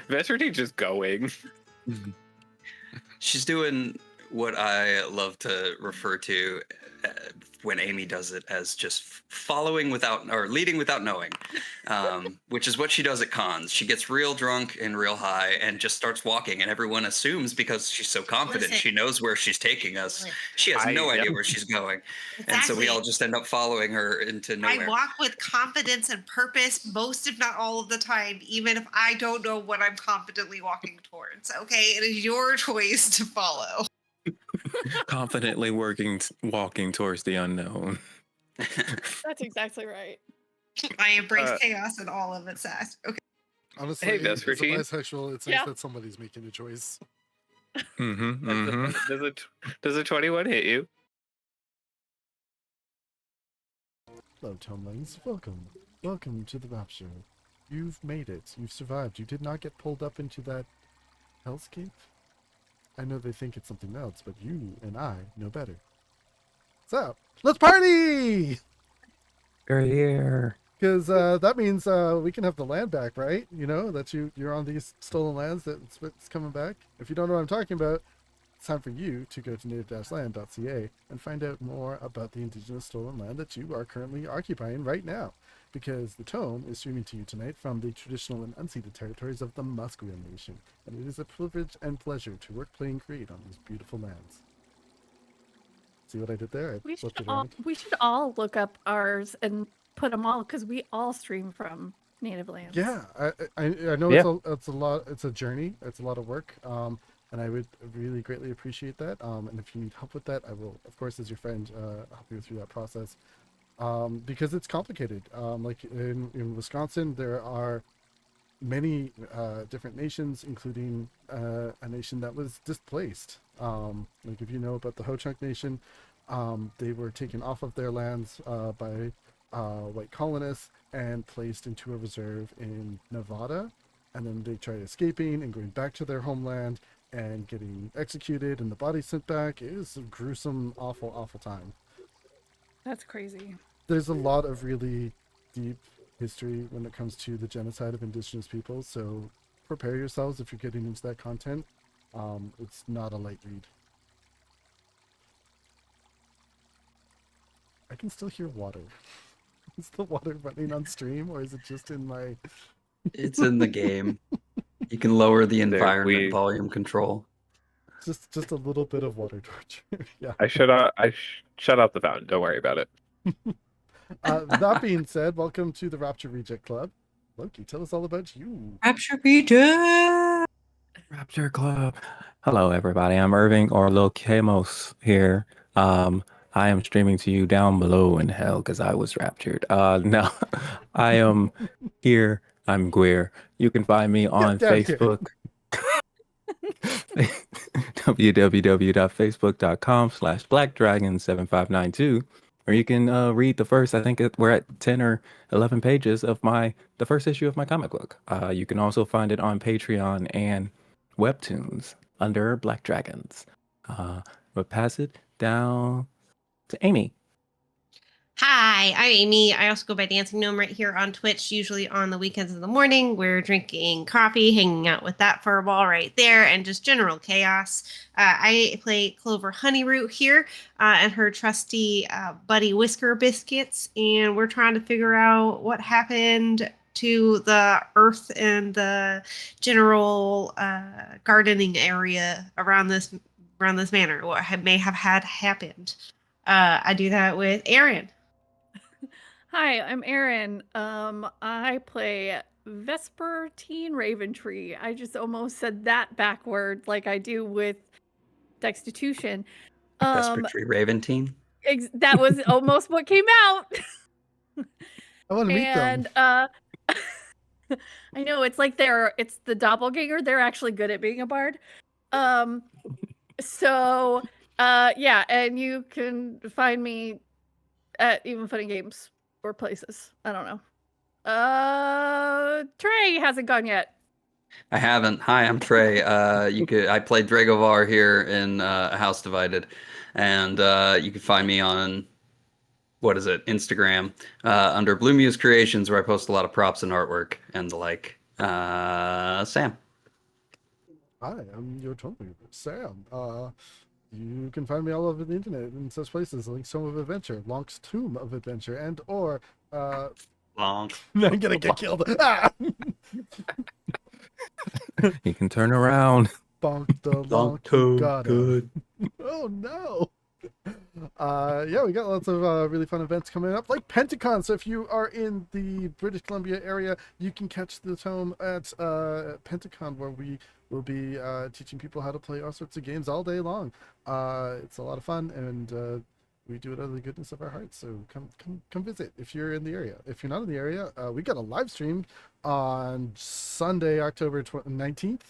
Vespertine just going. She's doing what I love to refer to when Amy does it as just following without or leading without knowing, which is what she does at cons. She gets real drunk and real high and just starts walking, and everyone assumes because she's so confident she knows where she's taking us. She has no idea where she's going. Exactly. And so we all just end up following her into nowhere. I walk with confidence and purpose most, if not all of the time, even if I don't know what I'm confidently walking towards. Okay, it is your choice to follow. Confidently walking towards the unknown. That's exactly right. I embrace chaos and all of its sass. Okay. Honestly, Hey, as a Vespertine. bisexual, it's nice that somebody's making a choice. Does a 21 hit you? Hello, Tomlings. Welcome. Welcome to the Rapture. You've made it. You've survived. You did not get pulled up into that hellscape. I know they think it's something else, but you and I know better. So, let's party! You're here. Because that means we can have the land back, right? You know, that you're on these stolen lands, that's what's coming back. If you don't know what I'm talking about, it's time for you to go to native-land.ca and find out more about the indigenous stolen land that you are currently occupying right now. Because the Tome is streaming to you tonight from the traditional and unceded territories of the Musqueam Nation. And it is a privilege and pleasure to work, play, and create on these beautiful lands. See what I did there? We should all look up ours and put them all, because we all stream from native lands. Yeah, I know it's a lot. It's a journey. It's a lot of work. And I would really greatly appreciate that. And if you need help with that, I will, of course, as your friend, help you through that process. Because it's complicated. Like in Wisconsin, there are many different nations, including a nation that was displaced. Like if you know about the Ho-Chunk Nation, they were taken off of their lands by white colonists and placed into a reserve in Nevada. And then they tried escaping and going back to their homeland and getting executed and the bodies sent back. It was a gruesome, awful, awful time. That's crazy. There's a lot of really deep history when it comes to the genocide of indigenous peoples, so prepare yourselves if you're getting into that content. It's not a light read. I can still hear water. Is the water running on stream, or is it just in my... It's in the game. You can lower the environment volume control. Just a little bit of water torture. Yeah. I shut off the fountain. Don't worry about it. That being said, welcome to the Rapture Reject Club. Loki, tell us all about you. Rapture Reject! Rapture Club. Hello, everybody. I'm Irving, or Lil Kamos here. I am streaming to you down below in hell because I was raptured. No, I am here. I'm queer. You can find me on Facebook. www.facebook.com/blackdragon7592, or you can read the first, I think we're at 10 or 11 pages of the first issue of my comic book. You can also find it on Patreon and Webtoons under Black Dragons. But pass it down to Amy. Hi, I'm Amy. I also go by Dancing Gnome right here on Twitch, usually on the weekends in the morning. We're drinking coffee, hanging out with that furball right there, and just general chaos. I play Clover Honeyroot here and her trusty buddy Whisker Biscuits, and we're trying to figure out what happened to the earth and the general gardening area around this manor, what may have had happened. I do that with Aaron. Hi, I'm Aaron. I play Vespertine Raventree. I just almost said that backward, like I do with Destitution. Vespertine Raventine. That was almost what came out. I want to meet them. I know it's like it's the doppelganger. They're actually good at being a bard. So yeah, and you can find me at Even Funny Games or places. I don't know. Trey hasn't gone yet. I haven't. Hi, I'm Trey. I played Dragovar here in A House Divided, and you can find me on Instagram under Blue Muse Creations, where I post a lot of props and artwork and the like. Sam. Hi, I'm your Tomb Sam. You can find me all over the internet in such places like Tomb of Adventure, Lonk's Tomb of Adventure, and or Long. I'm gonna get killed. Ah! You can turn around. Bonk the Lonk, you got him. Oh no. Yeah, we got lots of really fun events coming up, like Pentacon. So if you are in the British Columbia area, you can catch the tome at Pentacon, where we will be teaching people how to play all sorts of games all day long. It's a lot of fun, and we do it out of the goodness of our hearts. So come visit if you're in the area. If you're not in the area, we got a live stream on Sunday, October 19th.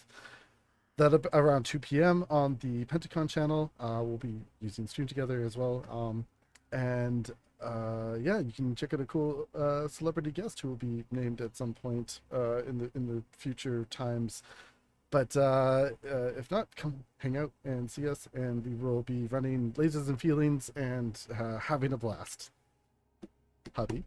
That around 2 p.m. on the Pentacon channel. We'll be using Stream Together as well. Yeah, you can check out a cool celebrity guest who will be named at some point in the future times. But if not, come hang out and see us, and we will be running Lasers and Feelings and having a blast. Hubby.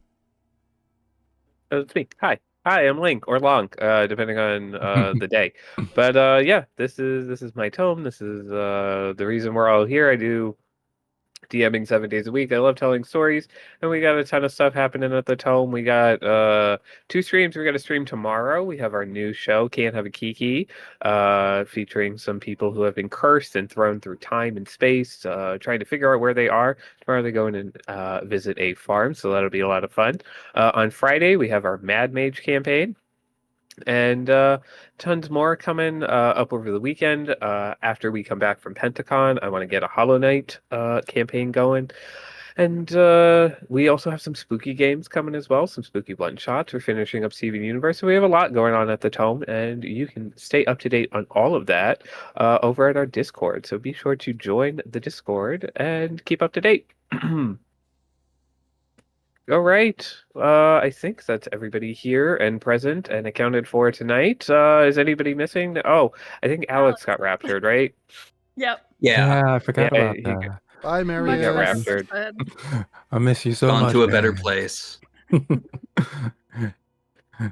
It's me. Hi. Hi, I'm Link or Lonk, depending on the day. But yeah, this is my tome. This is the reason we're all here. I do DMing 7 days a week. I love telling stories, and we got a ton of stuff happening at the tome. We got 2 streams. We got a stream tomorrow. We have our new show, Can't Have a Kiki, featuring some people who have been cursed and thrown through time and space, trying to figure out where they are. Tomorrow they're going to visit a farm, so that'll be a lot of fun. On Friday, we have our Mad Mage campaign. And tons more coming up over the weekend. After we come back from Pentacon, I want to get a Hollow Knight campaign going. And we also have some spooky games coming as well, some spooky one-shots. We're finishing up Steven Universe. So we have a lot going on at the Tome, and you can stay up to date on all of that over at our Discord. So be sure to join the Discord and keep up to date. All right. I think that's everybody here and present and accounted for tonight. Is anybody missing? Oh, I think Alex got raptured, right? Yep. Yeah. I forgot Yeah, about he that. Bye, got Marius. raptured. I miss you so Gone much. to a better man. place.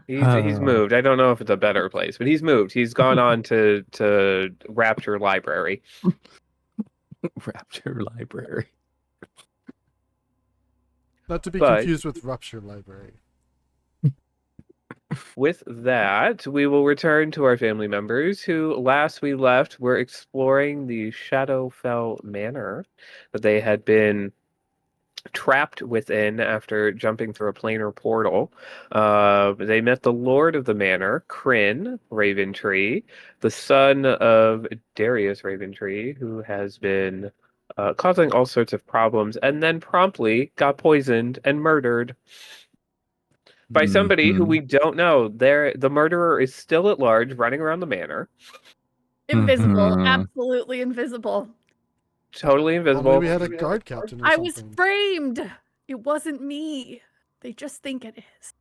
He's moved. I don't know if it's a better place, but he's moved. He's gone on to Rapture Library. Rapture Library. Not to be But- confused with Rupture Library. With that, we will return to our family members who last we left were exploring the Shadowfell Manor that they had been trapped within after jumping through a planar portal. They met the Lord of the Manor, Kryn Raventree, the son of Darius Raventree, who has been causing all sorts of problems, and then promptly got poisoned and murdered by somebody who Mhm. we don't know. The murderer is still at large, running around the manor, Invisible. Mhm. Absolutely invisible. totally invisible. Only we had a guard captain or I something. was framed. It wasn't me. They just think it is.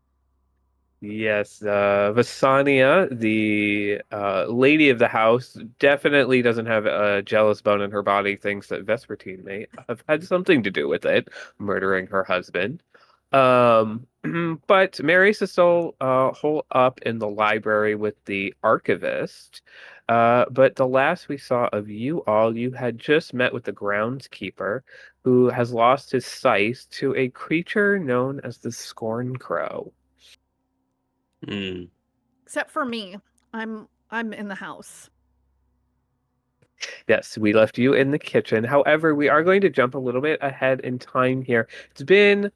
Yes, Vasanya, the lady of the house, definitely doesn't have a jealous bone in her body, thinks that Vespertine may have had something to do with it, murdering her husband. But Marius is still holed up in the library with the archivist. But the last we saw of you all, you had just met with the groundskeeper, who has lost his Scythe to a creature known as the Scorn Crow. Mm. Except for me. I'm in the house. Yes, we left you in the kitchen. However, we are going to jump a little bit ahead in time here. It's been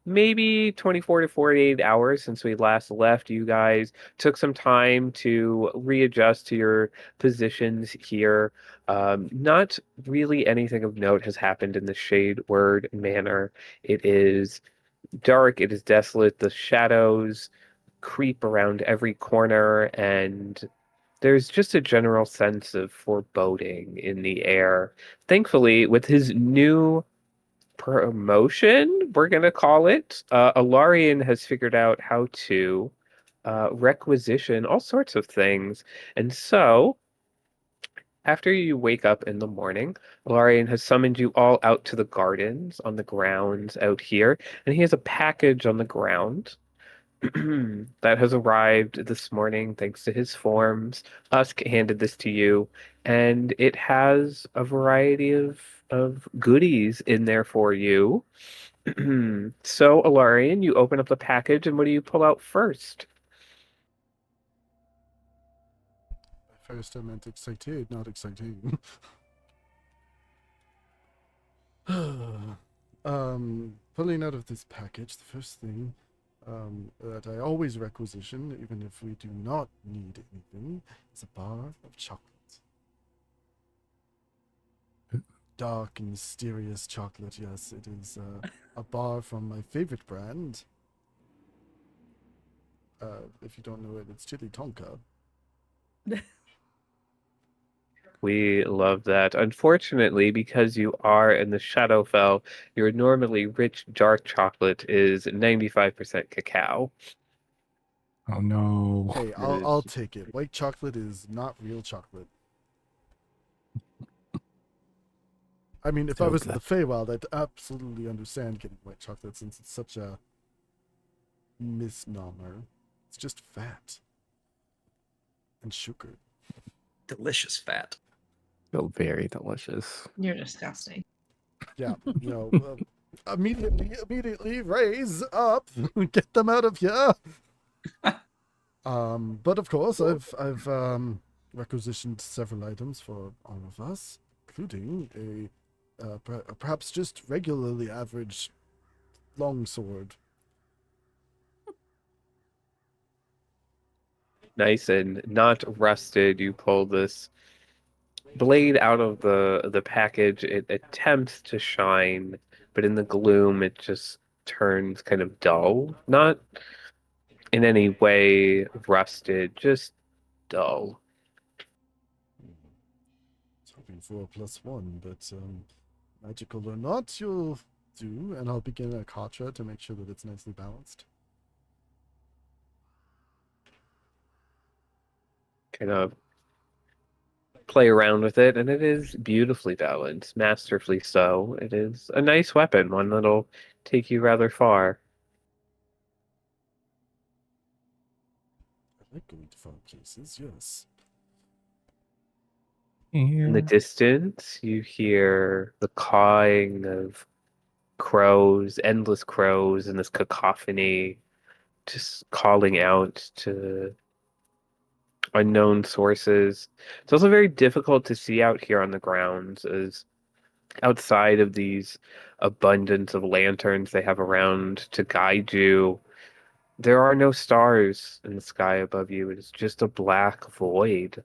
maybe 24 to 48 hours since we last left. You guys took some time to readjust to your positions here. Not really anything of note has happened in the Shadeward Manor. It is dark, it is desolate, the shadows creep around every corner, and there's just a general sense of foreboding in the air. Thankfully, with his new promotion, we're going to call it, Elarion has figured out how to requisition all sorts of things. And so, after you wake up in the morning, Elarion has summoned you all out to the gardens on the grounds out here, and he has a package on the ground. that has arrived this morning thanks to his forms. Usk handed this to you, and it has a variety of goodies in there for you. So, Elarion, you open up the package, and what do you pull out first? First, I meant excited, not exciting. Pulling out of this package, the first thing that I always requisition, even if we do not need anything, is a bar of chocolate. Dark and mysterious chocolate, yes. It is a bar from my favorite brand. If you don't know it, it's Chili Tonka. We love that. Unfortunately, because you are in the Shadowfell, your normally rich dark chocolate is 95% cacao. Oh no. Hey, I'll take it. White chocolate is not real chocolate. I mean, if I was in the Feywild, I'd absolutely understand getting white chocolate since it's such a misnomer. It's just fat and sugar. Delicious fat. So very delicious. You're disgusting. Yeah, immediately raise up, get them out of here. But of course, I've requisitioned several items for all of us, including a perhaps just regularly average longsword. Nice and not rusted. You pull this blade out of the package. It attempts to shine, but in the gloom, it just turns kind of dull. Not in any way rusted, just dull. Was hoping for a +1, but magical or not, you'll do, and I'll begin a katra to make sure that it's nicely balanced. Kind of play around with it, and it is beautifully balanced, masterfully so. It is a nice weapon, one that'll take you rather far. I like going to far places, yes. In the distance, you hear the cawing of crows, endless crows, and this cacophony just calling out to unknown sources. It's also very difficult to see out here on the grounds, as outside of these abundance of lanterns they have around to guide you, there are no stars in the sky above you. It is just a black void.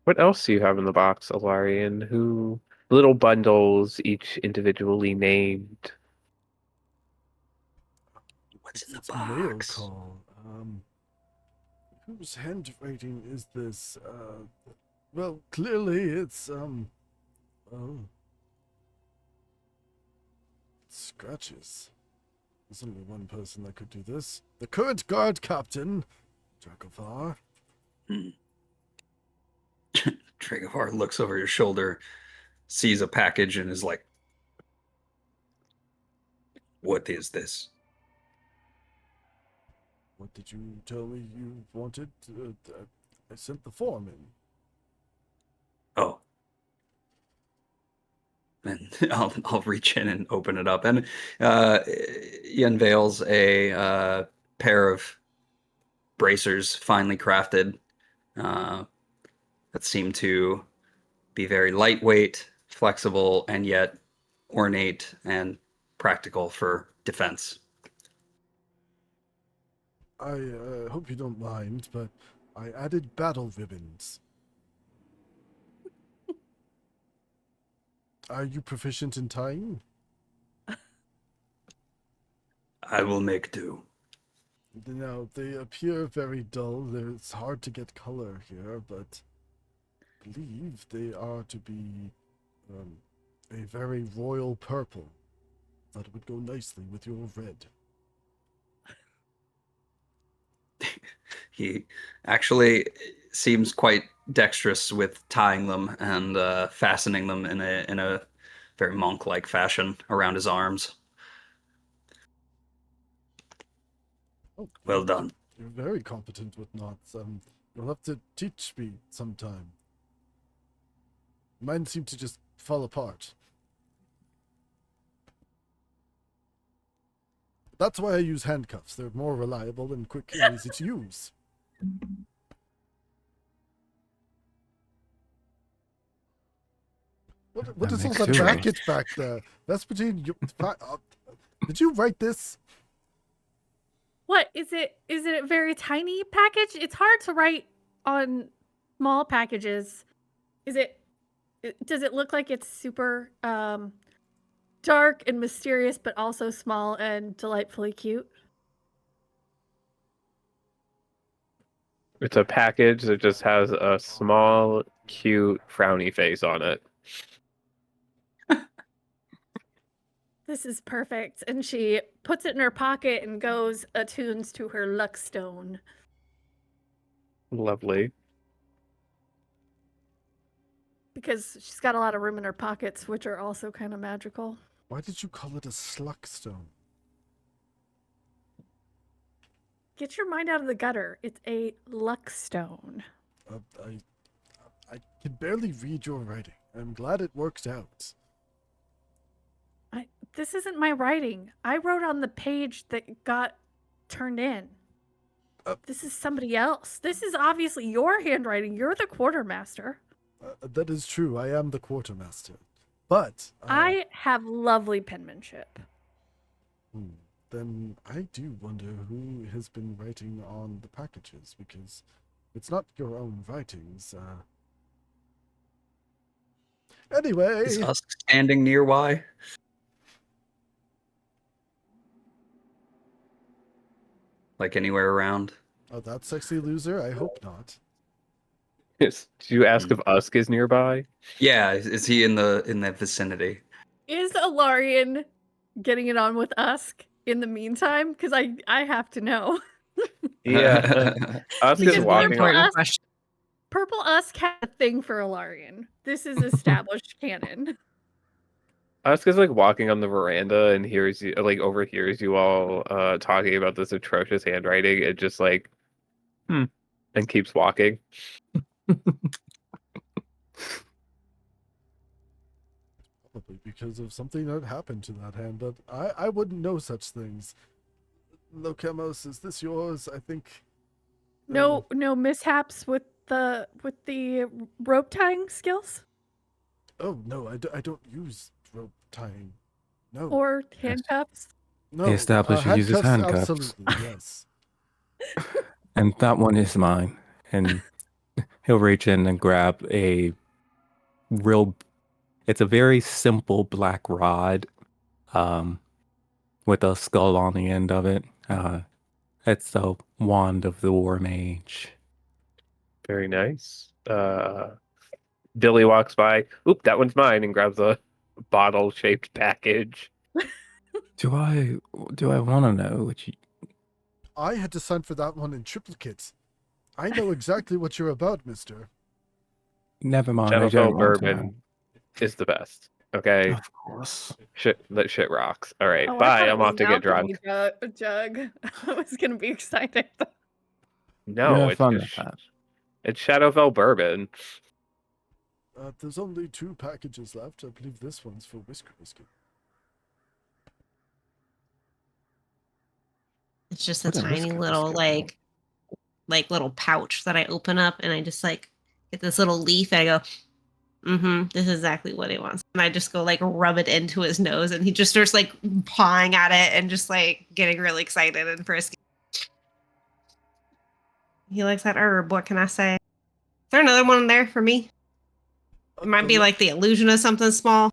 What else do you have in the box, Elarion? Who little bundles, each individually named. What's in the It's mail box? call. Whose handwriting is this? Well, clearly it's, scratches. There's only one person that could do this. The current guard captain, Dragovar. Dragovar looks over your shoulder, sees a package, and is like, "What is this?" What did you tell me you wanted? I sent the form in. Oh. And I'll reach in and open it up, and he unveils a pair of bracers, finely crafted, that seem to be very lightweight, flexible, and yet ornate and practical for defense. I hope you don't mind, but I added battle ribbons. Are you proficient in tying? I will make do. Now, they appear very dull. It's hard to get color here, but I believe they are to be a very royal purple that would go nicely with your red. He actually seems quite dexterous with tying them and fastening them in a very monk-like fashion around his arms. Oh, Well done. You're very competent with knots. You'll have to teach me sometime. Mine seem to just fall apart. That's why I use handcuffs. They're more reliable and quick and easy to use. What That is all makes that two of us. racket back there? Vespertine, did you write this? What is it? Is it a very tiny package? It's hard to write on small packages. Is it? Does it look like it's super dark and mysterious, but also small and delightfully cute? It's a package that just has a small, cute, frowny face on it. This is perfect. And she puts it in her pocket and goes attunes to her luck stone. Lovely. Because she's got a lot of room in her pockets, which are also kind of magical. Why did you call it a sluckstone? Get your mind out of the gutter. It's a luck stone. I can barely read your writing. I'm glad it worked out. This isn't my writing. I wrote on the page that got turned in. This is somebody else. This is obviously your handwriting. You're the quartermaster. That is true. I am the quartermaster. But I have lovely penmanship. Then I do wonder who has been writing on the packages, because it's not your own writings. Anyway. Is Usk standing nearby? Like anywhere around? Oh, that sexy loser? I hope not. Yes. Did you ask if Usk is nearby? Yeah, is he in that vicinity? Is Elarion getting it on with Usk in the meantime? Because I have to know. Yeah. Usk is Because walking Purple on. Usk, Purple Usk had a thing for Elarion. This is established canon. Usk is like walking on the veranda and hears you, like overhears you all talking about this atrocious handwriting and just like, and keeps walking. Probably because of something that happened to that hand, but I wouldn't know such things. Lokemos, is this yours? I think. No mishaps with the rope tying skills Oh no, I don't use rope tying. No. or handcuffs. No. He established he uses handcuffs. Absolutely, yes. And that one is mine. And he'll reach in and grab it's a very simple black rod with a skull on the end of it. It's the wand of the war mage. Very nice. Dilly walks by. Oop, that one's mine, and grabs a bottle-shaped package. Do I want to know what you... I had to sign for that one in triplicate. I know exactly what you're about, mister. Never mind. I Shadowfell don't want to know. bourbon is the best. Okay, Of course. that shit rocks. All right, Oh, I bye. thought it I'm was off to get drunk. alchemy jug. I was gonna be excited. No, Yeah, it's fun just, with that. it's Shadowfell bourbon. There's only 2 packages left. I believe this one's for Whisker Biscuit. It's just a What a tiny biscuit little biscuit. like little pouch that I open up and I just like get this little leaf and I go, this is exactly what he wants. And I just go like rub it into his nose and he just starts like pawing at it and just like getting really excited and frisky. He likes that herb. What can I say? Is there another one there for me? It might be like the illusion of something small.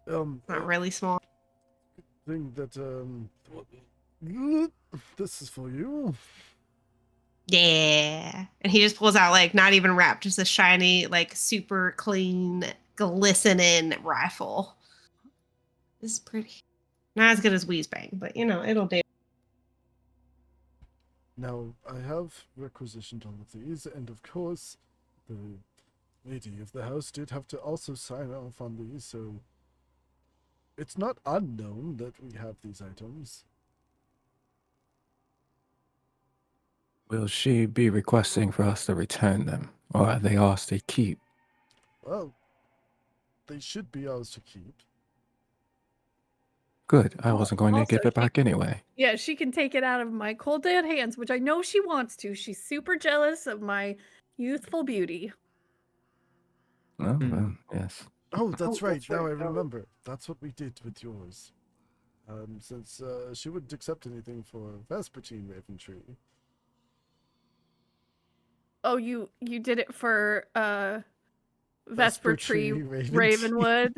Not really small. Thing that this is for you. Yeah. And he just pulls out like not even wrapped, just a shiny, like super clean, glistening rifle. This is pretty. Not as good as Weezbang, but you know, it'll do. Now, I have requisitioned all of these, and of course, the lady of the house did have to also sign off on these, so It's not unknown that we have these items. Will she be requesting for us to return them, or are they ours to keep? Well, they should be ours to keep. Good. I wasn't going to Also, give it back anyway. Yeah, she can take it out of my cold dead hands, which I know she wants to. She's super jealous of my youthful beauty. Oh, well, yes. Oh, that's right. Now I remember. That's what we did with yours. Since she wouldn't accept anything for Vespertine Raventree. Oh, you did it for Vesper Tree Tree Ravenwood.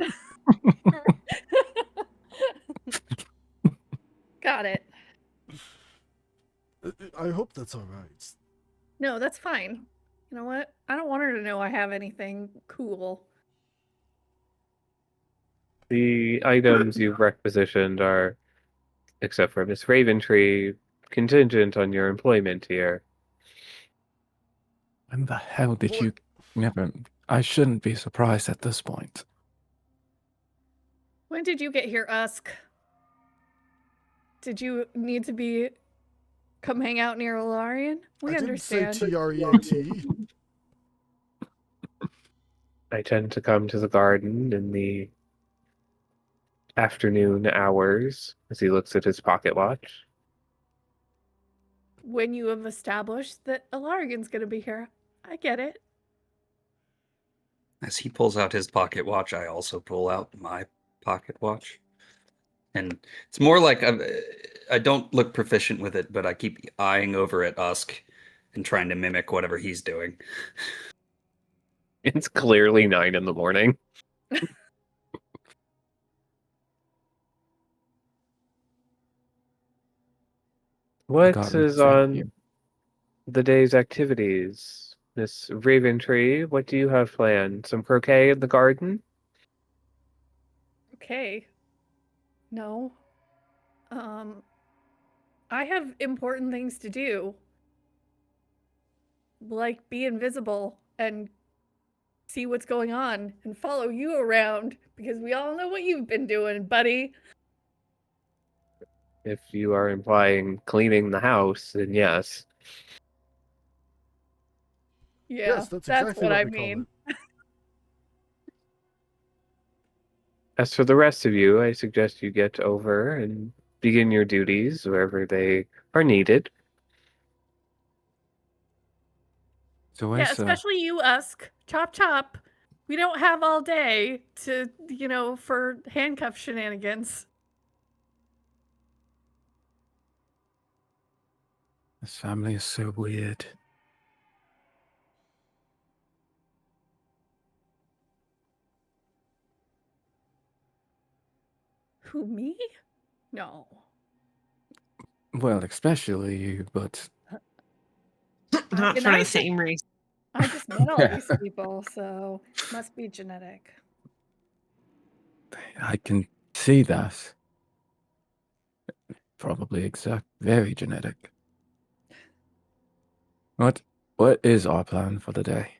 Got it. I hope that's all right. No, that's fine. You know what? I don't want her to know I have anything cool. The items you've requisitioned are, except for Miss Raventree, contingent on your employment here. When the hell did What? you never... I shouldn't be surprised at this point. When did you get here, Usk? Did you need to come hang out near Elarion? We understand. Didn't say TREAT. I tend to come to the garden in the afternoon hours as he looks at his pocket watch. When you have established that Elarion's going to be here. I get it. As he pulls out his pocket watch, I also pull out my pocket watch. And it's more like I don't look proficient with it, but I keep eyeing over at Usk and trying to mimic whatever he's doing. It's clearly 9 in the morning. What Forgotten is to thank on you. the day's activities? Miss Raventree, what do you have planned? Some croquet in the garden? Okay. No. I have important things to do. Like be invisible and see what's going on and follow you around because we all know what you've been doing, buddy. If you are implying cleaning the house, then yes. Yeah, Yes, that's exactly what what I we call mean. it. As for the rest of you, I suggest you get over and begin your duties wherever they are needed. So Yeah, where's especially you, Usk. Chop chop. We don't have all day to, for handcuff shenanigans. this family is so weird. Who, me? No. Well, especially you, but Not And for the same reason. I just met all these people, so must be genetic. I can see that. Probably very genetic. What is our plan for the day?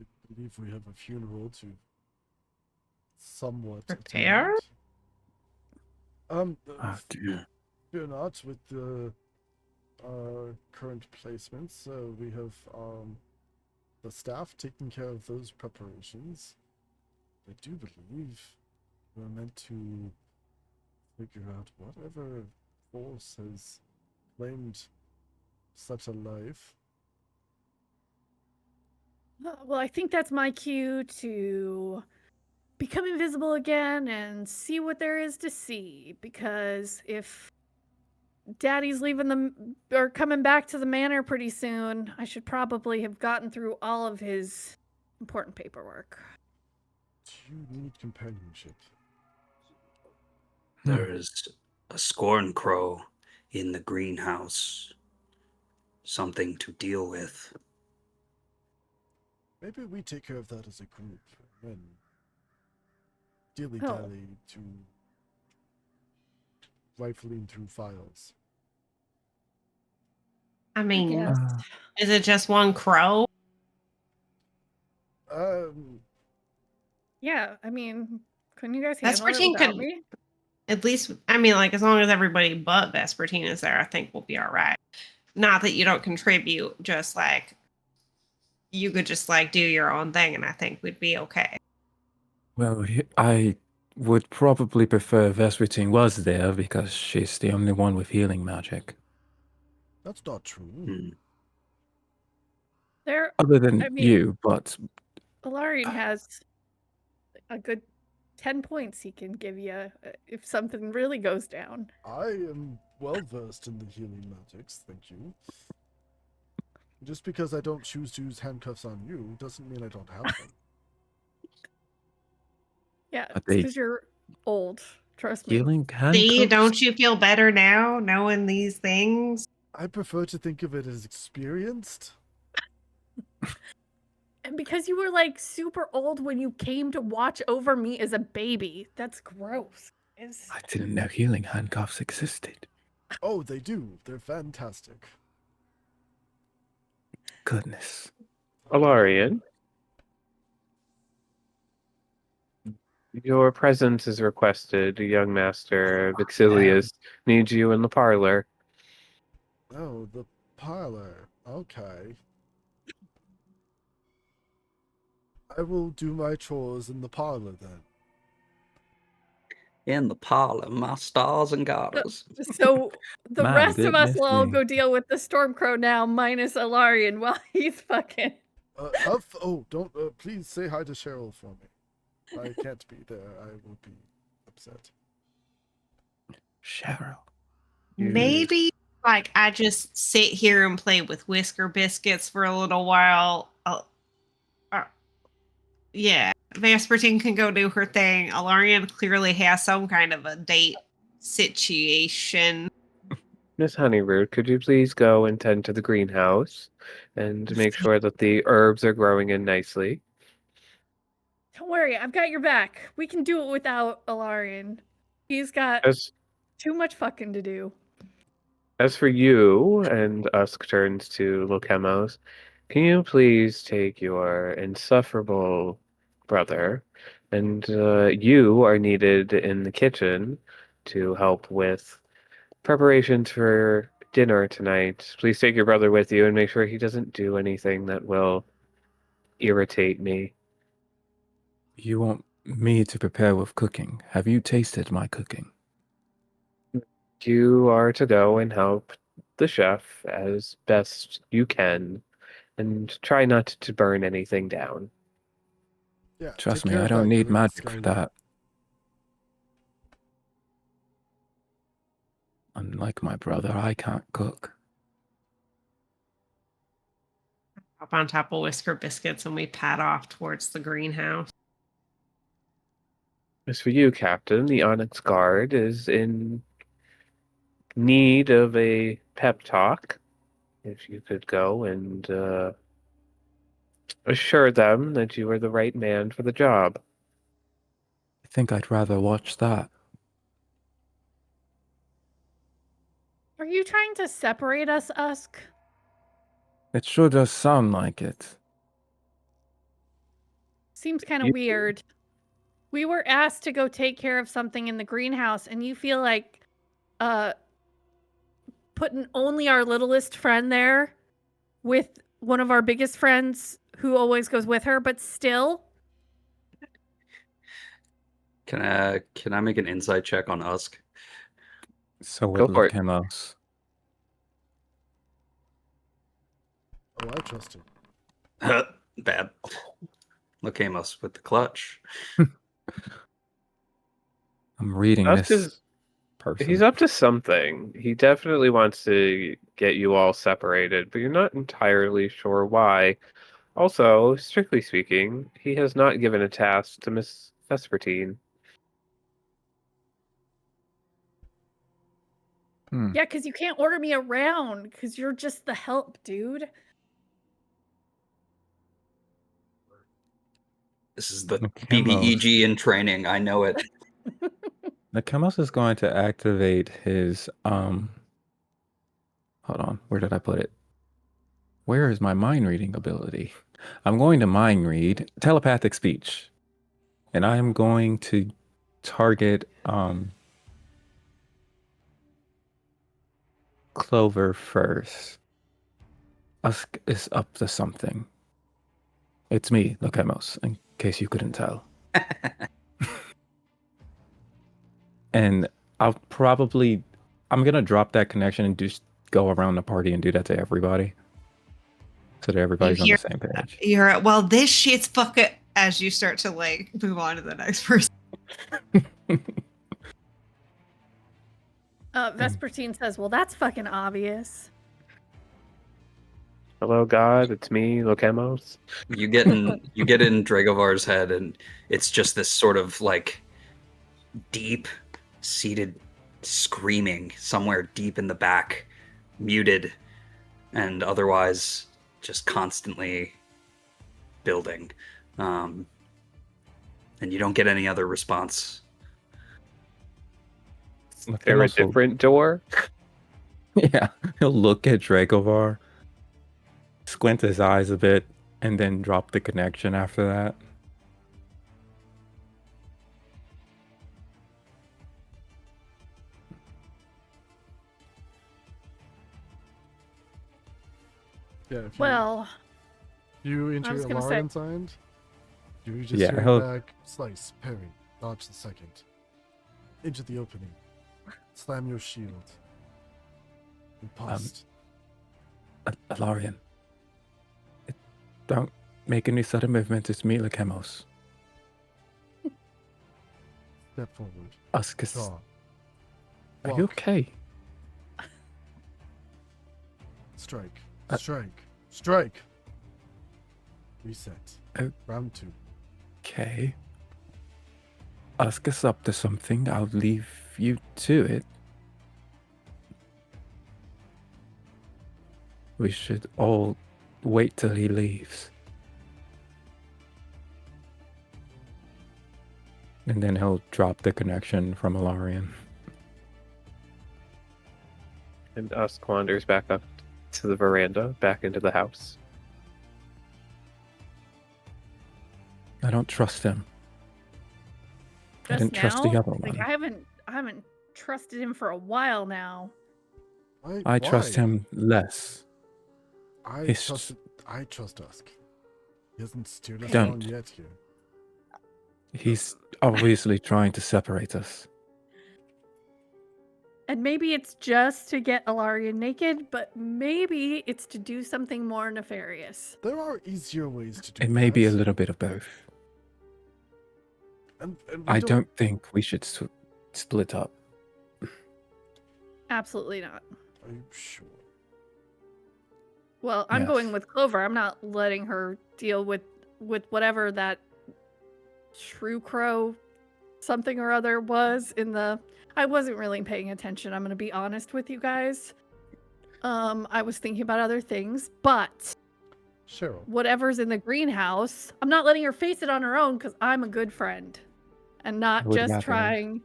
I believe we have a funeral to somewhat Prepare? attend. Oh, dear. Fear not with the current placements. We have the staff taking care of those preparations. I do believe we're meant to figure out whatever force has claimed such a life. Well, I think that's my cue to become invisible again and see what there is to see. Because if Daddy's leaving or coming back to the manor pretty soon, I should probably have gotten through all of his important paperwork. Do you need companionship? There's a scorn crow in the greenhouse. Something to deal with. Maybe we take care of that as a group and dilly-dally to rifling through files. I mean, Yes. is it just one crow? I mean, couldn't you guys That's handle it 14 without could- me? At least, I mean, like, as long as everybody but Vespertine is there, I think we'll be all right. Not that you don't contribute, just like you could just like do your own thing, and I think we'd be okay. Well, I would probably prefer Vespertine was there because she's the only one with healing magic. That's not true. Hmm. There, Other than I mean, you, but Elarion has a good 10 points he can give you if something really goes down. I am well versed in the healing magics, thank you. Just because I don't choose to use handcuffs on you doesn't mean I don't have them. Yeah, Are it's they because you're old. Trust me. healing See, handcuffs? don't you feel better now knowing these things? I prefer to think of it as experienced. And because you were like super old when you came to watch over me as a baby. That's gross. I didn't know healing handcuffs existed. Oh, they do. They're fantastic. Goodness. Elarion, your presence is requested. Young Master Vixilius needs you in the parlor. Oh, the parlor. Okay. I will do my chores in the parlor then. In the parlor, my stars and garters. So the My rest of us goodness will all me. go deal with the Stormcrow now, minus Elarion, while he's fucking. Don't please say hi to Cheryl for me. I can't be there. I will be upset. Cheryl. Maybe like I just sit here and play with Whisker Biscuits for a little while. Yeah, Vespertine can go do her thing. Elarion clearly has some kind of a date situation. Miss Honeyroot, could you please go and tend to the greenhouse and make sure that the herbs are growing in nicely? Don't worry, I've got your back. We can do it without Elarion. He's got As too much fucking to do. as for you, and Usk turns to Lokemos, can you please take your insufferable brother, and you are needed in the kitchen to help with preparations for dinner tonight. Please take your brother with you and make sure he doesn't do anything that will irritate me. You want me to prepare with cooking? Have you tasted my cooking? You are to go and help the chef as best you can and try not to burn anything down. Yeah. Trust take me, care I of don't that need green magic for scone. that. Unlike my brother, I can't cook. Up on top of Whisker Biscuits and we pad off towards the greenhouse. As for you, Captain, the Onyx Guard is in need of a pep talk. If you could go and assure them that you are the right man for the job. I think I'd rather watch that. Are you trying to separate us, Usk? It sure does sound like it. Seems kind of You- weird. We were asked to go take care of something in the greenhouse, and you feel like putting only our littlest friend there with one of our biggest friends who always goes with her, but still. Can I make an insight check on Usk? So Go would for it. Lokemos. Oh, I trust him. Bad. Lokemos with the clutch. I'm reading Usk this is person. he's up to something. He definitely wants to get you all separated, but you're not entirely sure why. Also, strictly speaking, he has not given a task to Miss Vespertine. Yeah, because you can't order me around because you're just the help, dude. This is the Lokemos. BBEG in training. I know it. Lokemos is going to activate his hold on, where did I put it? Where is my mind reading ability? I'm going to mind read telepathic speech. And I am going to target Clover first. Usk is up to something. It's me, Lokemos, in case you couldn't tell. And I'm gonna drop that connection and just go around the party and do that to everybody. So that everybody's on the same page. You're well, this shit's fucking as you start to like move on to the next person. Vespertine says, well, that's fucking obvious. Hello, God. It's me, Lokemos. You get in Dragovar's head, and it's just this sort of like deep-seated screaming somewhere deep in the back, muted, and otherwise just constantly building. And you don't get any other response. Is there a different door? Yeah, he'll look at Dragovar, squint his eyes a bit, and then drop the connection after that. Yeah. If you enter was a gonna Elarion say- signed, you just Yeah, hear he'll- back, slice, parry, dodge the second. Into the opening. Slam your shield. Riposte. Elarion, don't make any sudden movements. It's me, Lokemos. Step forward. Usk is... Draw. Are you Walk. okay? Strike. Uh, Strike. Strike. Reset. Oh. Round 2. Okay. Usk is up to something. I'll leave you to it. We should all wait till he leaves. And then he'll drop the connection from Elarion. And Usk wanders back up to the veranda, back into the house. I don't trust him. I Just didn't trust the now? other Like one. I haven't trusted him for a while now. I trust Why? him less. I He's- trust Usk. He hasn't steered us Don't. wrong yet here. He's obviously trying to separate us. And maybe it's just to get Elarion naked, but maybe it's to do something more nefarious. There are easier ways to do It may be a that. little bit of both. And we I don't think we should split up. Absolutely not. Are you sure? Well, I'm Yes. going with Clover. I'm not letting her deal with whatever that shrew crow something or other was in the... I wasn't really paying attention. I'm going to be honest with you guys. I was thinking about other things, but Cheryl. whatever's in the greenhouse, I'm not letting her face it on her own because I'm a good friend and not I would just rather- trying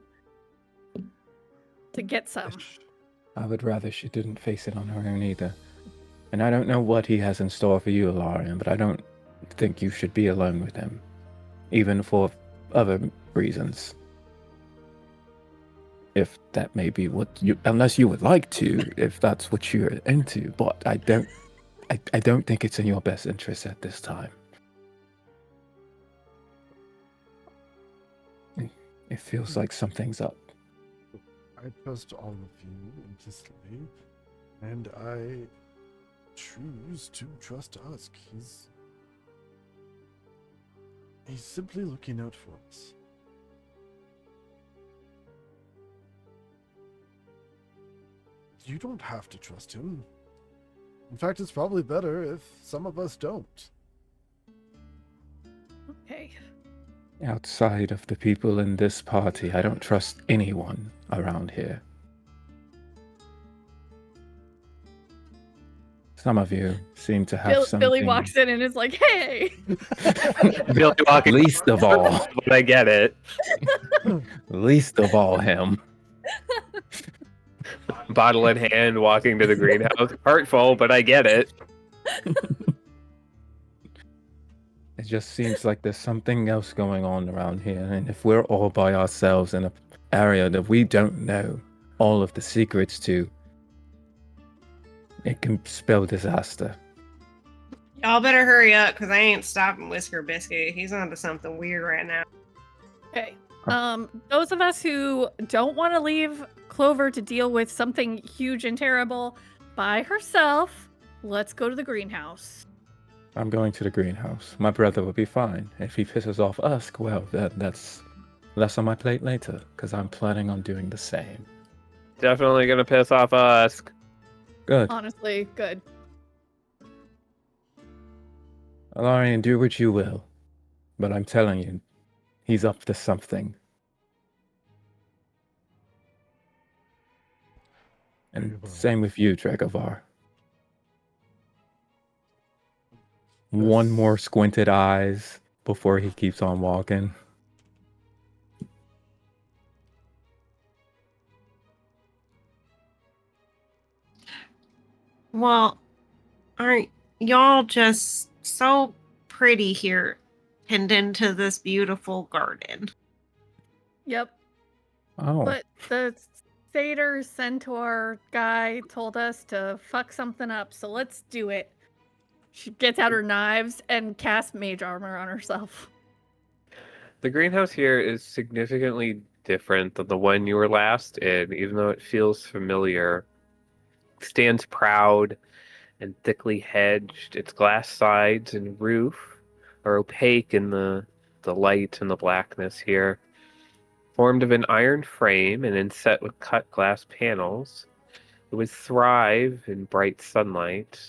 to get some. I would rather she didn't face it on her own either. And I don't know what he has in store for you, Elarion, but I don't think you should be alone with him. Even for other reasons. If that may be what you... Unless you would like to, if that's what you're into. But I don't think it's in your best interest at this time. It feels like something's up. I trust all of you implicitly, and I choose to trust Usk. He's simply looking out for us. You don't have to trust him. In fact, it's probably better if some of us don't. Okay. Outside of the people in this party, I don't trust anyone around here. Some of you seem to have something... Billy walks in and is like, hey! Billy walking. Least of all. But I get it. Least of all him. Bottle in hand, walking to the greenhouse. Hurtful, but I get it. just seems like there's something else going on around here. And if we're all by ourselves in an area that we don't know all of the secrets to, it can spell disaster. Y'all better hurry up, because I ain't stopping Whisker Biscuit. He's onto something weird right now. Okay. Those of us who don't want to leave Clover to deal with something huge and terrible by herself, let's go to the greenhouse. I'm going to the greenhouse. My brother will be fine. If he pisses off Usk, well, that's less on my plate later, because I'm planning on doing the same. Definitely gonna piss off Usk. Good. Honestly, good. Elarion, do what you will. But I'm telling you, he's up to something. And same with you, Dragovar. One more squinted eyes before he keeps on walking. Well, aren't y'all just so pretty here, tending to this beautiful garden? Yep. Oh. But the satyr centaur guy told us to fuck something up, so let's do it. She gets out her knives and casts mage armor on herself. The greenhouse here is significantly different than the one you were last in, even though it feels familiar. It stands proud and thickly hedged. Its glass sides and roof are opaque in the light and the blackness here. Formed of an iron frame and inset with cut glass panels, it would thrive in bright sunlight,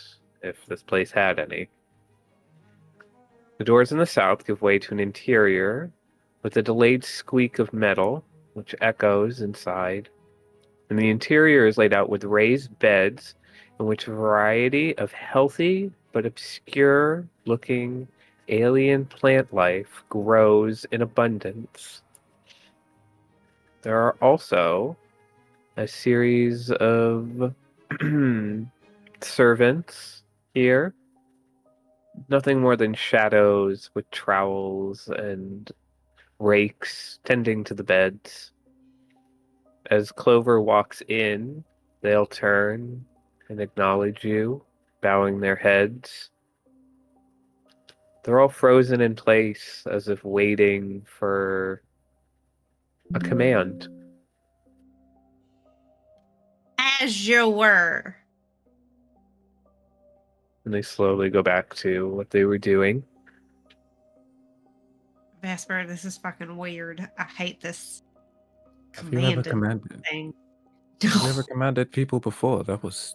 if this place had any. The doors in the south give way to an interior with a delayed squeak of metal, which echoes inside. And the interior is laid out with raised beds in which a variety of healthy but obscure-looking alien plant life grows in abundance. There are also a series of servants here. Nothing more than shadows with trowels and rakes tending to the beds. As Clover walks in, they'll turn and acknowledge you, bowing their heads. They're all frozen in place as if waiting for a command. As you were. And they slowly go back to what they were doing. Vesper, this is fucking weird. I hate this Have you ever commanded commanded? thing. Have you ever commanded people before? That was...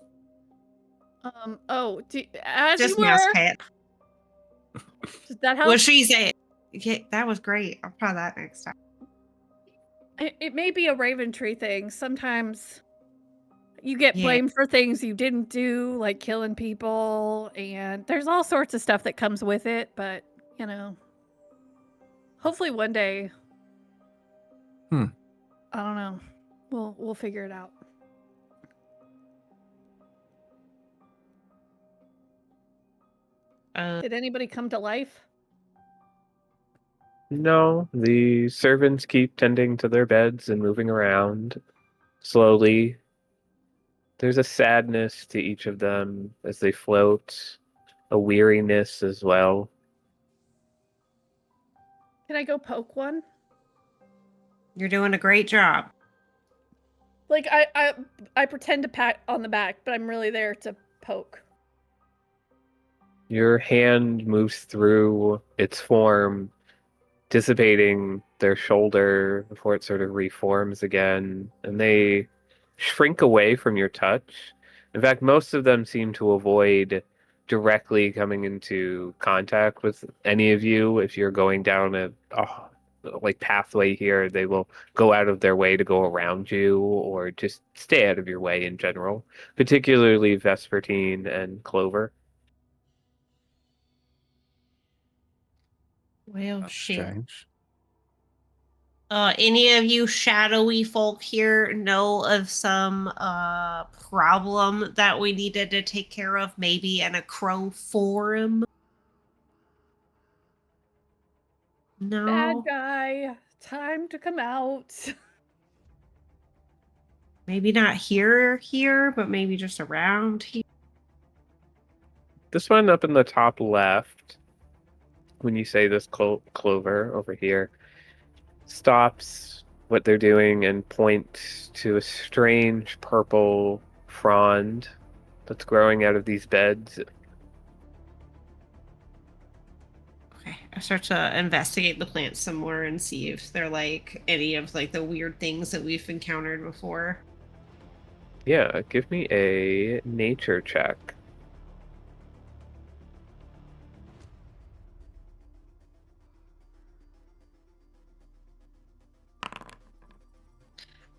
As Just you mouse were. cat. Does that help? Well, she said, yeah, that was great. I'll try that next time. It may be a Raventree thing. Sometimes you get Yeah. blamed for things you didn't do, like killing people, and there's all sorts of stuff that comes with it, but, you know, hopefully one day. I don't know. We'll figure it out. Did anybody come to life? No, the servants keep tending to their beds and moving around slowly. There's a sadness to each of them as they float, a weariness as well. Can I go poke one? You're doing a great job. Like I pretend to pat on the back, but I'm really there to poke. Your hand moves through its form, dissipating their shoulder before it sort of reforms again, and they shrink away from your touch. In fact, most of them seem to avoid directly coming into contact with any of you. If you're going down a like pathway here, they will go out of their way to go around you or just stay out of your way in general, particularly Vespertine and Clover. Well, That's shit. strange. Any of you shadowy folk here know of some problem that we needed to take care of, maybe in a crow forum? No. Bad guy. Time to come out. Maybe not here, but maybe just around here. This one up in the top left, when you say this clover over here, stops what they're doing and points to a strange purple frond that's growing out of these beds. Okay, I start to investigate the plants some more and see if they're like any of like the weird things that we've encountered before. Yeah, give me a nature check.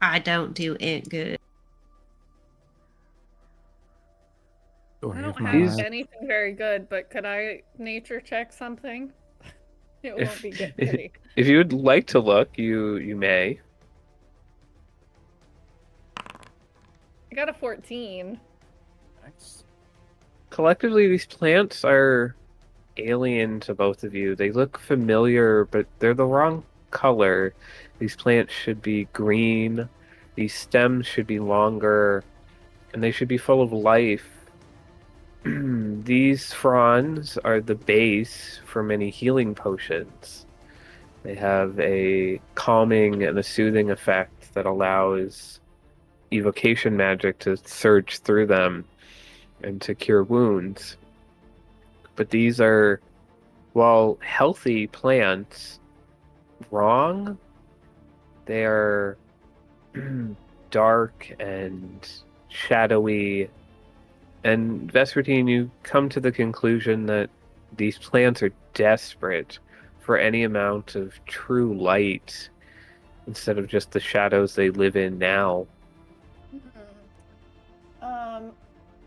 I don't do it good. Story I of don't my have life. anything very good, but could I nature check something? It won't If be good. if, Pretty. if you would like to look, you may. I got a 14. Nice. Collectively, these plants are alien to both of you. They look familiar, but they're the wrong color. These plants should be green. These stems should be longer, and they should be full of life. These fronds are the base for many healing potions. They have a calming and a soothing effect that allows evocation magic to surge through them and to cure wounds. But these are, while healthy plants, wrong. They are dark and shadowy. And Vespertine, you come to the conclusion that these plants are desperate for any amount of true light instead of just the shadows they live in now.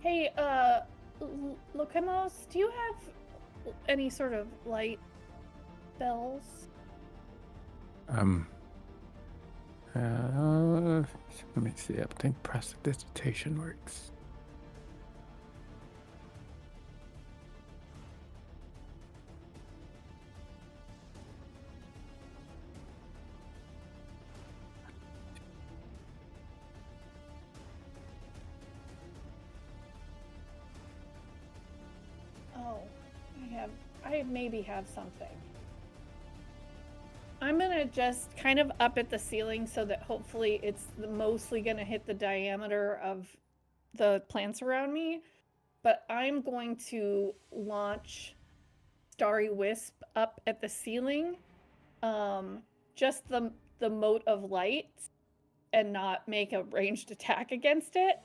Hey, Lokemos, do you have any sort of light spells? Let me see. I think prestidigitation works. Oh, I maybe have something. I'm gonna just kind of up at the ceiling so that hopefully it's mostly gonna hit the diameter of the plants around me. But I'm going to launch Starry Wisp up at the ceiling. Just the mote of light and not make a ranged attack against it.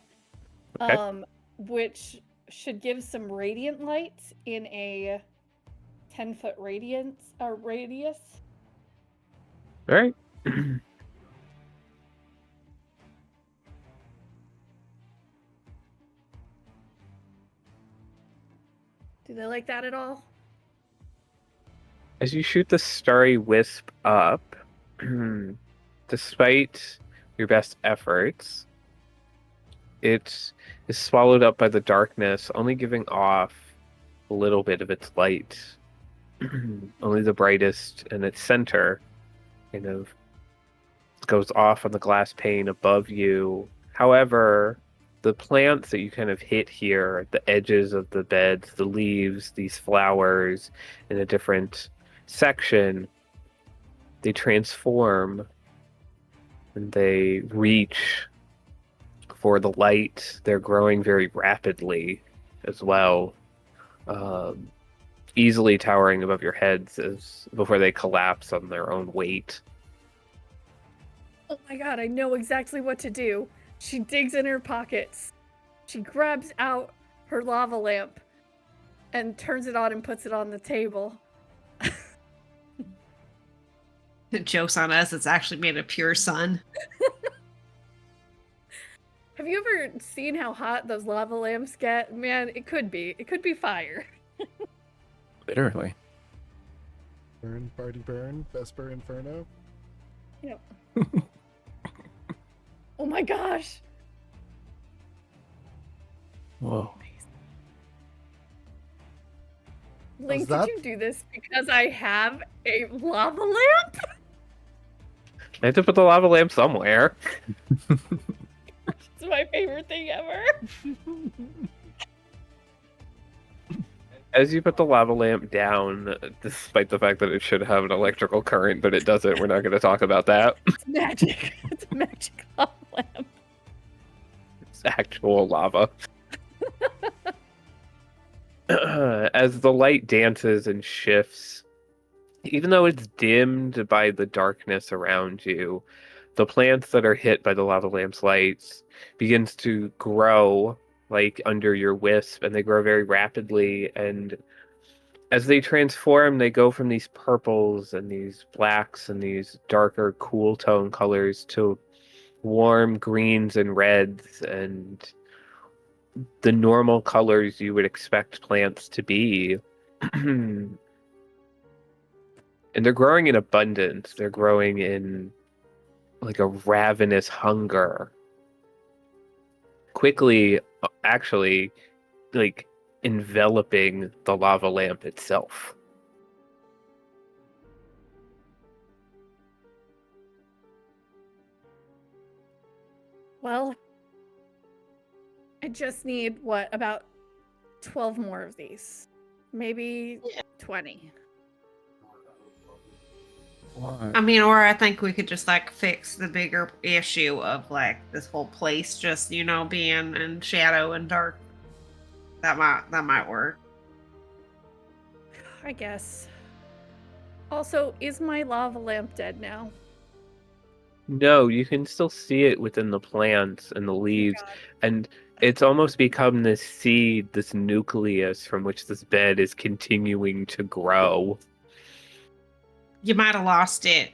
Okay. Which should give some radiant light in a 10-foot radius. All right. Do they like that at all? As you shoot the starry wisp up, despite your best efforts, it is swallowed up by the darkness, only giving off a little bit of its light. Only the brightest in its center kind of goes off on the glass pane above you. However, the plants that you kind of hit here, the edges of the beds, the leaves, these flowers in a different section, they transform and they reach for the light. They're growing very rapidly as well, easily towering above your heads before they collapse on their own weight. Oh my god, I know exactly what to do. She digs in her pockets. She grabs out her lava lamp and turns it on and puts it on the table. Joke's on us, it's actually made of pure sun. Have you ever seen how hot those lava lamps get? Man, it could be. It could be fire. Literally. Burn, party burn, Vesper Inferno. Yep. Oh my gosh. Whoa. Link, that? did you do this because I have a lava lamp? I had to put the lava lamp somewhere. It's my favorite thing ever. As you put the lava lamp down, despite the fact that it should have an electrical current, but it doesn't, we're not going to talk about that. It's magic. It's a magic lava lamp. It's actual lava. As the light dances and shifts, even though it's dimmed by the darkness around you, the plants that are hit by the lava lamp's lights begins to grow like under your wisp, and they grow very rapidly, and as they transform, they go from these purples and these blacks and these darker cool tone colors to warm greens and reds and the normal colors you would expect plants to be. And they're growing in abundance. They're growing in like a ravenous hunger. Quickly, actually, like enveloping the lava lamp itself. Well, I just need, what, about 12 more of these? Maybe 20. I mean, or I think we could just like fix the bigger issue of like this whole place just, you know, being in shadow and dark. That might work. I guess. Also, is my lava lamp dead now? No, you can still see it within the plants and the leaves, and it's almost become this seed, this nucleus from which this bed is continuing to grow. You might have lost it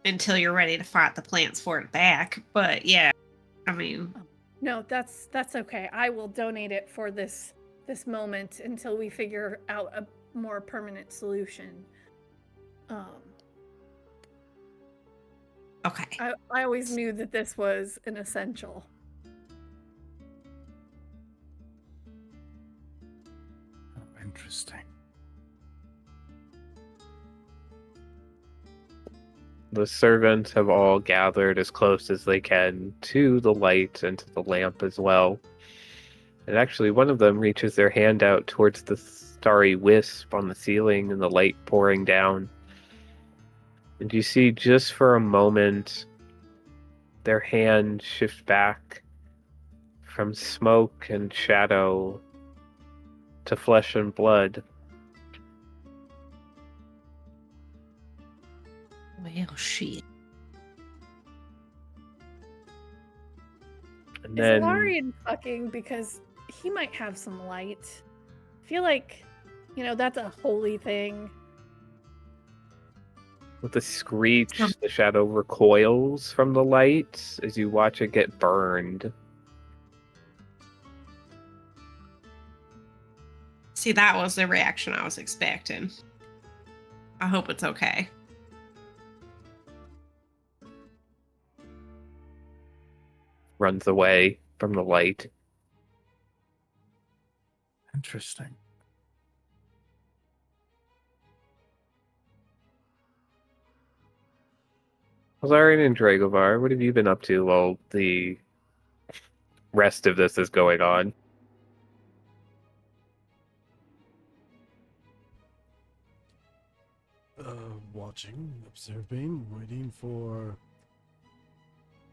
until you're ready to fight the plants for it back, but yeah, I mean, No, that's okay. I will donate it for this moment until we figure out a more permanent solution. okay. I always knew that this was an essential. Oh, interesting. The servants have all gathered as close as they can to the light and to the lamp as well. And actually, one of them reaches their hand out towards the starry wisp on the ceiling and the light pouring down. And you see, just for a moment, their hand shift back from smoke and shadow to flesh and blood. Well, shit. And Is then Elarion fucking because he might have some light? I feel like, you know, that's a holy thing. with a screech, the shadow recoils from the light as you watch it get burned. See, that was the reaction I was expecting. I hope it's okay. Runs away from the light. Interesting. Elarion and Dragovar, what have you been up to while the rest of this is going on? Watching, observing, waiting for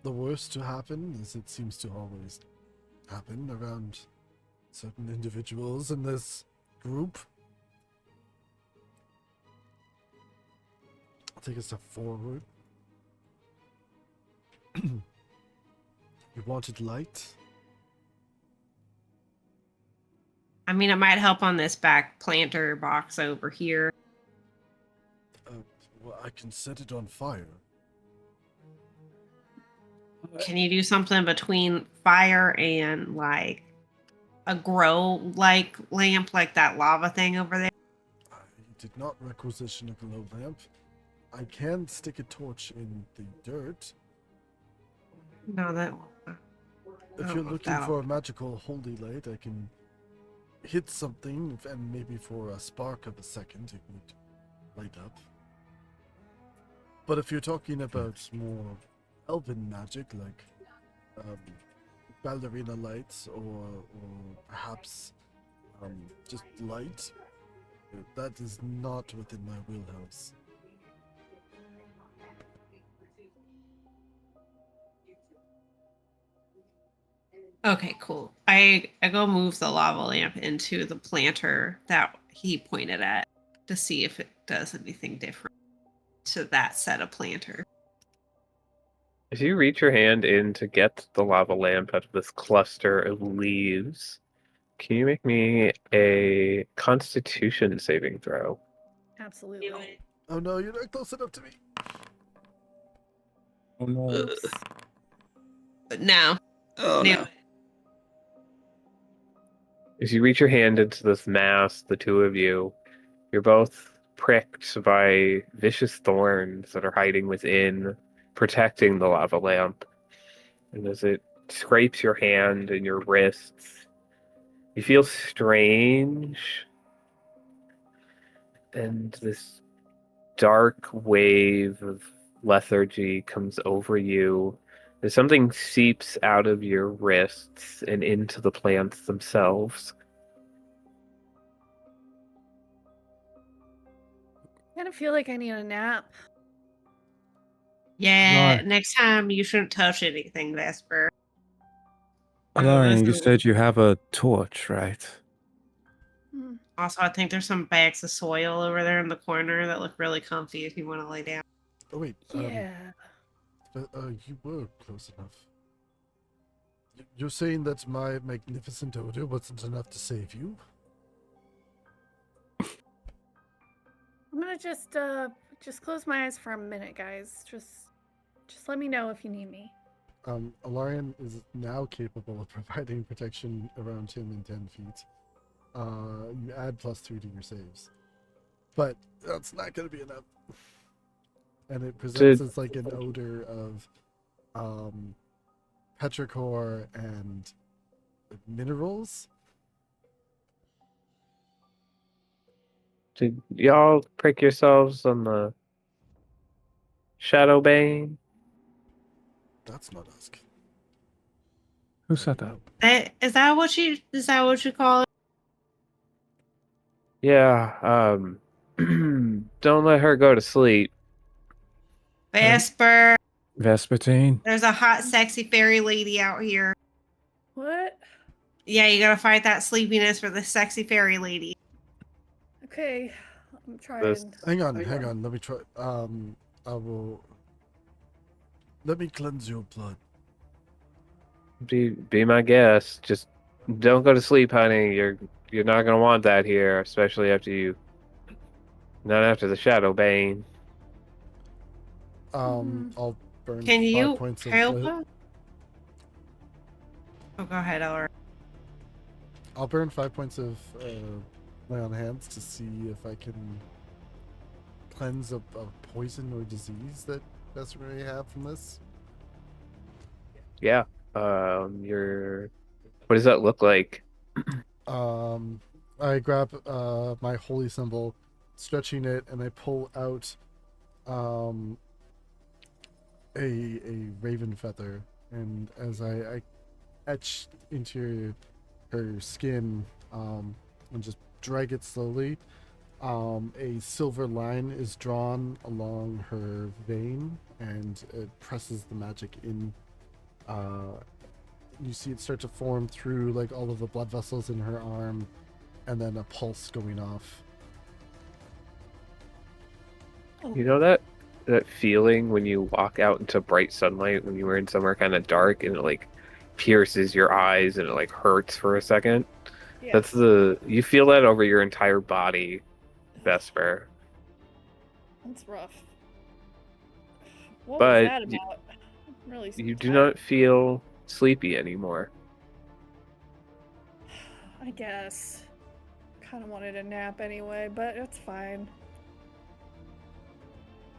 the worst to happen, as it seems to always happen around certain individuals in this group. I'll take a step forward. You wanted light? I mean, it might help on this back planter box over here. Well, I can set it on fire. Can you do something between fire and like a grow like lamp, like that lava thing over there? I did not requisition a glow lamp. I can stick a torch in the dirt. No, that. If you're looking for a magical holy light, I can hit something, and maybe for a spark of a second it would light up. But if you're talking about more elven magic, like ballerina lights or perhaps just light, that is not within my wheelhouse. Okay, cool. I go move the lava lamp into the planter that he pointed at to see if it does anything different to that set of planter. As you reach your hand in to get the lava lamp out of this cluster of leaves, can you make me a Constitution saving throw? Absolutely. Oh no, you're not close enough to me. Oh no. Oops. But no. Oh no. As you reach your hand into this mass, the two of you, you're both pricked by vicious thorns that are hiding within, protecting the lava lamp. And as it scrapes your hand and your wrists, you feel strange. And this dark wave of lethargy comes over you. As something seeps out of your wrists and into the plants themselves. I kind of feel like I need a nap. Yeah, Right. next time you shouldn't touch anything, Vesper. Elarion, you There's said you have a torch, right? Hmm. Also, I think there's some bags of soil over there in the corner that look really comfy if you want to lay down. Oh wait, Yeah. but you were close enough. You're saying that my magnificent odor wasn't enough to save you? I'm gonna just close my eyes for a minute, guys. Just let me know if you need me. Elarion is now capable of providing protection around him in 10 feet. You add +3 to your saves. But that's not going to be enough. And it presents as like an odor of petrichor and minerals. Did y'all prick yourselves on the Shadowbane? That's not Usk. Who said that? Is that what you call it? Yeah, don't let her go to sleep. Vesper, Vespertine? there's a hot, sexy fairy lady out here. What? Yeah, you gotta fight that sleepiness for the sexy fairy lady. Okay, I'm trying. This- Hang on. Let me try. I will. Let me cleanse your blood. Be my guest. Just don't go to sleep, honey. You're not gonna want that here, especially not after the Shadowbane. I'll burn Can 5 you points of help lit- her? Oh, go ahead, Ellery. I'll burn 5 points of lay on hands to see if I can cleanse a poison or disease that Vesper may have from this. Yeah. What does that look like? I grab my holy symbol, stretching it, and I pull out a raven feather, and as I etch into her skin and just drag it slowly, a silver line is drawn along her vein, and it presses the magic in. You see it start to form through like all of the blood vessels in her arm, and then a pulse going off. You know that feeling when you walk out into bright sunlight when you were in somewhere kind of dark and it like pierces your eyes and it like hurts for a second? Yeah. You feel that over your entire body, Vesper. That's rough. What But was that about? I'm really you do tired. not feel sleepy anymore. I guess. Kind of wanted a nap anyway, but it's fine.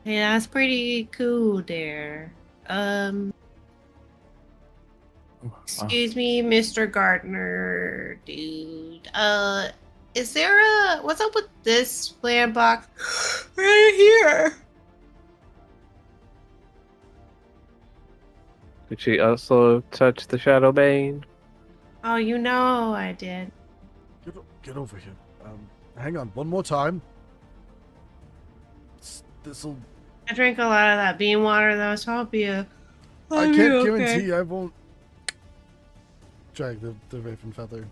Yeah, that's pretty cool there. Excuse me, Mr. Gardner, dude. Is there what's up with this plan box right here? Did she also touch the Shadow Bane? Oh, you know I did. Get over here. Hang on one more time. This'll. I drank a lot of that bean water though, so I'll be I okay. can't guarantee I won't drag the raven feather.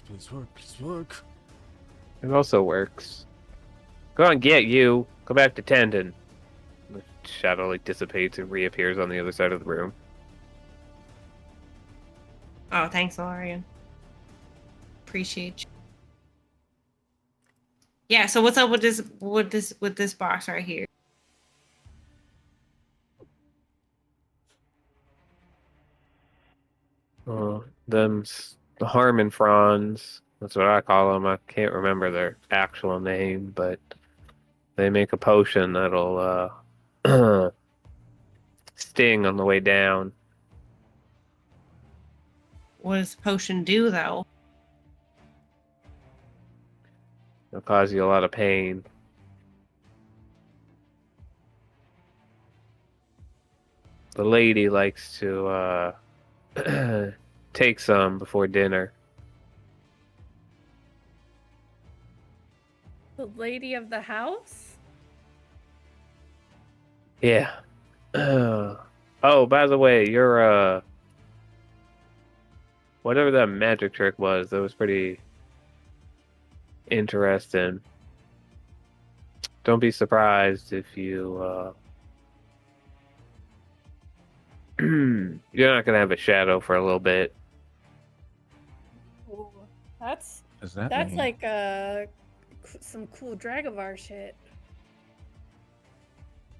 Please work. It also works. Go on, get you. Go back to tendon. The shadow like dissipates and reappears on the other side of the room. Oh, thanks, Elarion. Appreciate you. Yeah, so what's up with this box right here? The Harmon Fronds. That's what I call them. I can't remember their actual name, but they make a potion that'll sting on the way down. What does the potion do though? It'll cause you a lot of pain. The lady likes to take some before dinner. The lady of the house? Yeah. Oh, by the way, your whatever that magic trick was, that was pretty interesting. Don't be surprised if you you're not gonna have a shadow for a little bit. Ooh, that's Does that that's mean? like some cool Dragovar shit.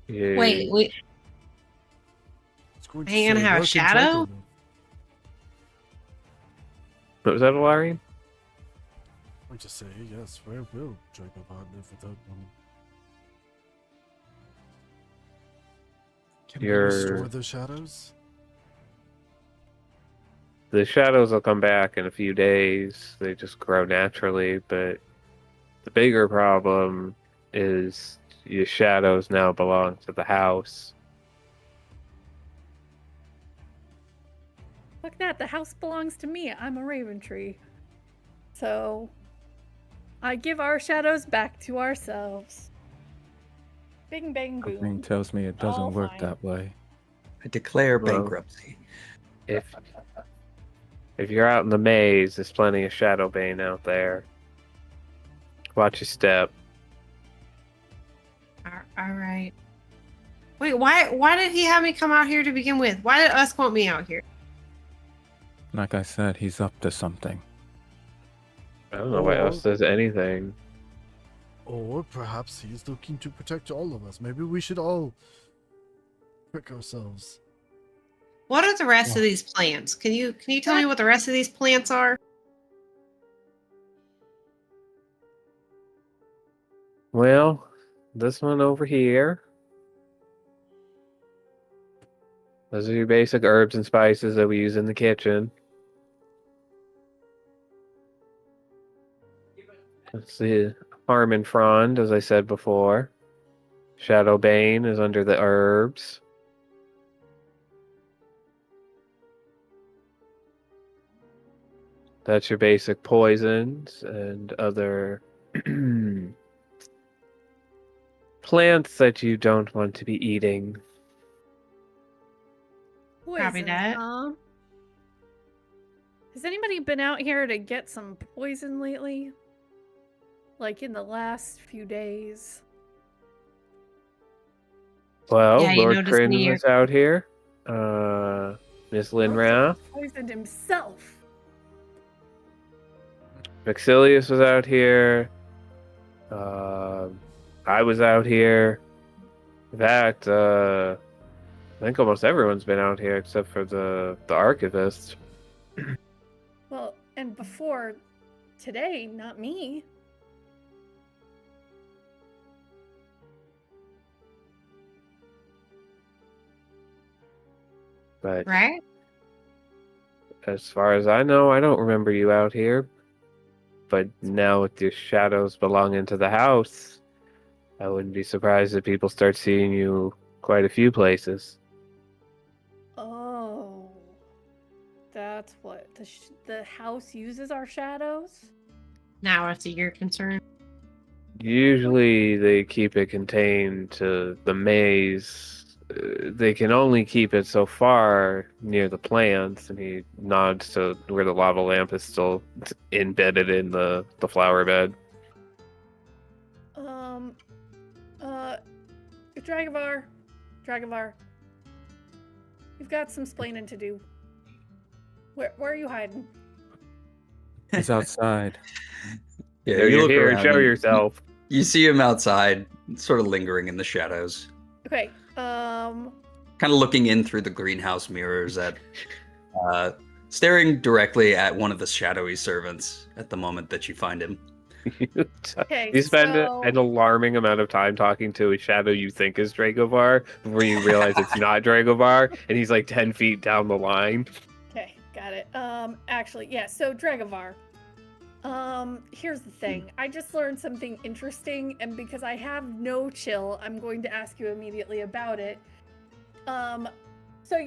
Yeah. Wait. It's going Are you gonna say have a work in shadow? Draco. What was that, Elarion? I just say yes. Where will Draco live without one? Can we restore the shadows? The shadows will come back in a few days. They just grow naturally, but the bigger problem is your shadows now belong to the house. Fuck that, the house belongs to me. I'm a Raventree. So I give our shadows back to ourselves. Bing bang boom. Something tells me it doesn't All work fine. that way. I declare Well. bankruptcy. If you're out in the maze, there's plenty of Shadow Bane out there. Watch your step. All right. Wait, why did he have me come out here to begin with? Why did Usk want me out here? Like I said, he's up to something. I don't know why else does anything. Or perhaps he's looking to protect all of us. Maybe we should all trick ourselves. What are the rest of these plants? Can you tell me what the rest of these plants are? Well, this one over here. Those are your basic herbs and spices that we use in the kitchen. That's the Harmon Frond, as I said before. Shadow Bane is under the herbs. That's your basic poisons and other plants that you don't want to be eating. Copy Poisons, that. huh? Has anybody been out here to get some poison lately? Like in the last few days? Well, Yeah, you Lord noticed Kryn me was out here. Miss Linrath. Poisoned himself. Maxilius was out here. I was out here. In fact, I think almost everyone's been out here except for the archivist. Well, and before today, not me. But Right? as far as I know, I don't remember you out here. But now with your shadows belonging to the house, I wouldn't be surprised if people start seeing you quite a few places. Oh. That's what the house uses our shadows? Now I see your concern. Usually they keep it contained to the maze. They can only keep it so far near the plants, and he nods to where the lava lamp is still embedded in the flower bed. Uh, Dragovar, you've got some splaining to do. Where are you hiding? He's outside. Yeah, There you you're look here, around. show and yourself. You see him outside, sort of lingering in the shadows, Okay, kind of looking in through the greenhouse mirrors staring directly at one of the shadowy servants at the moment that you find him. okay, You spend so... an alarming amount of time talking to a shadow you think is Dragovar before you realize it's not Dragovar, and he's like 10 feet down the line. Okay, got it. Actually, yeah, so Dragovar. Here's the thing. I just learned something interesting, and because I have no chill, I'm going to ask you immediately about it. So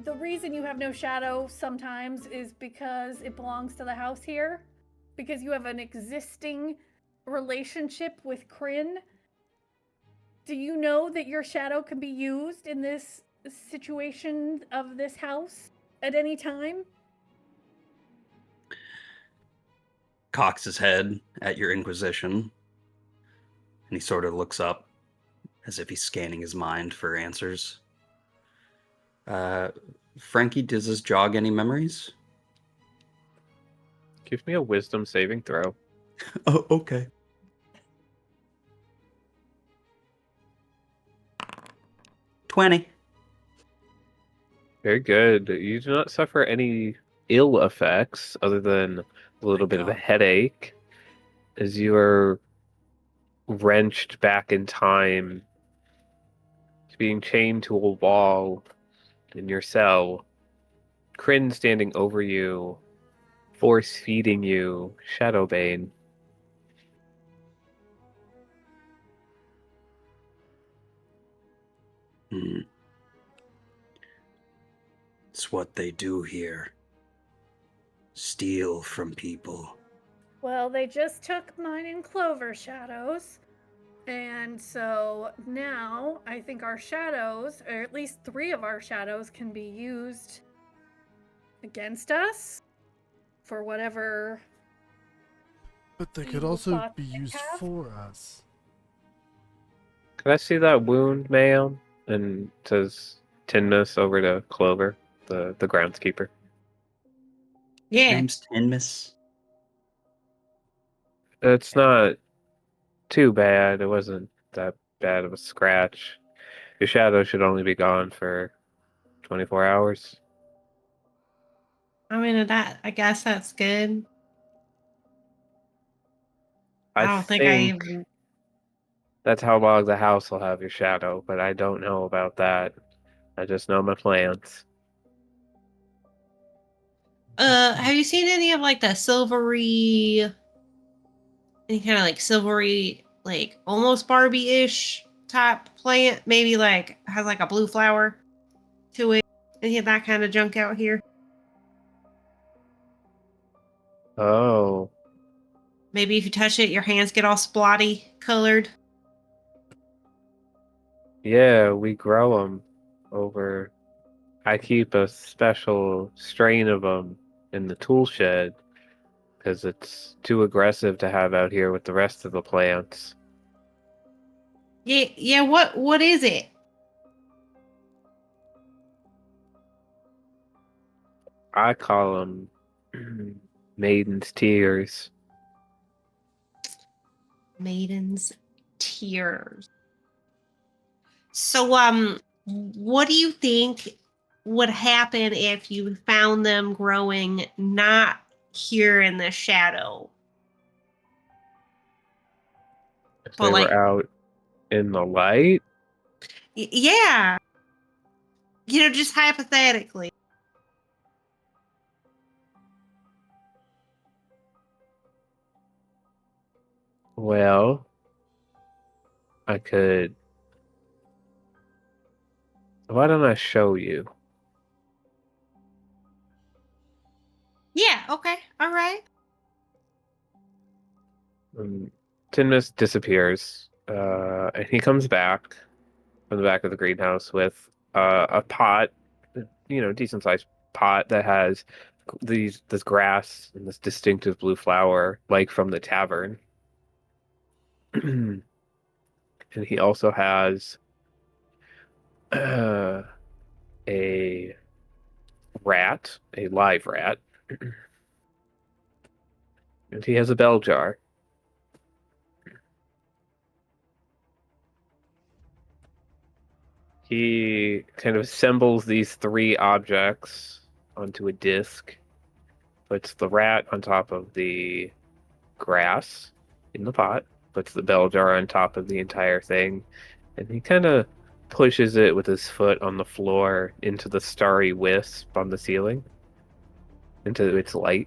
the reason you have no shadow sometimes is because it belongs to the house here? Because you have an existing relationship with Kryn? Do you know that your shadow can be used in this situation of this house at any time? Cocks his head at your inquisition, and he sort of looks up as if he's scanning his mind for answers. Frankie, does this jog any memories? Give me a wisdom saving throw. Oh, okay. $20. Very good. You do not suffer any ill effects other than a little bit of a God. headache as you are wrenched back in time, being chained to a wall in your cell. Kryn standing over you, force feeding you Shadowbane. Hmm. It's what they do here. Steal from people. Well, they just took mine and Clover shadows. And so now I think our shadows, or at least 3 of our shadows, can be used against us for whatever. But they could evil also thoughts be they used have. for us. Can I see that wound, ma'am? And says Tinmus over to Clover, the groundskeeper. Yeah. Name's Tinmus. It's not too bad. It wasn't that bad of a scratch. Your shadow should only be gone for 24 hours. I mean, I guess that's good. I I don't think I think even. that's how long the house will have your shadow, but I don't know about that. I just know my plans. Have you seen any of like the silvery, any kind of like silvery, like almost Barbie-ish type plant? Maybe like has like a blue flower to it. Any of that kind of junk out here? Oh, Maybe if you touch it, your hands get all splotty colored. yeah, we grow them over. I keep a special strain of them in the tool shed because it's too aggressive to have out here with the rest of the plants. Yeah, yeah. What is it? I call them maiden's tears. Maiden's tears. So, what do you think would happen if you found them growing not here in the shadow, If but they were like, out in the light, yeah, just hypothetically. Well, I could. Why don't I show you? Yeah, okay. All right. Tinmus disappears, and he comes back from the back of the greenhouse with a pot, decent sized pot that has this grass and this distinctive blue flower, like from the tavern. And he also has a rat, a live rat, and he has a bell jar. He kind of assembles these three objects onto a disc, puts the rat on top of the grass in the pot, puts the bell jar on top of the entire thing, and he kind of pushes it with his foot on the floor into the starry wisp on the ceiling, into its light.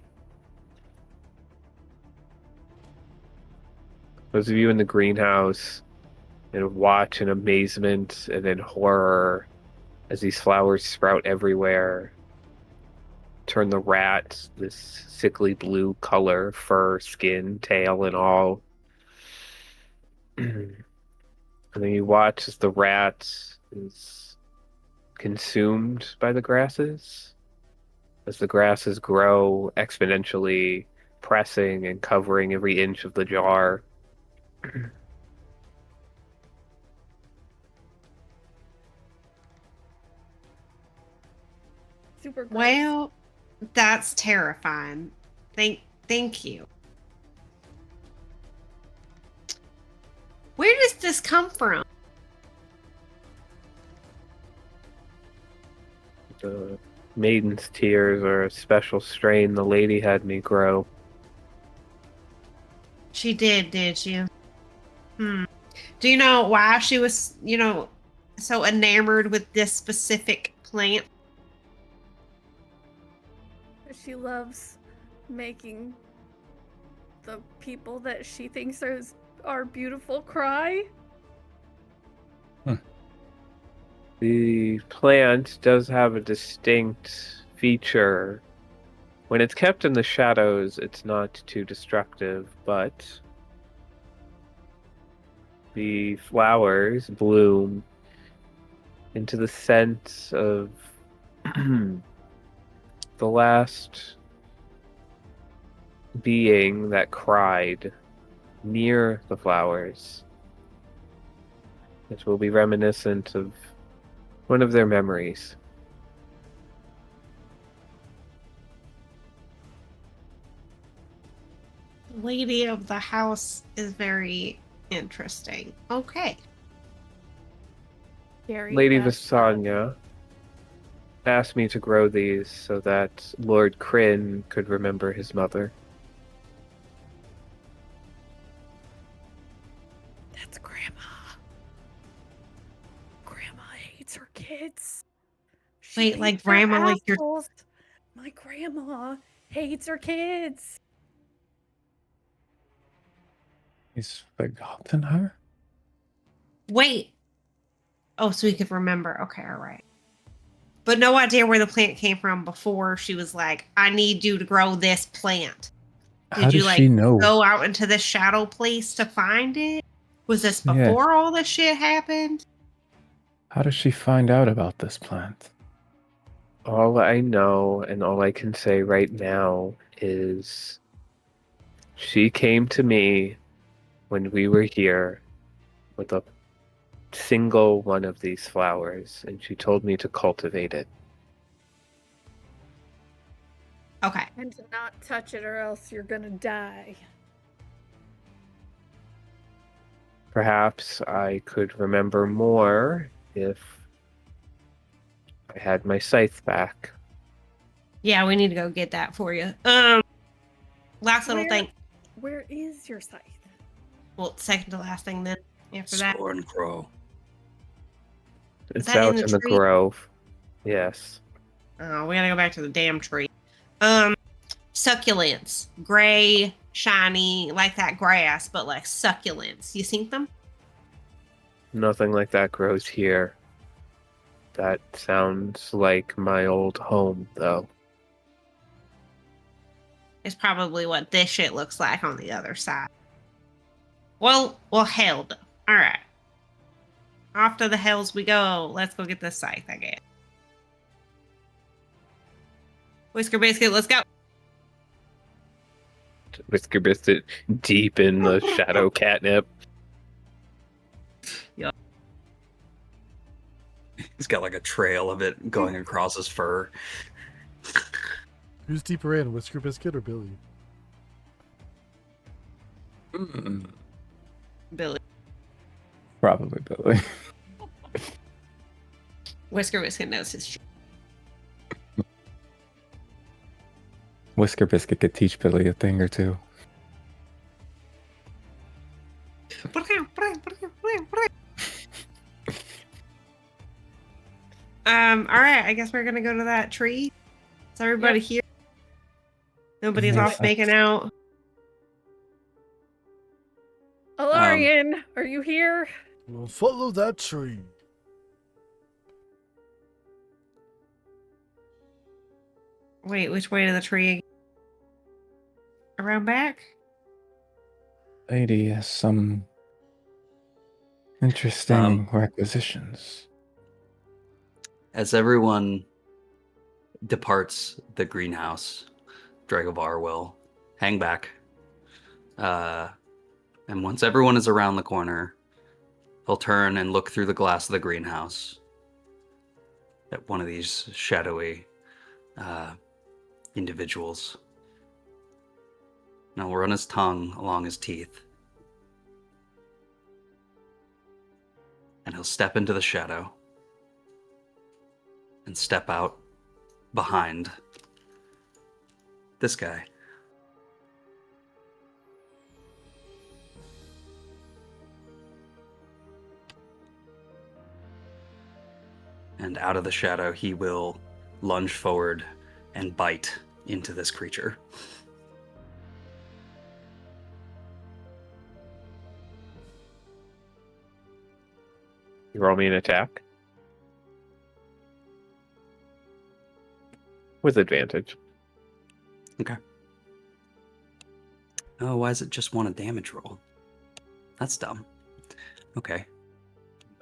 Those of you in the greenhouse and watch in amazement and in horror as these flowers sprout everywhere, turn the rat this sickly blue color, fur, skin, tail, and all. And then you watch as the rat is consumed by the grasses, as the grasses grow exponentially, pressing and covering every inch of the jar. Super gross. Well, that's terrifying. Thank you. Where does this come from? The maiden's tears are a special strain the lady had me grow. She did you? Do you know why she was, so enamored with this specific plant? She loves making the people that she thinks are beautiful cry. The plant does have a distinct feature. When it's kept in the shadows, it's not too destructive, but the flowers bloom into the scent of the last being that cried near the flowers. It will be reminiscent of one of their memories. Lady of the house is very interesting. Okay. Very Lady fast. Vasanya asked me to grow these so that Lord Kryn could remember his mother. That's Grandma. Grandma hates her kids. Wait, like thinks they're grandma, like your assholes. My grandma hates her kids. He's forgotten her? wait. Oh, so he could remember. Okay, all right. But no idea where the plant came from before she was like, I need you to grow this plant. How Did you does like she know? go out into the shadow place to find it? Was this Yeah. before all this shit happened? How does she find out about this plant? All I know and all I can say right now is she came to me when we were here with a single one of these flowers, and she told me to cultivate it. Okay. And to not touch it or else you're gonna die. Perhaps I could remember more if I had my scythe back. Yeah, we need to go get that for you. Last little thing. Where is your scythe? Well, second to last thing then. After that. Scorn Crow. It's that in out the in the tree? grove. Yes. Oh, we gotta go back to the damn tree. Succulents. Gray, shiny, like that grass, but like succulents. You seen them? Nothing like that grows here. That sounds like my old home, though. It's probably what this shit looks like on the other side. Well, hell. All right. Off to the hells we go. Let's go get this scythe, I guess. Whisker Biscuit, let's go. Whisker Biscuit deep in the shadow catnip. He's got like a trail of it going across his fur. Who's deeper in, Whisker Biscuit or Billy? Billy. Probably Billy. Whisker Biscuit knows his shit. Whisker Biscuit could teach Billy a thing or two. All right, I guess we're gonna go to that tree. Is everybody here? Nobody's Yes. off making out. Elarion, are you here? We'll follow that tree. Wait, which way to the tree? Around back? Lady has some interesting requisitions. As everyone departs the greenhouse, Dragovar will hang back. And once everyone is around the corner, he'll turn and look through the glass of the greenhouse at one of these shadowy individuals. And he'll run his tongue along his teeth. And he'll step into the shadow and step out behind this guy. And out of the shadow, he will lunge forward and bite into this creature. You roll me an attack. With advantage. Okay. Oh, why is it just one a damage roll? That's dumb. Okay,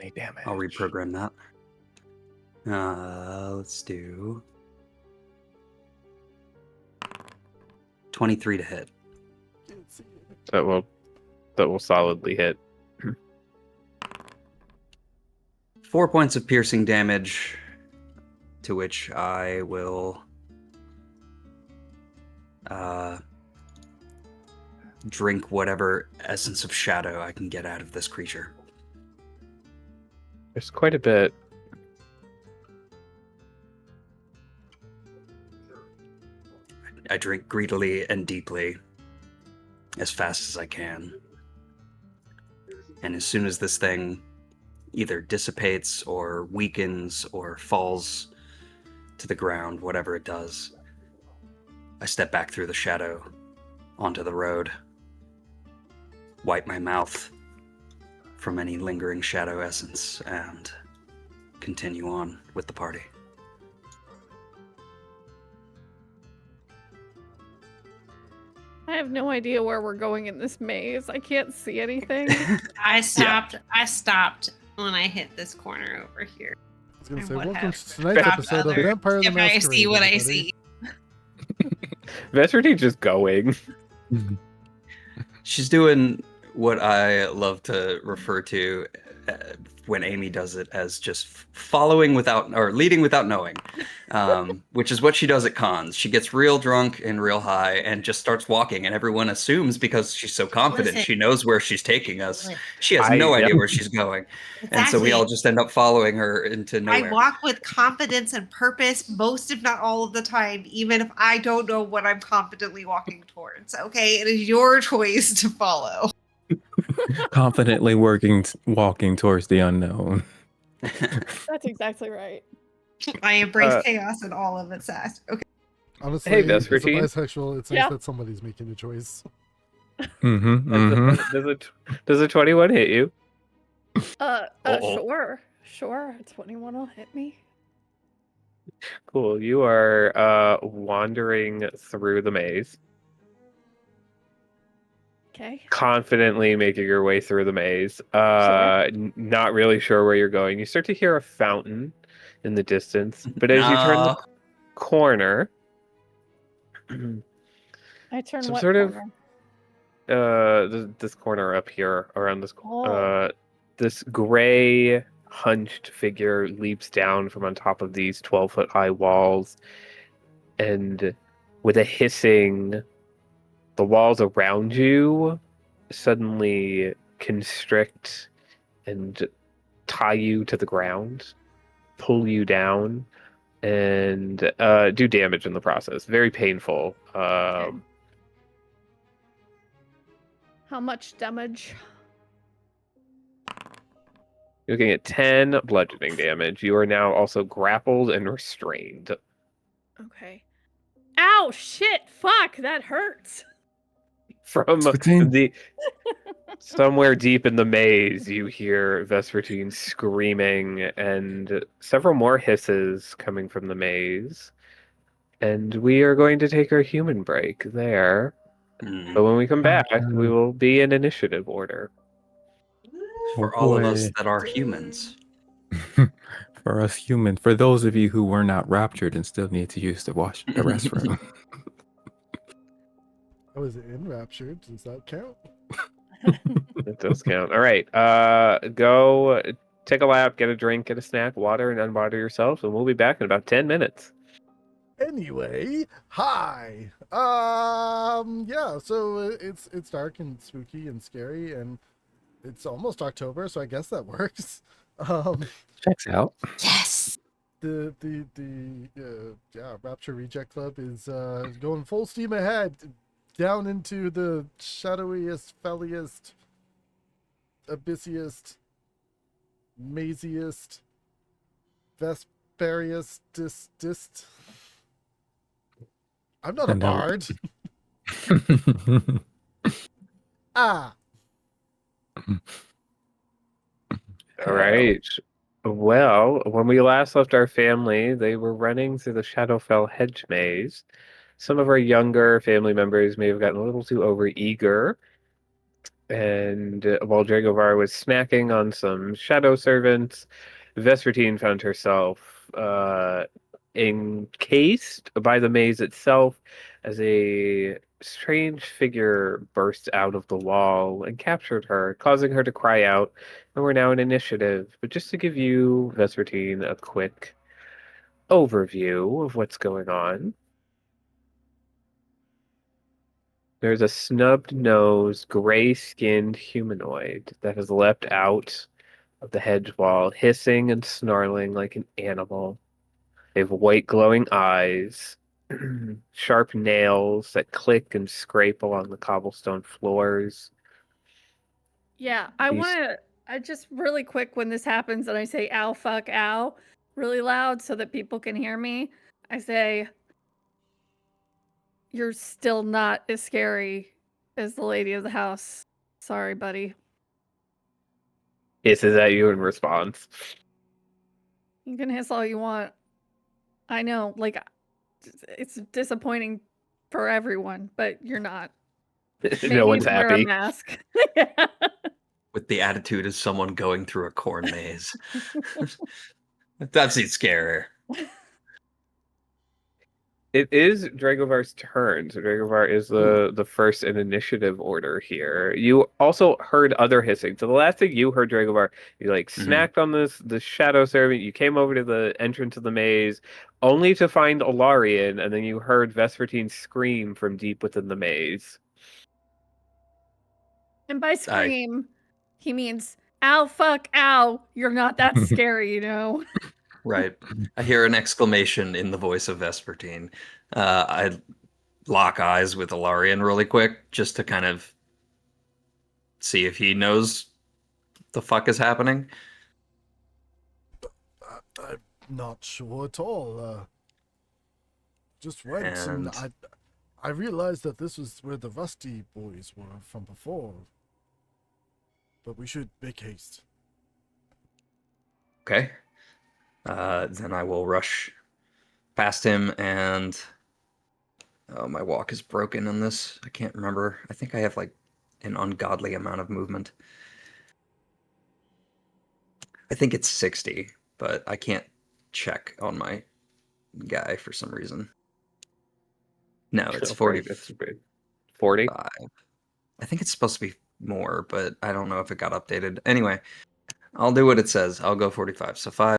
Only damage. I'll reprogram that. Let's do 23 to hit. That will solidly hit. 4 points of piercing damage, to which I will drink whatever essence of shadow I can get out of this creature. There's quite a bit. I drink greedily and deeply, as fast as I can. And as soon as this thing either dissipates or weakens or falls to the ground, whatever it does, I step back through the shadow onto the road, wipe my mouth from any lingering shadow essence, and continue on with the party. I have no idea where we're going in this maze. I can't see anything. I stopped when I hit this corner over here. I was going to I say, would welcome have to tonight's stopped episode of other- Vampire the If I Masquerade. see what I everybody. see. Vespertine just going. She's doing what I love to refer to when Amy does it as just following without, or leading without knowing, which is what she does at cons. She gets real drunk and real high and just starts walking, and everyone assumes because she's so confident Listen. she knows where she's taking us. Listen. She has no idea where she's going. And so we Exactly. all just end up following her into nowhere. I walk with confidence and purpose most, if not all of the time, even if I don't know what I'm confidently walking towards. Okay, it is your choice to follow. Confidently walking towards the unknown. That's exactly right. I embrace chaos and all of its ass. Okay. Honestly, Hey, as a Vespertine. bisexual, it's nice that somebody's making a choice. Does a 21 hit you? Sure. 21 will hit me. Cool. You are wandering through the maze, Okay. confidently making your way through the maze. Sure. Not really sure where you're going. You start to hear a fountain in the distance, but as you turn the corner, I turn some what sort corner? this corner up here around this Oh. this gray hunched figure leaps down from on top of these 12-foot high walls, and with a hissing, the walls around you suddenly constrict and tie you to the ground, pull you down, and do damage in the process. Very painful. Okay. How much damage? You're looking at 10 bludgeoning damage. You are now also grappled and restrained. Okay. Ow! Shit! Fuck! That hurts! From the somewhere deep in the maze, you hear Vespertine screaming and several more hisses coming from the maze. And we are going to take our human break there. But when we come back, we will be in initiative order. For all of us that are humans. For us humans, for those of you who were not raptured and still need to use the restroom. I was enraptured. Does that count? It does count. All right. Go take a lap, get a drink, get a snack, water, and unwater yourself, and we'll be back in about 10 minutes. Anyway, hi. Yeah. So it's dark and spooky and scary, and it's almost October, so I guess that works. Checks out. Yes. The Rapture Reject Club is going full steam ahead down into the shadowiest, felliest, abyssiest, maziest, vesperiest, dist. I'm not a bard. Ah. All right. Well, when we last left our family, they were running through the Shadowfell hedge maze. Some of our younger family members may have gotten a little too overeager. And while Dragovar was snacking on some shadow servants, Vespertine found herself encased by the maze itself as a strange figure burst out of the wall and captured her, causing her to cry out. And we're now in initiative. But just to give you, Vespertine, a quick overview of what's going on. There's a snubbed-nosed, gray-skinned humanoid that has leapt out of the hedge wall, hissing and snarling like an animal. They have white glowing eyes, sharp nails that click and scrape along the cobblestone floors. Yeah, I just really quick when this happens and I say ow, fuck, ow, really loud so that people can hear me. I say, you're still not as scary as the lady of the house. Sorry, buddy. Hisses at you in response. You can hiss all you want. I know, like, it's disappointing for everyone, but you're not. No one's Wear a happy. mask. With the attitude of someone going through a corn maze. That's it scarier. It is Dragovar's turn, so Dragovar is the first in initiative order here. You also heard other hissing. So the last thing you heard, Dragovar, you snacked on the shadow servant. You came over to the entrance of the maze, only to find Elarion, and then you heard Vespertine scream from deep within the maze. And by scream, he means ow, fuck, ow. You're not that scary, you know. Right. I hear an exclamation in the voice of Vespertine. I lock eyes with Elarion really quick just to kind of see if he knows the fuck is happening. Not sure at all. Just went and And I realized that this was where the Rusty boys were from before. But we should make haste. okay. Then I will rush past him and oh, my walk is broken on this. I can't remember. I think I have like an ungodly amount of movement. I think it's 60, but I can't check on my guy for some reason. No, it's 40. That's 40. I think it's supposed to be more, but I don't know if it got updated. Anyway, I'll do what it says. I'll go 45. So 5.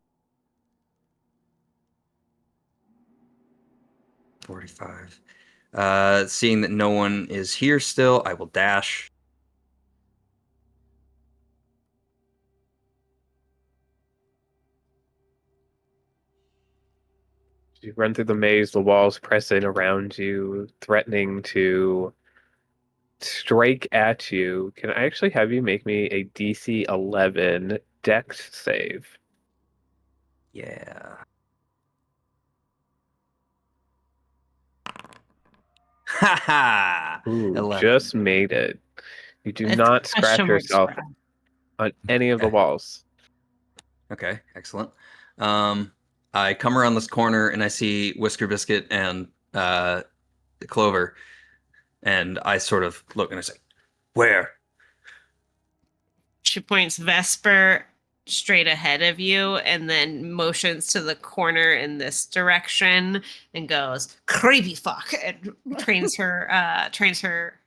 45. Seeing that no one is here still, I will dash. You run through the maze, the walls press in around you, threatening to strike at you. Can I actually have you make me a DC 11 Dex save? Yeah. Haha. Ooh, 11. just made it. You do It's not scratch question mark yourself spread. on any of the Okay. walls. Okay, excellent. I come around this corner and I see Whisker Biscuit and Clover, and I sort of look and I say, "Where?" She points Vesper straight ahead of you and then motions to the corner in this direction and goes, "Creepy fuck," and trains her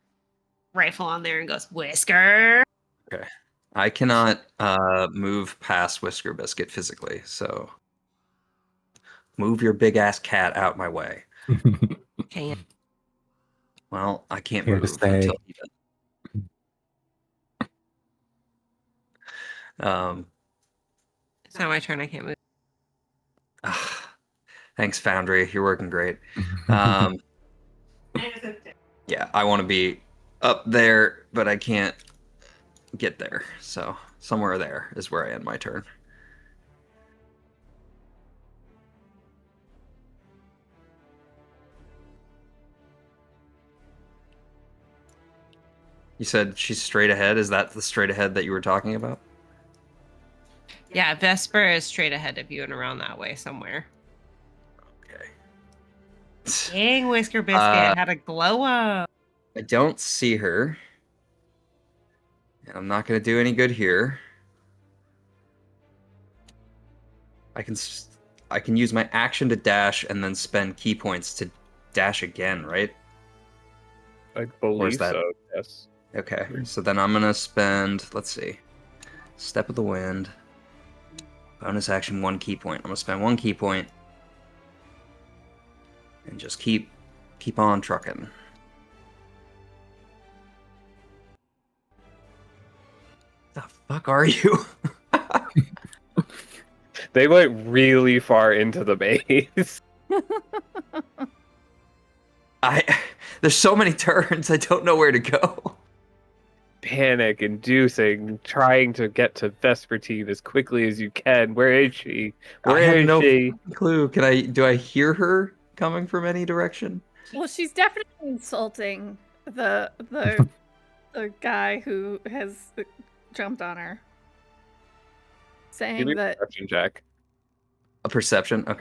rifle on there and goes, "Whisker." Okay. I cannot move past Whisker Biscuit physically, so move your big ass cat out my way. Okay. Well, I can't Here to move stay. until he does. It's not my turn. I can't move. Thanks, Foundry. You're working great. Yeah, I want to be up there, but I can't get there. So somewhere there is where I end my turn. You said she's straight ahead. Is that the straight ahead that you were talking about? Yeah, Vesper is straight ahead of you and around that way somewhere. Okay. Dang, Whisker Biscuit had a glow up. I don't see her. And I'm not going to do any good here. I can use my action to dash and then spend key points to dash again, right? I believe that- so, yes. Okay, so then I'm going to spend, let's see, Step of the Wind, bonus action, 1 key point. I'm going to spend 1 key point and just keep on trucking. The fuck are you? They went really far into the maze. There's so many turns, I don't know where to go. Panic inducing, trying to get to Vespertine as quickly as you can. Where is she? Where I have is no she? clue. Do I hear her coming from any direction? Well, she's definitely insulting the the guy who has jumped on her, Give saying me a that perception check. A perception? Okay.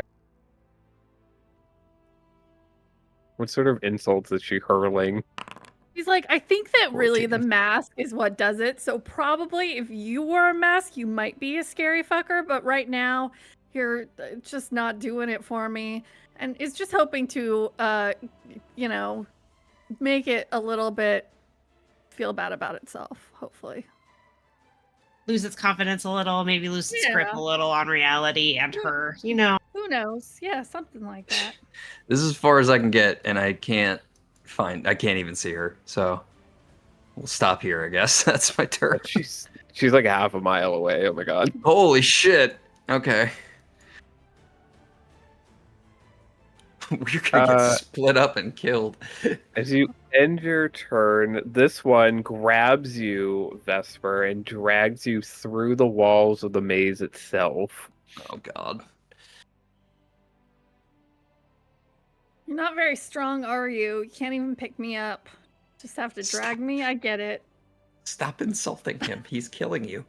What sort of insults is she hurling? he's like, I think that really the 14. mask is what does it. So probably if you wore a mask, you might be a scary fucker. But right now, you're just not doing it for me, and is just hoping to, make it a little bit feel bad about itself. Hopefully. Lose its confidence a little, maybe lose its grip Yeah. a little on reality and her, Who knows? Yeah, something like that. This is as far as I can get, and I can't even see her. So we'll stop here, I guess. That's my turn. She's like half a mile away. Oh my god. Holy shit. Okay. We're gonna get split up and killed. As you end your turn, this one grabs you, Vesper, and drags you through the walls of the maze itself. Oh god. You're not very strong, are you? You can't even pick me up. Just have to drag me? I get it. Stop insulting him. He's killing you.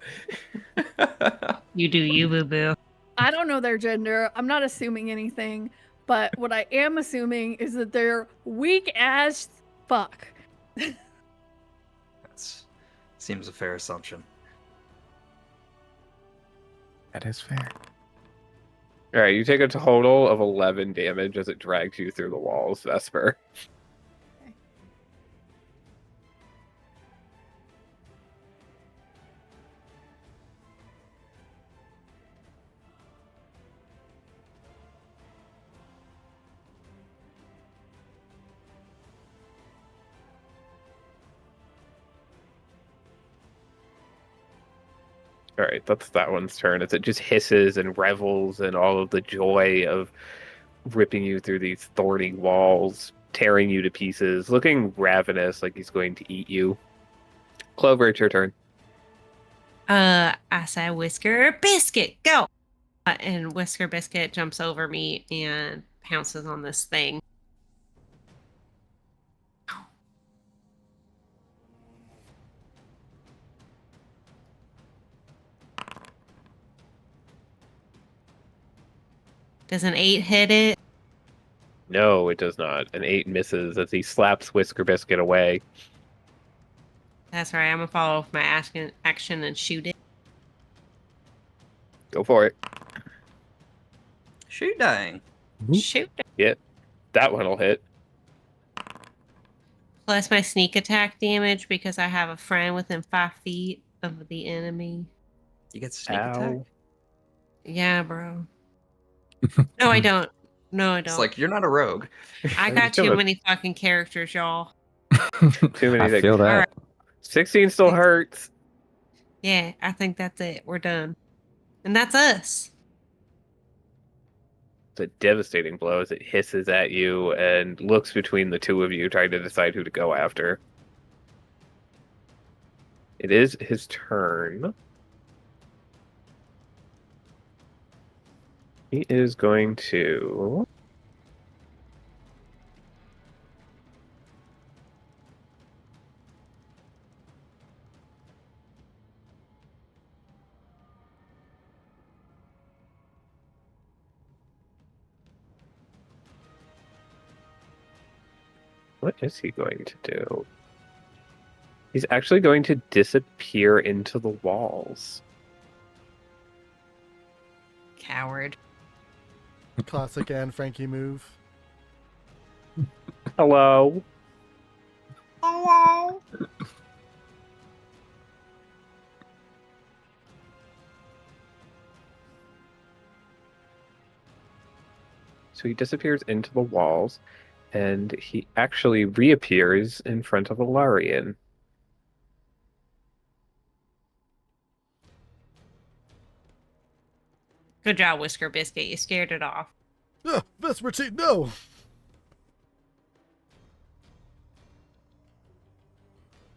You do you, boo boo. I don't know their gender. I'm not assuming anything. But what I am assuming is that they're weak as fuck. That seems a fair assumption. That is fair. All right, you take a total of 11 damage as it drags you through the walls, Vesper. All right, that's that one's turn. As it just hisses and revels in all of the joy of ripping you through these thorny walls, tearing you to pieces, looking ravenous like he's going to eat you. Clover, it's your turn. I say Whisker Biscuit, go! And Whisker Biscuit jumps over me and pounces on this thing. Does an 8 hit it? No, it does not. An 8 misses as he slaps Whisker Biscuit away. That's right. I'm gonna follow with my action and shoot it. Go for it. Shoot dying. Shoot it. Yeah, that one will hit. Plus my sneak attack damage because I have a friend within 5 feet of the enemy. You get sneak Ow. attack? Yeah, bro. No, I don't. No, I don't. It's like, you're not a rogue. I got too many fucking characters, y'all. Too many I things. feel that. All right. 16 still hurts. Yeah, I think that's it. We're done. And that's us. It's a devastating blow as it hisses at you and looks between the two of you, trying to decide who to go after. It is his turn. He is going to... What is he going to do? He's actually going to disappear into the walls. Coward. Classic Anne Frankie move. Hello. Hello. So he disappears into the walls, and he actually reappears in front of Elarion. Good job, Whisker Biscuit. You scared it off. Vespertine, no!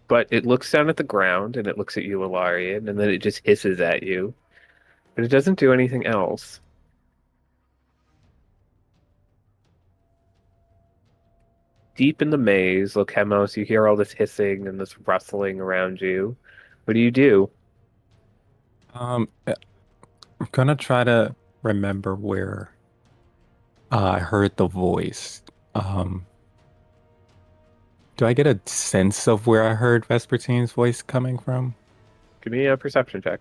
But it looks down at the ground, and it looks at you, Elarion, and then it just hisses at you. But it doesn't do anything else. Deep in the maze, Lokemos, you hear all this hissing and this rustling around you. What do you do? I'm gonna try to remember where I heard the voice. Do I get a sense of where I heard Vespertine's voice coming from? Give me a perception check.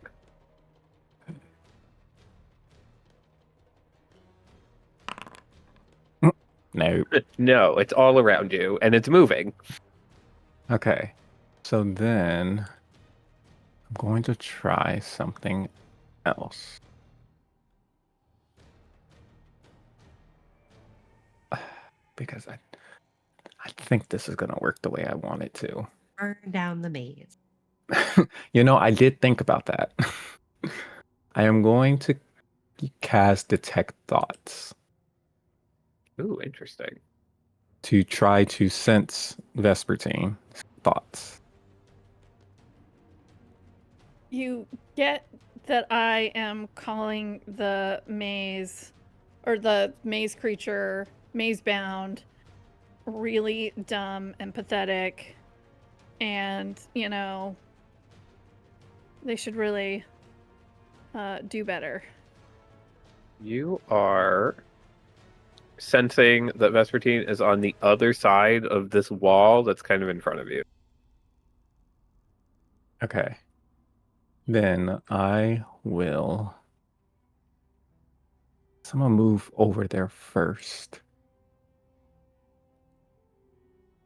No. No, it's all around you, and it's moving. Okay. So then I'm going to try something else. Because I think this is going to work the way I want it to. Burn down the maze. You know, I did think about that. I am going to cast Detect Thoughts Ooh, interesting. to try to sense Vespertine's thoughts. You get that I am calling the maze, or the maze creature, maze bound, really dumb and pathetic, and they should really do better. You are sensing that Vespertine is on the other side of this wall that's kind of in front of you. Okay. Then I will. So I'm gonna move over there first.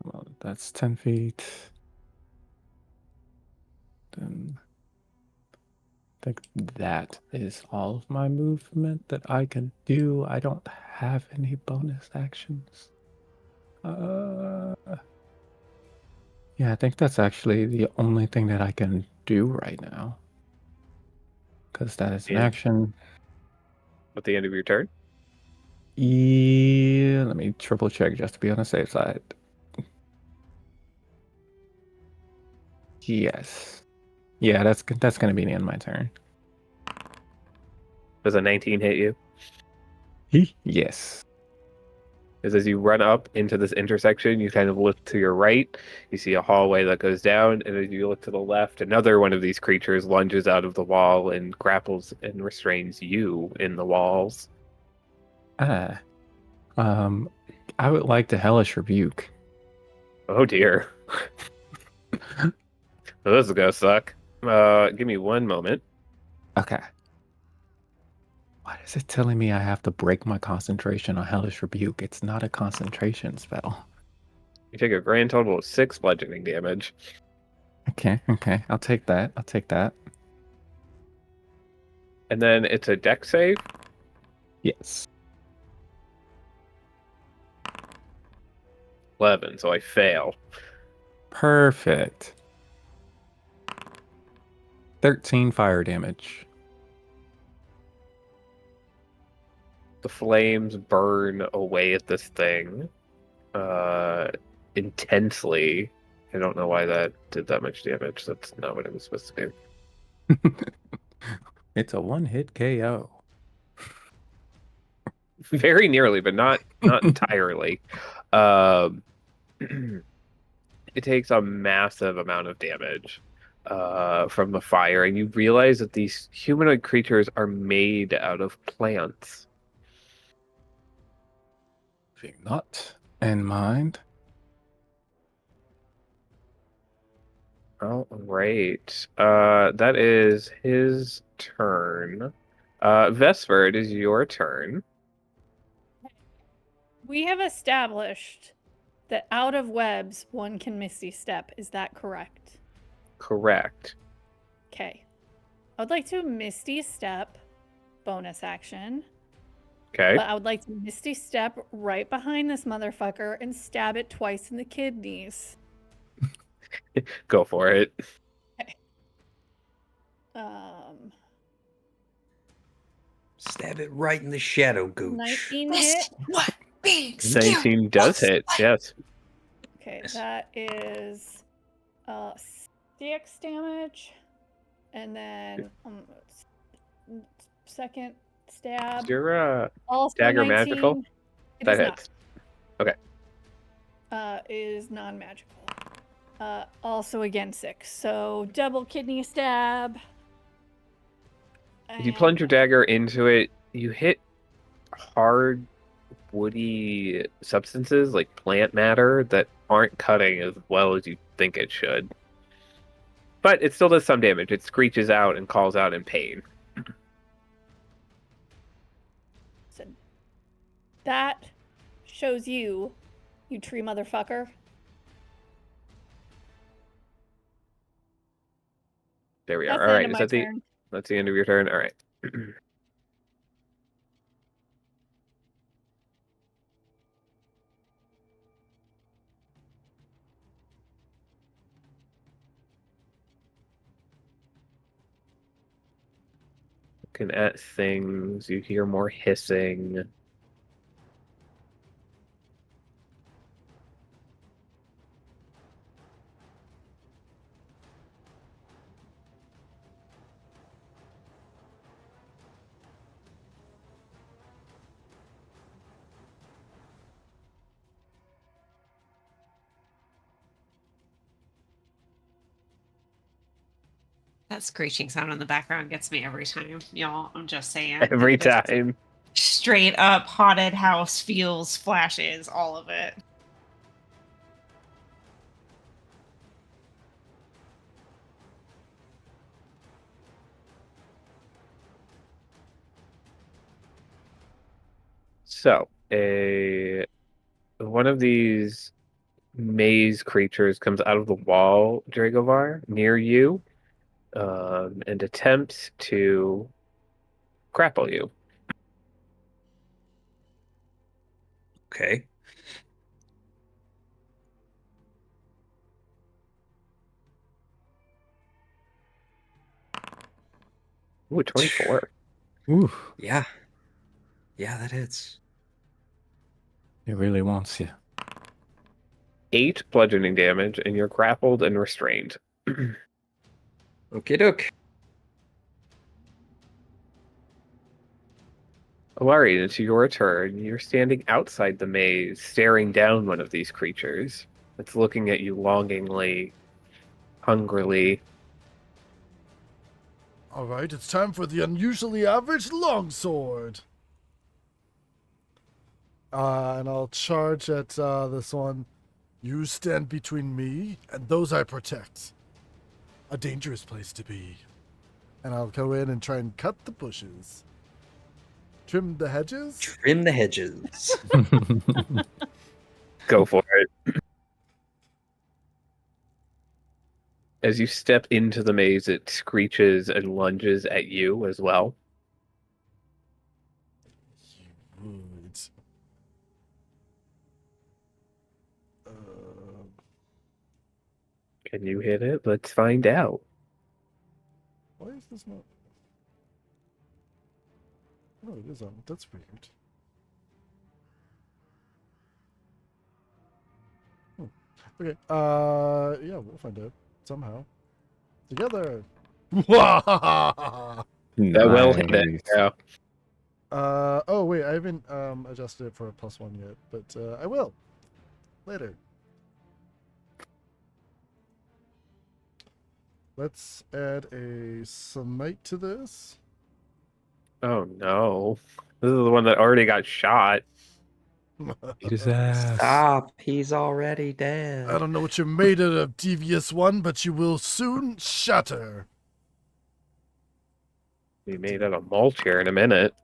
Well, that's 10 feet. Then I think that is all of my movement that I can do. I don't have any bonus actions. Yeah, I think that's actually the only thing that I can do right now. Because that is an Yeah. action. At the end of your turn? Yeah, let me triple check just to be on the safe side. Yes. Yeah, that's gonna be the end of my turn. Does a 19 hit you? Yes. Because as you run up into this intersection, you kind of look to your right, you see a hallway that goes down, and as you look to the left, another one of these creatures lunges out of the wall and grapples and restrains you in the walls. I would like to hellish rebuke. Oh dear. This is gonna suck. Give me one moment. Okay. Why is it telling me I have to break my concentration on hellish rebuke? It's not a concentration spell. You take a grand total of 6 bludgeoning damage. Okay. I'll take that. And then it's a dex save. Yes. 11, so I fail. Perfect. 13 fire damage. The flames burn away at this thing intensely. I don't know why that did that much damage. That's not what it was supposed to do. It's a one-hit KO. Very nearly, but not entirely. It takes a massive amount of damage from the fire, and you realize that these humanoid creatures are made out of plants. Keeping that in mind. All right. That is his turn. Vesper, it is your turn. We have established that out of webs, one can Misty Step. Is that correct? Correct. Okay. I would like to Misty Step, bonus action. Okay. But I would like to Misty Step right behind this motherfucker and stab it twice in the kidneys. Go for it. Okay. Stab it right in the shadow gooch. 19 hit. What? Big 19 does hit. Yes. Okay, that is 6 damage. And then second stab. Is your Also dagger 19. magical? It That is hits. Okay. Is non-magical. Also again 6. So double kidney stab. If you plunge your dagger into it, you hit hard, woody substances like plant matter that aren't cutting as well as you think it should. But it still does some damage. It screeches out and calls out in pain. So that shows you tree motherfucker. There we That's are. the All end right. of Is my that the turn. that's the end of your turn? All right. Looking at things, you hear more hissing. That screeching sound in the background gets me every time, y'all. I'm just saying. Every Just time. straight up haunted house feels, flashes, all of it. So, one of these maze creatures comes out of the wall, Dragovar, near you, and attempts to grapple you. Okay. Ooh, 24. Ooh, Yeah. Yeah, that hits. it really wants you. 8 bludgeoning damage, and you're grappled and restrained. Okay, doke. Elarion, it's your turn. You're standing outside the maze, staring down one of these creatures. It's looking at you longingly, hungrily. All right, it's time for the unusually average longsword. And I'll charge at this one. You stand between me and those I protect. A dangerous place to be. And I'll go in and try and cut the bushes. Trim the hedges? Trim the hedges. Go for it. As you step into the maze, it screeches and lunges at you as well. You would. Can you hit it? Let's find out. Why is this not? Oh, it is on. That's weird. Okay. Yeah, we'll find out somehow. Together. That will hit it. Nice. Yeah. Oh wait, I haven't adjusted it for a +1 yet, but I will later. Let's add a smite to this. Oh no. This is the one that already got shot. Eat his ass. Stop. He's already I dead. don't know what you're made of, devious one, but you will soon shatter. We made out of mulch here in a minute.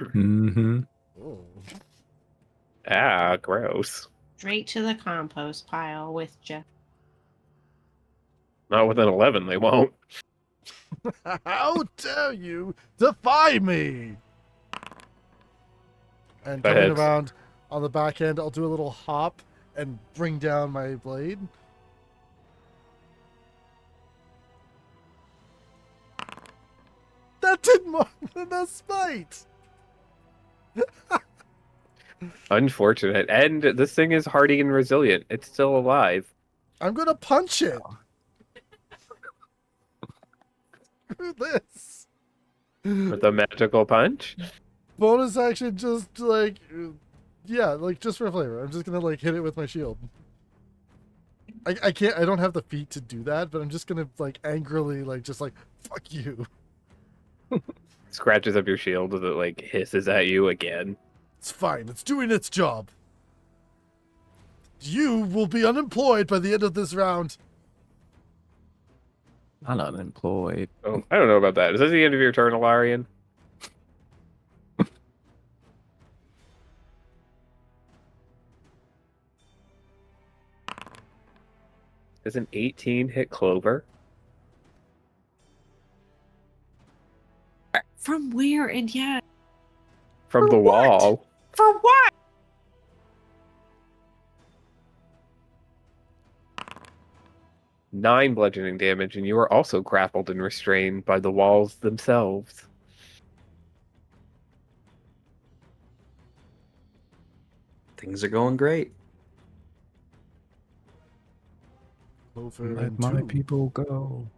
Mm-hmm. Oh. Ah, gross. Straight to the compost pile with Jeff. Not with an 11, they won't. How dare you defy me? And That coming hits. around on the back end, I'll do a little hop and bring down my blade. That did more than a smite. Unfortunate. And this thing is hardy and resilient. It's still alive. I'm gonna punch it. Screw this. With a magical punch? Bonus action, just like, yeah, like just for flavor. I'm just gonna like hit it with my shield. I can't. I don't have the feet to do that, but I'm just gonna like angrily like just like fuck you. Scratches up your shield as it like hisses at you again. It's fine. It's doing its job. You will be unemployed by the end of this round. I'm unemployed. Oh, I don't know about that. Is this the end of your turn, Elarion? Does an 18 hit Clover? From where? And yeah. From the wall. For what? Nine bludgeoning damage, and you are also grappled and restrained by the walls themselves. Things are going great. Let my people go.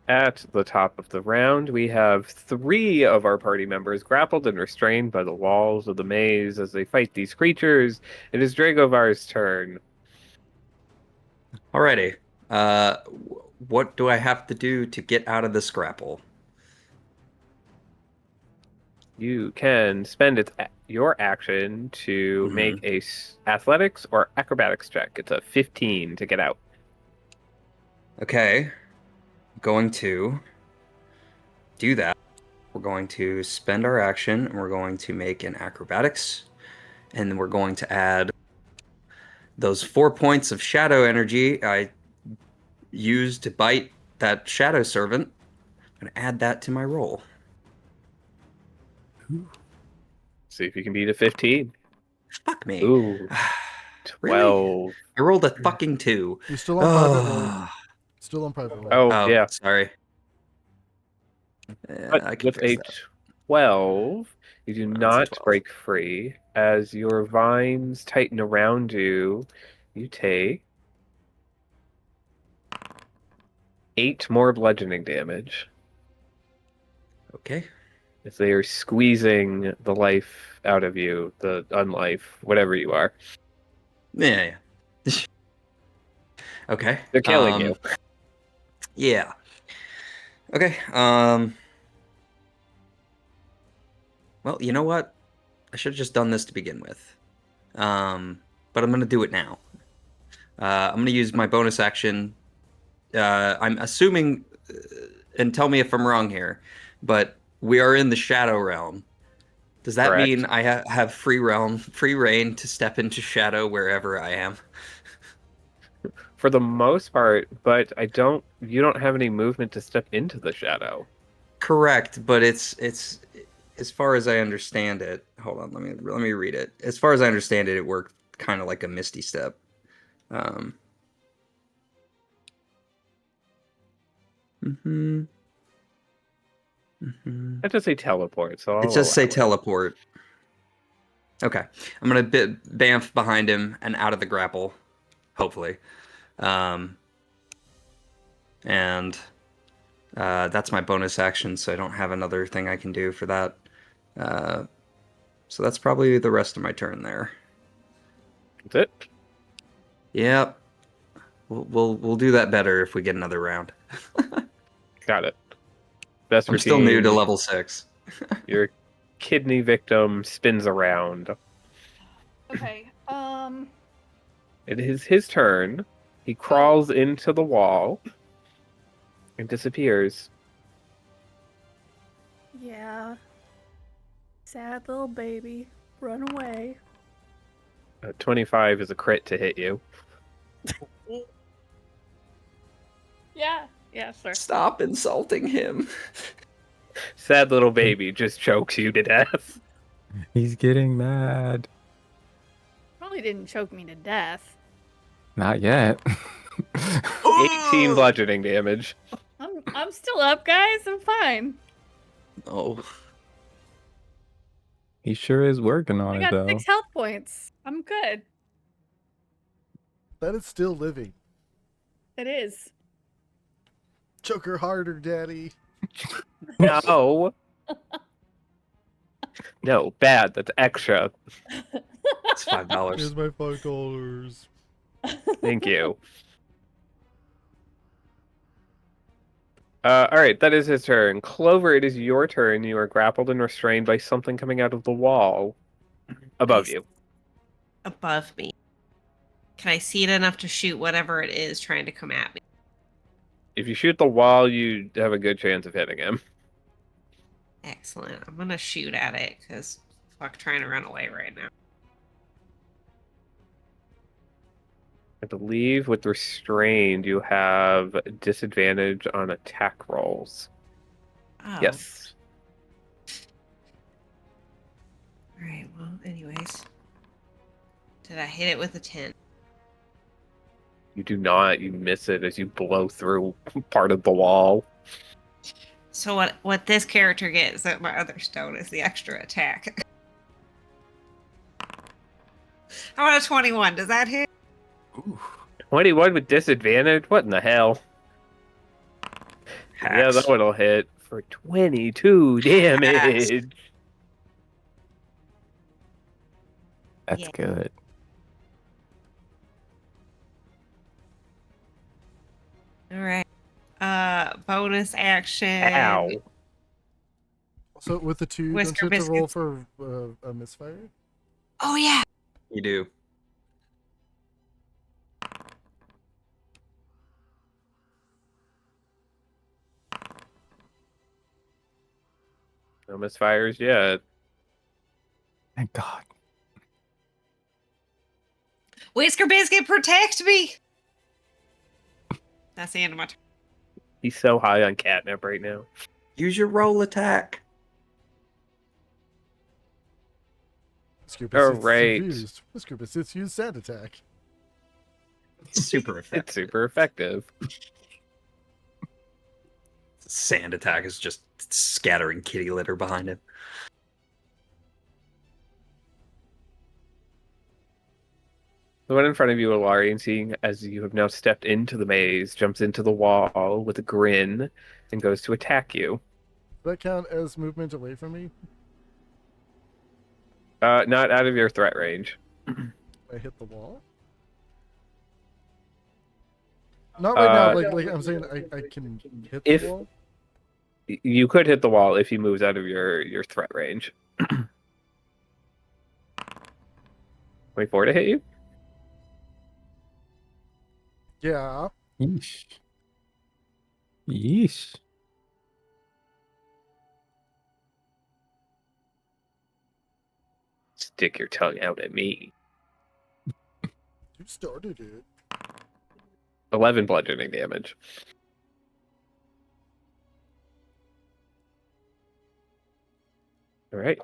At the top of the round, we have 3 of our party members grappled and restrained by the walls of the maze as they fight these creatures. It is Dragovar's turn. Alrighty. what do I have to do to get out of this grapple? You can spend your action to make a athletics or acrobatics check. It's a 15 to get out. Okay. Going to do that. We're going to spend our action, and we're going to make an acrobatics, and then we're going to add those 4 points of shadow energy I used to bite that shadow servant. I'm going to add that to my roll. See if you can beat a 15. Fuck me. Ooh. Really? 12. I rolled a fucking 2. You're still on private roll. Still on private roll. Oh, yeah. Sorry. But I can with fix a that. 12, you do That's a not 12. break free. As your vines tighten around you, you take 8 more bludgeoning damage. Okay. As they are squeezing the life out of you, the unlife, whatever you are. Yeah. Okay. They're killing you. Yeah. Okay. Well, you know what? I should have just done this to begin with. But I'm gonna do it now. I'm gonna use my bonus action. I'm assuming, and tell me if I'm wrong here, but we are in the shadow realm. Does that Correct. mean I have free reign to step into shadow wherever I am? For the most part, but you don't have any movement to step into the shadow. Correct, but it's as far as I understand it. Hold on, let me read it. As far as I understand it, it worked kind of like a misty step. That does say teleport, so It I'll just say allow it. teleport. Okay, I'm gonna bamf behind him and out of the grapple, hopefully, and that's my bonus action. So I don't have another thing I can do for that. So that's probably the rest of my turn there. That's it. Yep. We'll do that better if we get another round. Got it. Best I'm still new to routine. level 6. Your kidney victim spins around. Okay. It is his turn. He crawls into the wall and disappears. Yeah. Sad little baby. Run away. 25 is a crit to hit you. Yeah. Yeah, sure. Stop insulting him. Sad little baby just chokes you to death. He's getting mad. Probably didn't choke me to death. Not yet. 18 bludgeoning damage. I'm still up, guys. I'm fine. Oh. He sure is working on I it, got though. 6 health points. I'm good. That is still living. It is. Choke her harder, daddy. No. No, bad. That's extra. It's $5. Here's my $5. Thank you. All right, that is his turn. Clover, it is your turn. You are grappled and restrained by something coming out of the wall above you. Above me. Can I see it enough to shoot whatever it is trying to come at me? If you shoot the wall, you have a good chance of hitting him. Excellent. I'm gonna shoot at it because fuck trying to run away right now. I believe with restrained, you have disadvantage on attack rolls. Oh. Yes. Alright, well, anyways. Did I hit it with a 10? You do not. You miss it as you blow through part of the wall. So what this character gets at my other stone is the extra attack. How about a 21? Does that hit? Ooh. 21 with disadvantage? What in the hell? Hacks. Yeah, that one will hit for 22 damage. That's Yeah. good. Alright. Bonus action. Ow. So with the 2, Whisker don't you have to roll biscuits. for a misfire? Oh yeah. You do. No misfires yet. Thank God. Whisker biscuit, protect me. That's the end of my turn. He's so high on catnip right now. Use your roll attack. Whisker biscuits right. used. Whisker biscuits use sand attack. It's super effective. It's super effective. Sand attack is just scattering kitty litter behind him. The one in front of you, Elarion, seeing as you have now stepped into the maze, jumps into the wall with a grin and goes to attack you. Does that count as movement away from me? Not out of your threat range. I hit the wall? Not right now, Uh, like I'm saying I can hit if- the wall. You could hit the wall if he moves out of your threat range. 24 to hit you? Yeah. Yeesh. Yeesh. Stick your tongue out at me. You started it. 11 bludgeoning damage. All right.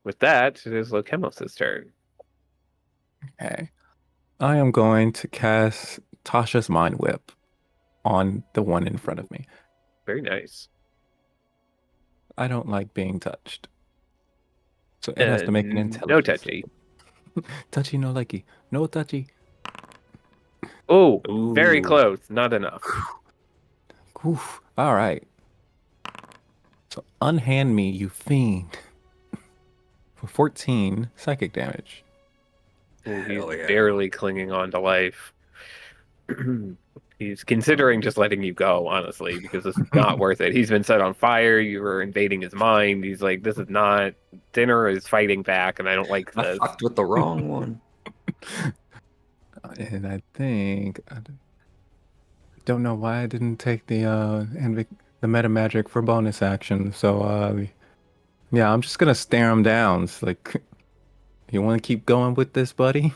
With that, it is Lokemos' turn. Okay. I am going to cast Tasha's Mind Whip on the one in front of me. Very nice. I don't like being touched. So it has to make an intelligence. No touchy. Touchy, no likey. No touchy. Oh, very Ooh. close. Not enough. Oof. All right. So unhand me, you fiend. For 14 psychic damage. Ooh, he's Hell yeah. barely clinging on to life. He's considering just letting you go, honestly, because it's not worth it. He's been set on fire. You were invading his mind. He's like, this is not... Dinner is fighting back, and I don't like I this. fucked with the wrong one. And I think... I don't know why I didn't take the meta magic for bonus action. So, yeah, I'm just going to stare him down. It's like, you want to keep going with this, buddy?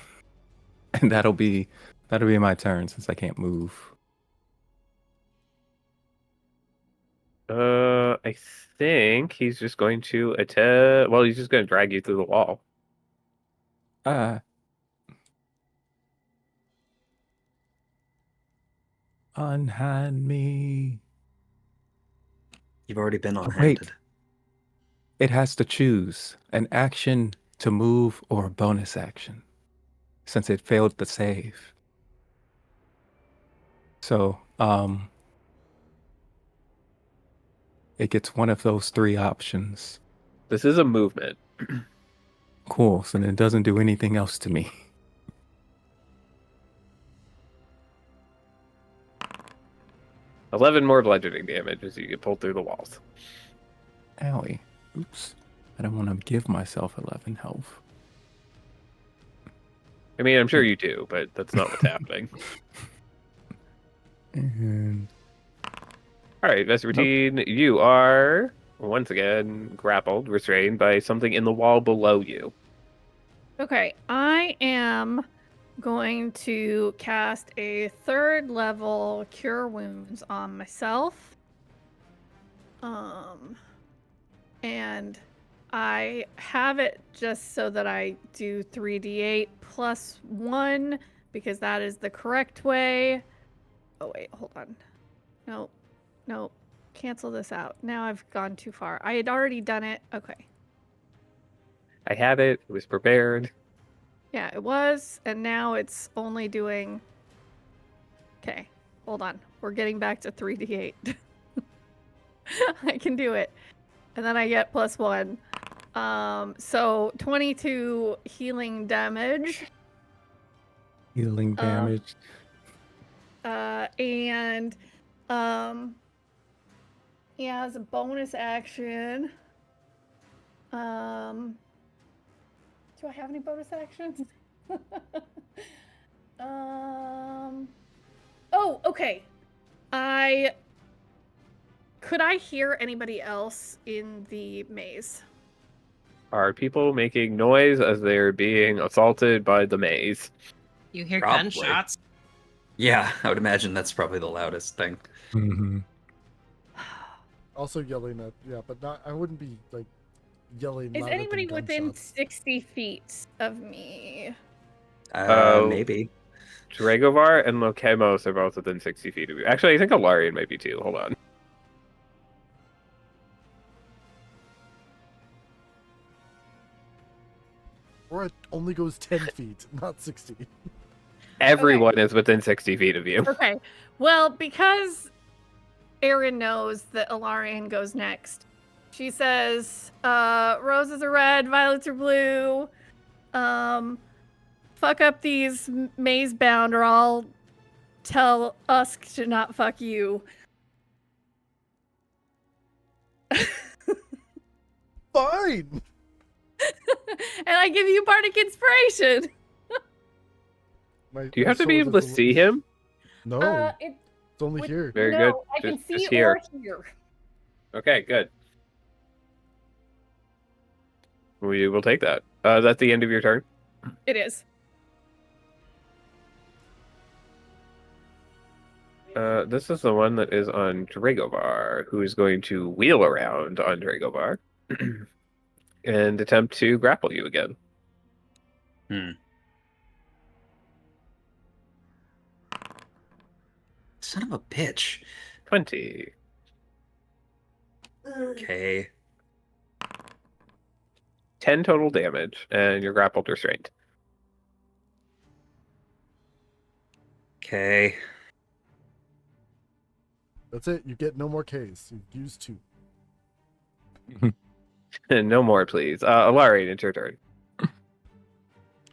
And that'll be my turn since I can't move. I think he's just going to attack... Well, he's just going to drag you through the wall. Unhand me. You've already been Wait. unhanded. It has to choose an action to move or a bonus action, since it failed the save. So, it gets one of those 3 options. This is a movement. Cool, so then it doesn't do anything else to me. $11 more bludgeoning damage as you get pulled through the walls. Owie. Oops. I don't want to give myself 11 health. I mean, I'm sure you do, but that's not what's happening. And All right, Vespertine, you are once again grappled, restrained by something in the wall below you. Okay, I am going to cast a 3rd level Cure Wounds on myself. And I have it just so that I do 3d8 plus 1 because that is the correct way. Oh wait, hold on. No, cancel this out. Now I've gone too far. I had already done it. Okay. I had it. It was prepared. Yeah, it was, and now it's only doing... Okay, hold on. We're getting back to 3d8. I can do it. And then I get plus 1. So 22 healing damage. healing damage. And Yeah, as a bonus action. Do I have any bonus actions? Oh, okay. Could I hear anybody else in the maze? Are people making noise as they're being assaulted by the maze? You hear Probably. gunshots. Yeah, I would imagine that's probably the loudest thing. Mm-hmm. Also yelling at, yeah, but not. I wouldn't be like yelling. Is louder than anybody within gunshots. 60 feet of me? Maybe. Dragovar and Lokemos are both within 60 feet of you. Actually, I think Elarion might be too. Hold on. Or it only goes 10 feet, not 60. Everyone is within 60 feet of you. Okay. Well, because Erin knows that Elarion goes next, she says, roses are red, violets are blue. Fuck up these maze bound or I'll tell Usk to not fuck you. Fine! And I give you bardic inspiration. My, Do you my have to be sword able is to a see him? No, It, it's only with- here. Very no, good. I can Just see here. or hear. Okay, good. We will take that. That's the end of your turn. It is. This is the one that is on Dragovar, who is going to wheel around on Dragovar and attempt to grapple you again. Son of a bitch. 20. Okay. 10 total damage, and you're grappled restrained. Okay. That's it. You get no more Ks. You've used 2. No more, please. Alarian, it's your turn.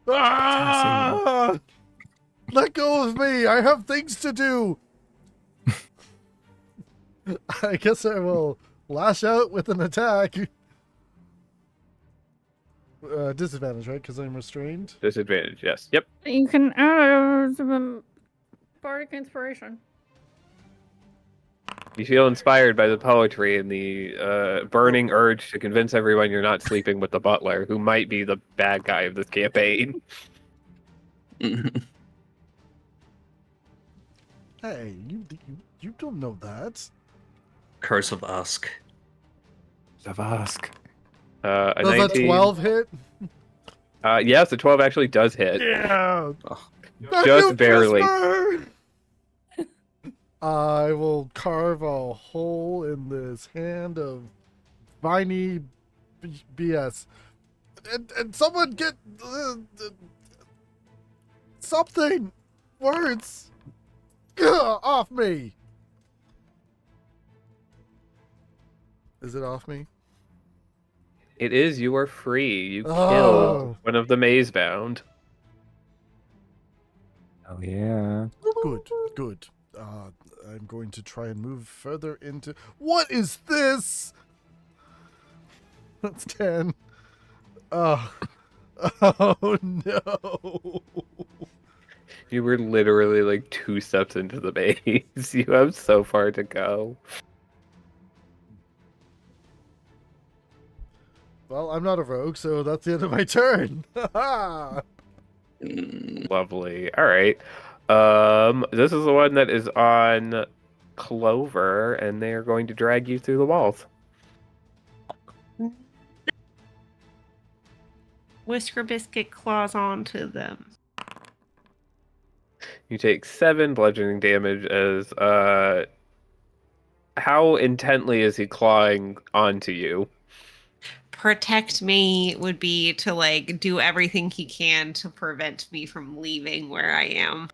Ah! Let go of me! I have things to do! I guess I will lash out with an attack. Disadvantage, right? Because I'm restrained. Disadvantage, yes. Yep. You can add bardic inspiration. You feel inspired by the poetry and the burning urge to convince everyone you're not sleeping with the butler, who might be the bad guy of this campaign. Hey, you don't know that. Curse of Usk. Zavask. A Does 19. a 12 hit? Yes, the 12 actually does hit. Yeah. Just barely. I will carve a hole in this hand of viney BS. And someone get something! Words! Gah, off me! Is it off me? It is. You are free. You Oh. killed one of the maze bound. Oh yeah. Good, good. I'm going to try and move further into... What is this? That's 10. Oh. Oh, no. You were literally like 2 steps into the maze. You have so far to go. Well, I'm not a rogue, so that's the end of my turn. Lovely. All right. This is the one that is on Clover, and they are going to drag you through the walls. Whisker Biscuit claws onto them. You take 7 bludgeoning damage as how intently is he clawing onto you? Protect me would be to like do everything he can to prevent me from leaving where I am.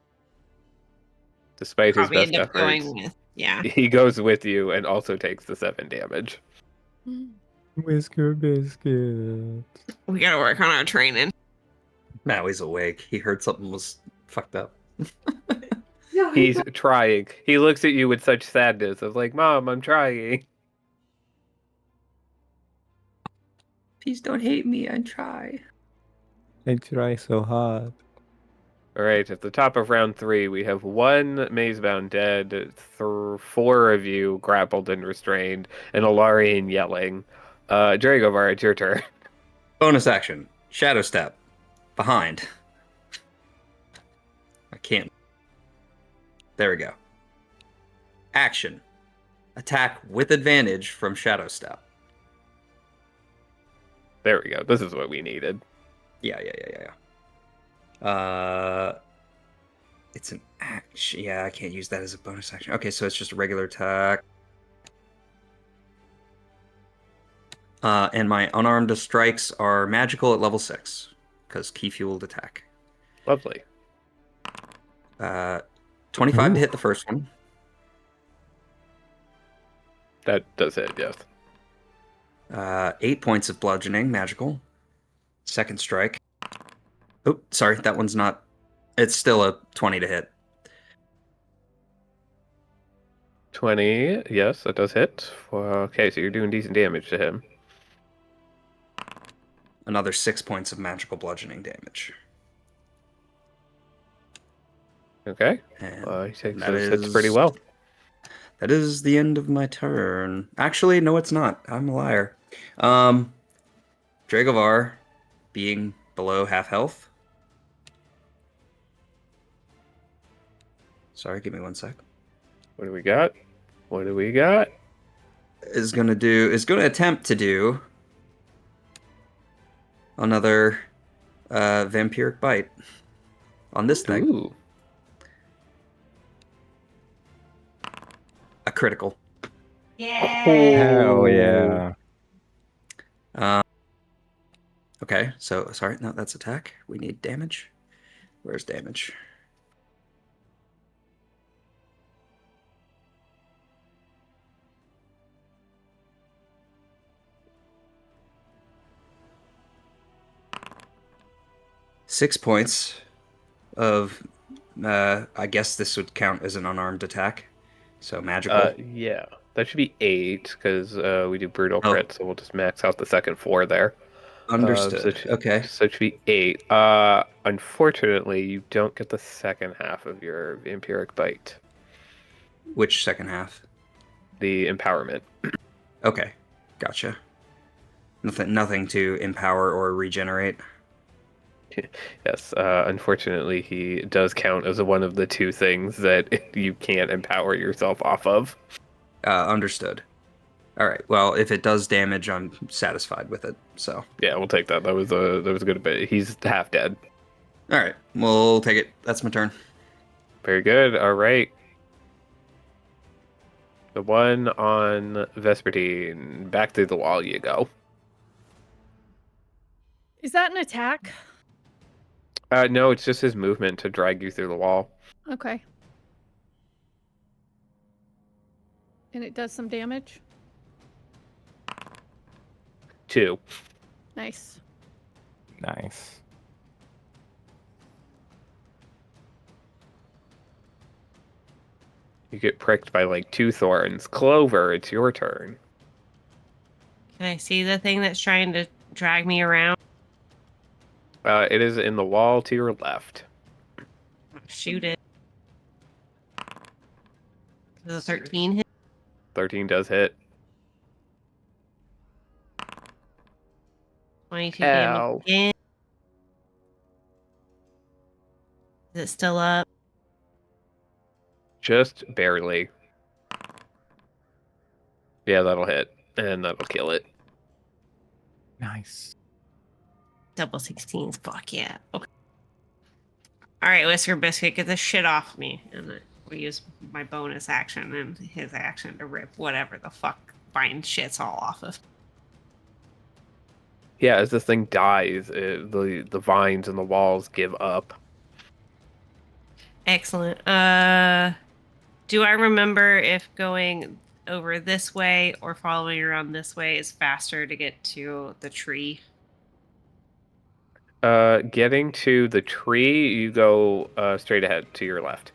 Despite his Probably best end up efforts, going with he goes with you and also takes the 7 damage. Whisker biscuit. We gotta work on our training. Now he's awake. He heard something was fucked up. He's trying. He looks at you with such sadness of like, Mom, I'm trying. Please don't hate me. I try. I try so hard. All right, at the top of round 3, we have 1 maze-bound dead, 4 of you grappled and restrained, and Elarion yelling. Dragovar, it's your turn. Bonus action. Shadow step. Behind. I can't. There we go. Action. Attack with advantage from Shadow Step. There we go. This is what we needed. Yeah. It's an action. Yeah, I can't use that as a bonus action. Okay, so it's just a regular attack. And my unarmed strikes are magical at level 6 because key fueled attack. Lovely. 25 Ooh. to hit the first one. That does hit, yes. 8 points of bludgeoning, magical. Second strike. Oh, sorry, that one's not. It's still a 20 to hit. 20, yes, that does hit. Okay, so you're doing decent damage to him. Another 6 points of magical bludgeoning damage. Okay. And He takes that those hits is- pretty well. That is the end of my turn. Actually, no, it's not. I'm a liar. Dragovar, being below half health. Sorry, give me 1 sec. What do we got? What do we got? Is gonna attempt to do another vampiric bite on this thing. Ooh. A critical. Yeah. Hell yeah. Okay, so sorry, no, that's attack. We need damage. Where's damage? Six points of I guess this would count as an unarmed attack. So magical. Yeah. That should be 8, because we do brutal Oh. crit, so we'll just max out the second 4 there. Understood. Okay. So it should be 8. Unfortunately, you don't get the second half of your vampiric bite. Which second half? The empowerment. Okay. Gotcha. Nothing to empower or regenerate. Yes, unfortunately, he does count as one of the 2 things that you can't empower yourself off of. Understood. All right. Well, if it does damage, I'm satisfied with it. So. Yeah, we'll take that. That was a good bit. He's half dead. All right. We'll take it. That's my turn. Very good. All right. The one on Vespertine. Back through the wall you go. Is that an attack? No, it's just his movement to drag you through the wall. Okay. And it does some damage? 2. Nice. Nice. You get pricked by like 2 thorns. Clover, it's your turn. Can I see the thing that's trying to drag me around? It is in the wall to your left. Shoot it. Does a 13 hit? 13 does hit. 22 Ow. damage again. Is it still up? Just barely. Yeah, that'll hit. And that'll kill it. Nice. Double 16s. Fuck yeah. Okay. All right, Whisker Biscuit, get this shit off me. And then we use my bonus action and his action to rip whatever the fuck fine shit's all off of. Yeah, as this thing dies, the vines and the walls give up. Excellent. Do I remember if going over this way or following around this way is faster to get to the tree? Getting to the tree, you go straight ahead to your left.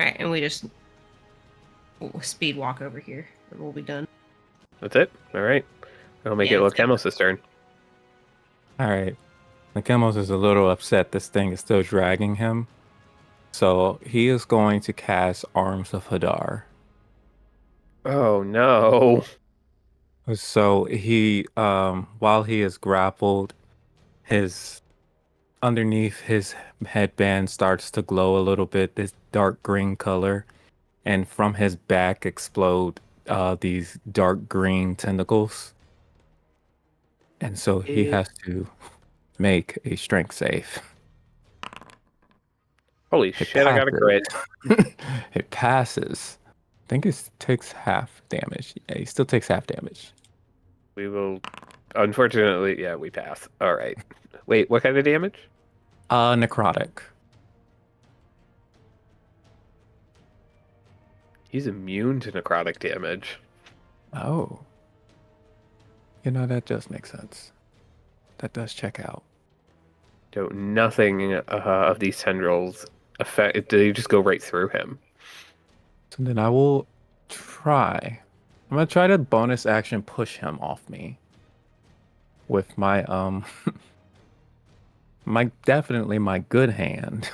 right, and we just speed walk over here, and we'll be done. That's it? All right. I'll make Yeah, it that's it. Lokemos' turn. All right. Lakemos is a little upset this thing is still dragging him. So he is going to cast Arms of Hadar. Oh, no. So he, while he is grappled, his underneath his headband starts to glow a little bit, this dark green color, and from his back explode these dark green tentacles. And so he has to make a strength save. Holy It shit, I got a crit. It passes. I think it takes half damage. Yeah, he still takes half damage. We will... Unfortunately, yeah, we pass. All right. Wait, what kind of damage? Necrotic. He's immune to necrotic damage. Oh. You know, that does make sense. That does check out. So nothing of these tendrils affect... They just go right through him. So then I will try. I'm gonna try to bonus action push him off me. With my definitely my good hand.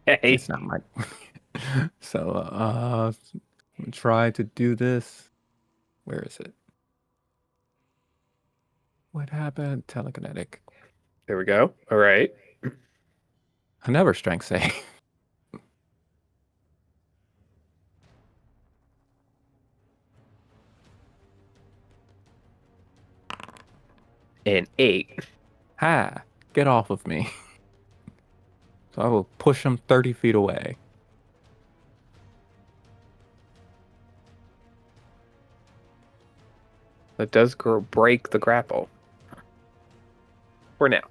Hey. It's not my so try to do this. Where is it? What happened? Telekinetic. There we go. All right. I never strength save. An 8. Ha! Get off of me. So I will push him 30 feet away. That does break the grapple. For now.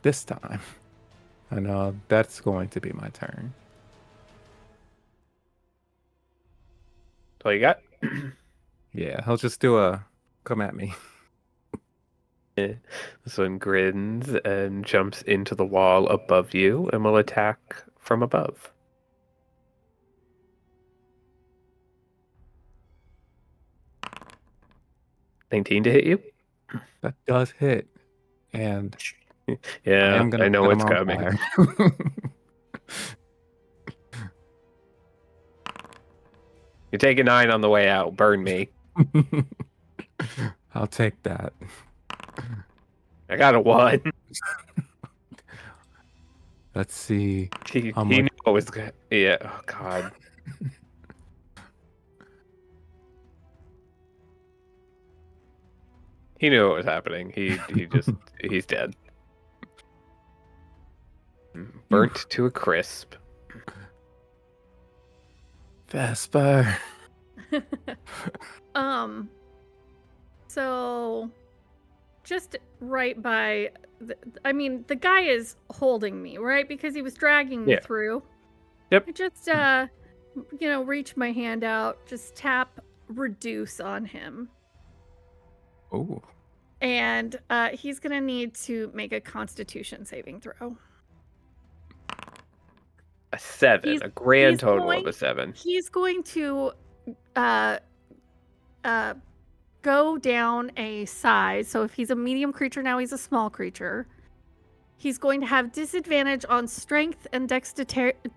This time. And that's going to be my turn. That's all you got? Yeah, he'll just do a come at me. This one grins and jumps into the wall above you and will attack from above. (19) to hit you? That does hit. And I Yeah, am gonna I know set him it's on coming. fire. You take a 9 on the way out. Burn me. I'll take that. I got a 1. Let's see. He How knew much- it was good. Yeah, oh god. He knew what was happening. He just he's dead. Burnt to a crisp. Vesper. So just right by the guy is holding me, right? Because he was dragging me Yeah. through. Yep. I just reach my hand out, just tap reduce on him. Oh. And he's gonna need to make a constitution saving throw. A 7. He's- A grand he's total going- of a 7. He's going to go down a size. So if he's a medium creature now, he's a small creature. He's going to have disadvantage on strength and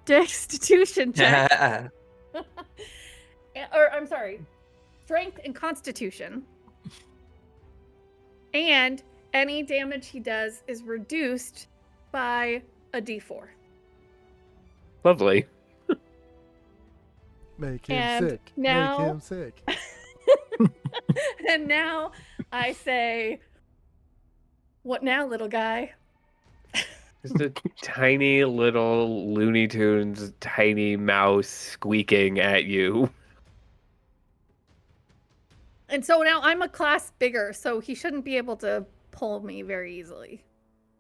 destitution checks. Or I'm sorry, strength and constitution. And any damage he does is reduced by a d4. Lovely. Make him And sick. now- Make him sick. And now I say, what now, little guy? Just a tiny little Looney Tunes tiny mouse squeaking at you. And so now I'm a class bigger, so he shouldn't be able to pull me very easily.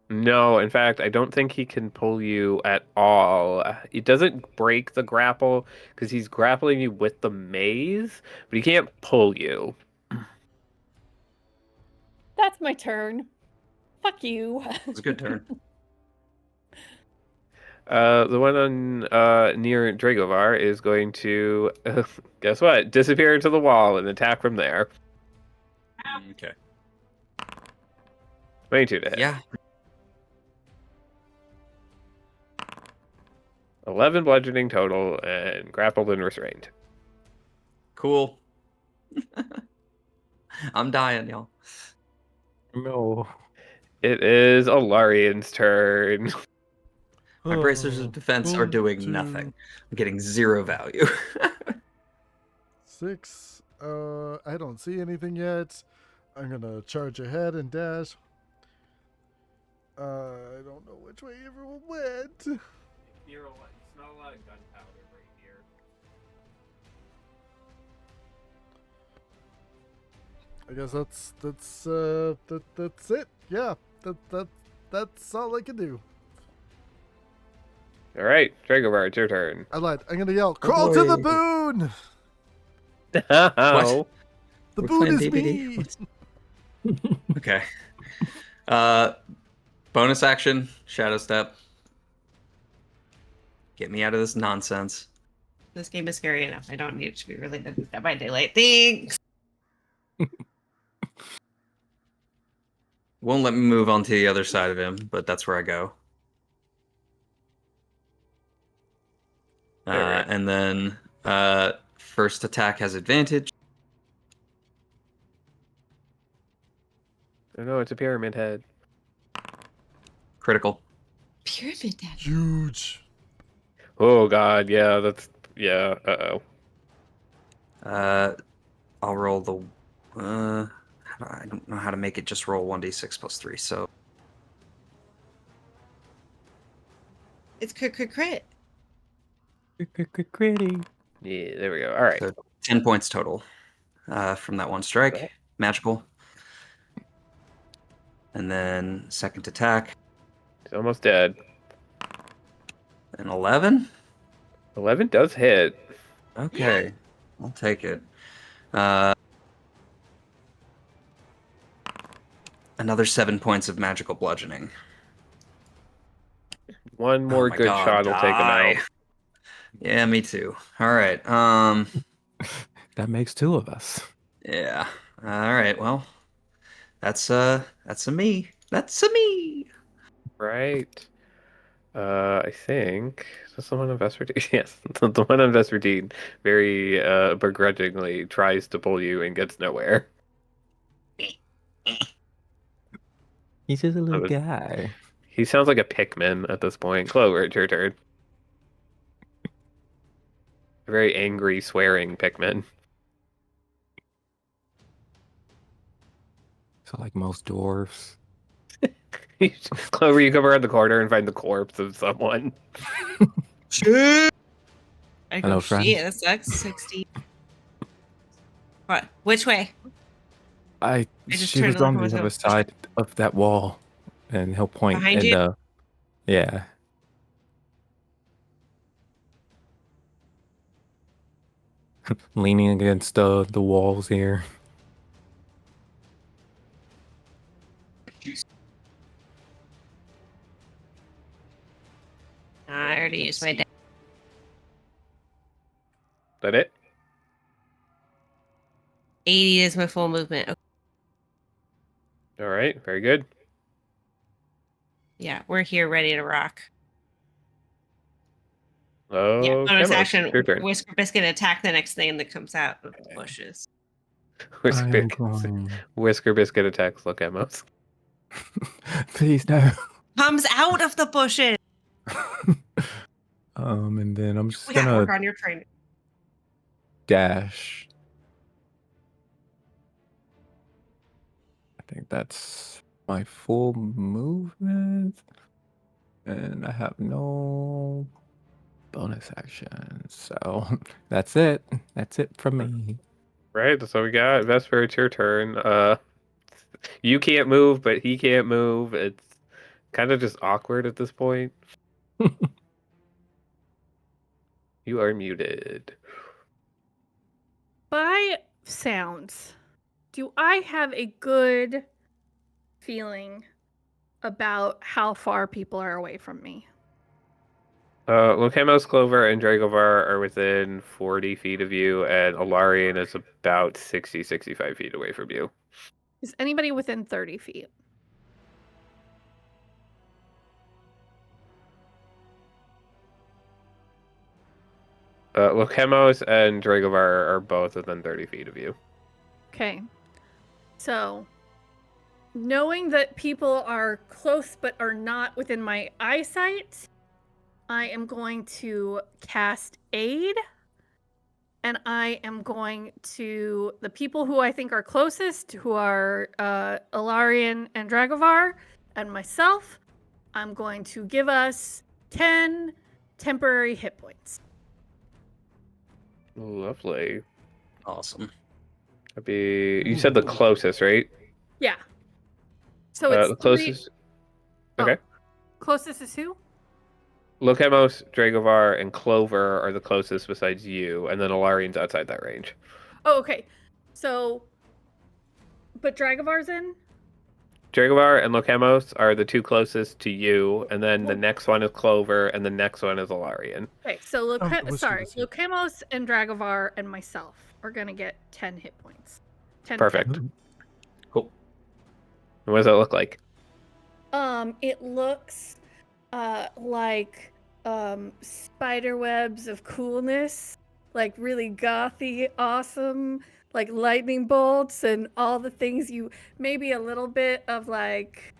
No, in fact, I don't think he can pull you at all. It doesn't break the grapple because he's grappling you with the maze, but he can't pull you. That's my turn. Fuck you. It's a good turn. The one on near Dragovar is going to guess what? Disappear into the wall and attack from there. Okay. 22 to hit. Yeah. 11 bludgeoning total and grappled and restrained. Cool. I'm dying, y'all. No. It is Alarion's turn. My bracers of defense are doing 2, nothing. I'm getting 0 value. 6. I don't see anything yet. I'm gonna charge ahead and dash. I don't know which way everyone went. You smell a lot of gunpowder right here. I guess that's it. Yeah, that's all I can do. All right, Dragovar, it's your turn. I lied. I'm gonna yell, "Crawl to the boon!" What? The We're boon playing is DBD? me. Okay. Bonus action, Shadow Step. Get me out of this nonsense. This game is scary enough. I don't need it to be related to Dead by Daylight. Thanks. Won't let me move on to the other side of him, but that's where I go. Alright. And then first attack has advantage. Oh no, it's a pyramid head. Critical. Pyramid Dad. Huge. Oh god, yeah, that's yeah. I'll roll the. I don't know how to make it just roll 1d6 plus 3. So It's crit. Gritty. Yeah, there we go. All right. so 10 points total from that one strike. Okay. Magical. And then second attack, He's almost dead. an 11. 11 does hit. Okay, I'll take it. Another 7 points of magical bludgeoning. One more my good God, shot will take him die. out. Yeah, me too. All right. That makes 2 of us. Yeah. All right. Well, that's a me. That's a me. Right. I think is the one on Vespertine. Yes, the one on Vespertine very begrudgingly tries to pull you and gets nowhere. He's just a little was- guy. He sounds like a Pikmin at this point. Clover, it's your turn. A very angry, swearing Pikmin. So like most dwarves. Clover, you come around the corner and find the corpse of someone. I go, Hello, friend. shit, that sucks. 60. What? Which way? just She turned was to look on at the other myself. side of that wall, and he'll point Behind in you? the. Yeah. Leaning against the walls here. I already used my dash. That it? 80 is my full movement. Okay. All right, very good. Yeah, we're here ready to rock. Oh, Yeah, bonus Chemos, action. your turn. Whisker Biscuit attack the next thing that comes out of the bushes. Whisker Biscuit attacks look Chemos. Please no. Comes out of the bushes. And then I'm just We gotta gonna work on your training. dash. I think that's my full movement, and I have no bonus action, so that's it. That's it from me. Right, so we got Vesper, it's your turn. You can't move, but he can't move. It's kind of just awkward at this point. You are muted. By sounds, do I have a good feeling about how far people are away from me? Lokemos, Clover, and Dragovar are within 40 feet of you, and Elarion is about 60, 65 feet away from you. Is anybody within 30 feet? Lokemos and Dragovar are both within 30 feet of you. Okay. So, knowing that people are close but are not within my eyesight, I am going to cast Aid. And I am going to the people who I think are closest, who are Elarion and Dragovar, and myself. I'm going to give us 10 temporary hit points. Lovely. Awesome. That'd be. You said the closest, right? Yeah. So it's the closest. Okay. Closest is who? Lokemos, Dragovar, and Clover are the closest besides you, and then Alarion's outside that range. Oh, okay. So, but Dragovar's in? Dragovar and Lokemos are the two closest to you, and then the next one is Clover, and the next one is Elarion. Okay, so Whiskey. Lokemos and Dragovar and myself are going to get 10 hit points. 10 Perfect. Cool. And what does that look like? It looks like spider webs of coolness, like really gothy, awesome, like lightning bolts and all the things you maybe a little bit of like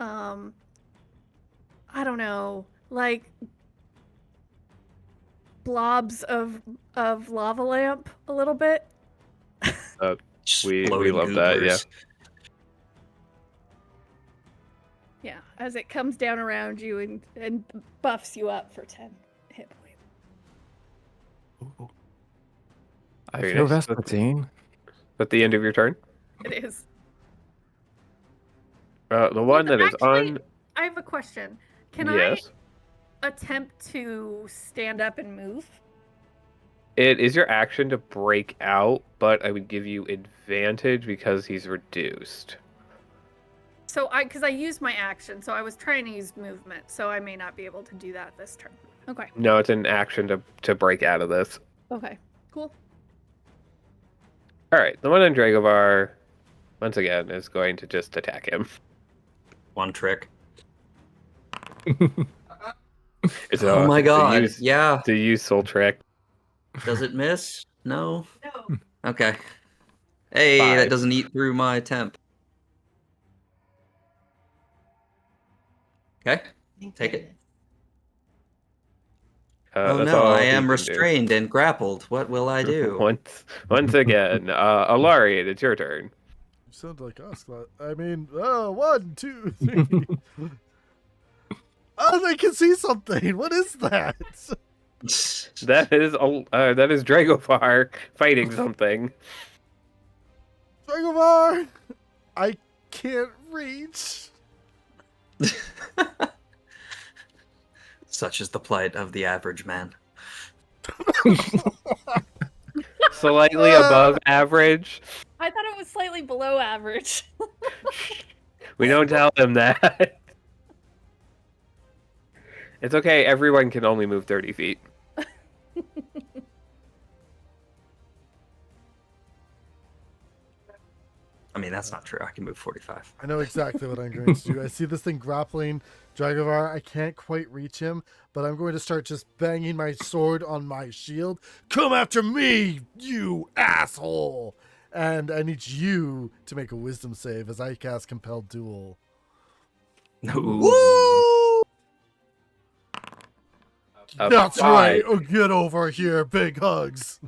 I don't know, like blobs of lava lamp a little bit. We Floating love that, yeah. googlers. Yeah, as it comes down around you and buffs you up for 10 hit points. Ooh. I Very feel nice. Vespertine. At the end of your turn? It is. The one that is actually, on... I have a question. Can Yes. I attempt to stand up and move? It is your action to break out, but I would give you advantage because he's reduced. So because I used my action, so I was trying to use movement, so I may not be able to do that this turn. Okay. No, it's an action to break out of this. Okay. Cool. All right, the one on Dragovar, once again, is going to just attack him. One trick. It's Oh my god. Yeah. To use Soul Trick. Does it miss? No. No. Okay. Hey, 5. that doesn't eat through my temp. Okay. Take it. Oh That's no, all I he am can do. restrained and grappled. What will I do? Once again, Elarion, it's your turn. You sound like us. I mean, 1, 2, 3. Oh, I can see something. What is that? That is Dragovar fighting something. Dragovar! I can't reach. Such is the plight of the average man. Slightly above average. I thought it was slightly below average. We don't tell him that. It's okay, everyone can only move 30 feet. I mean, that's not true. I can move 45. I know exactly what I'm going to do. I see this thing grappling Dragovar. I can't quite reach him, but I'm going to start just banging my sword on my shield. Come after me, you asshole! And I need you to make a wisdom save as I cast Compelled Duel. Woo! That's right. Oh, get over here. Big hugs.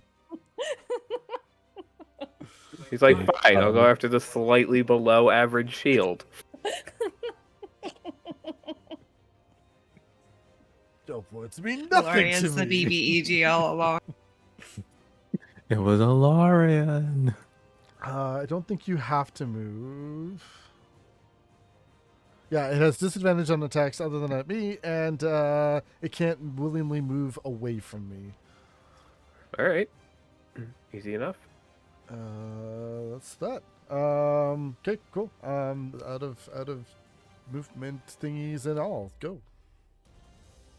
He's like, fine, I'll go after the slightly below average shield. Don't want to mean nothing to Elarian's the me. BBEG all along. It was Elarion. I don't think you have to move. Yeah, it has disadvantage on attacks other than at me, and it can't willingly move away from me. All right. Easy enough. That's that. Okay, cool. Out of movement thingies and all. Go.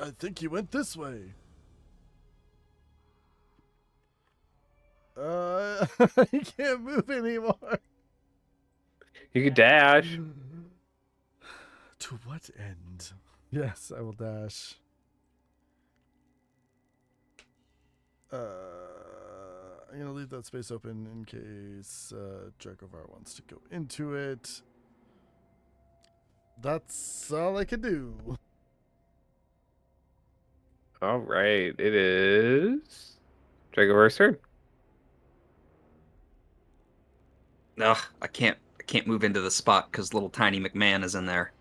I think he went this way. He can't move anymore. You could dash. To what end? Yes, I will dash. I'm gonna leave that space open in case Dragovar wants to go into it. That's all I can do. All right, it is Dragovar's turn. Ugh, I can't move into the spot because little tiny McMahon is in there.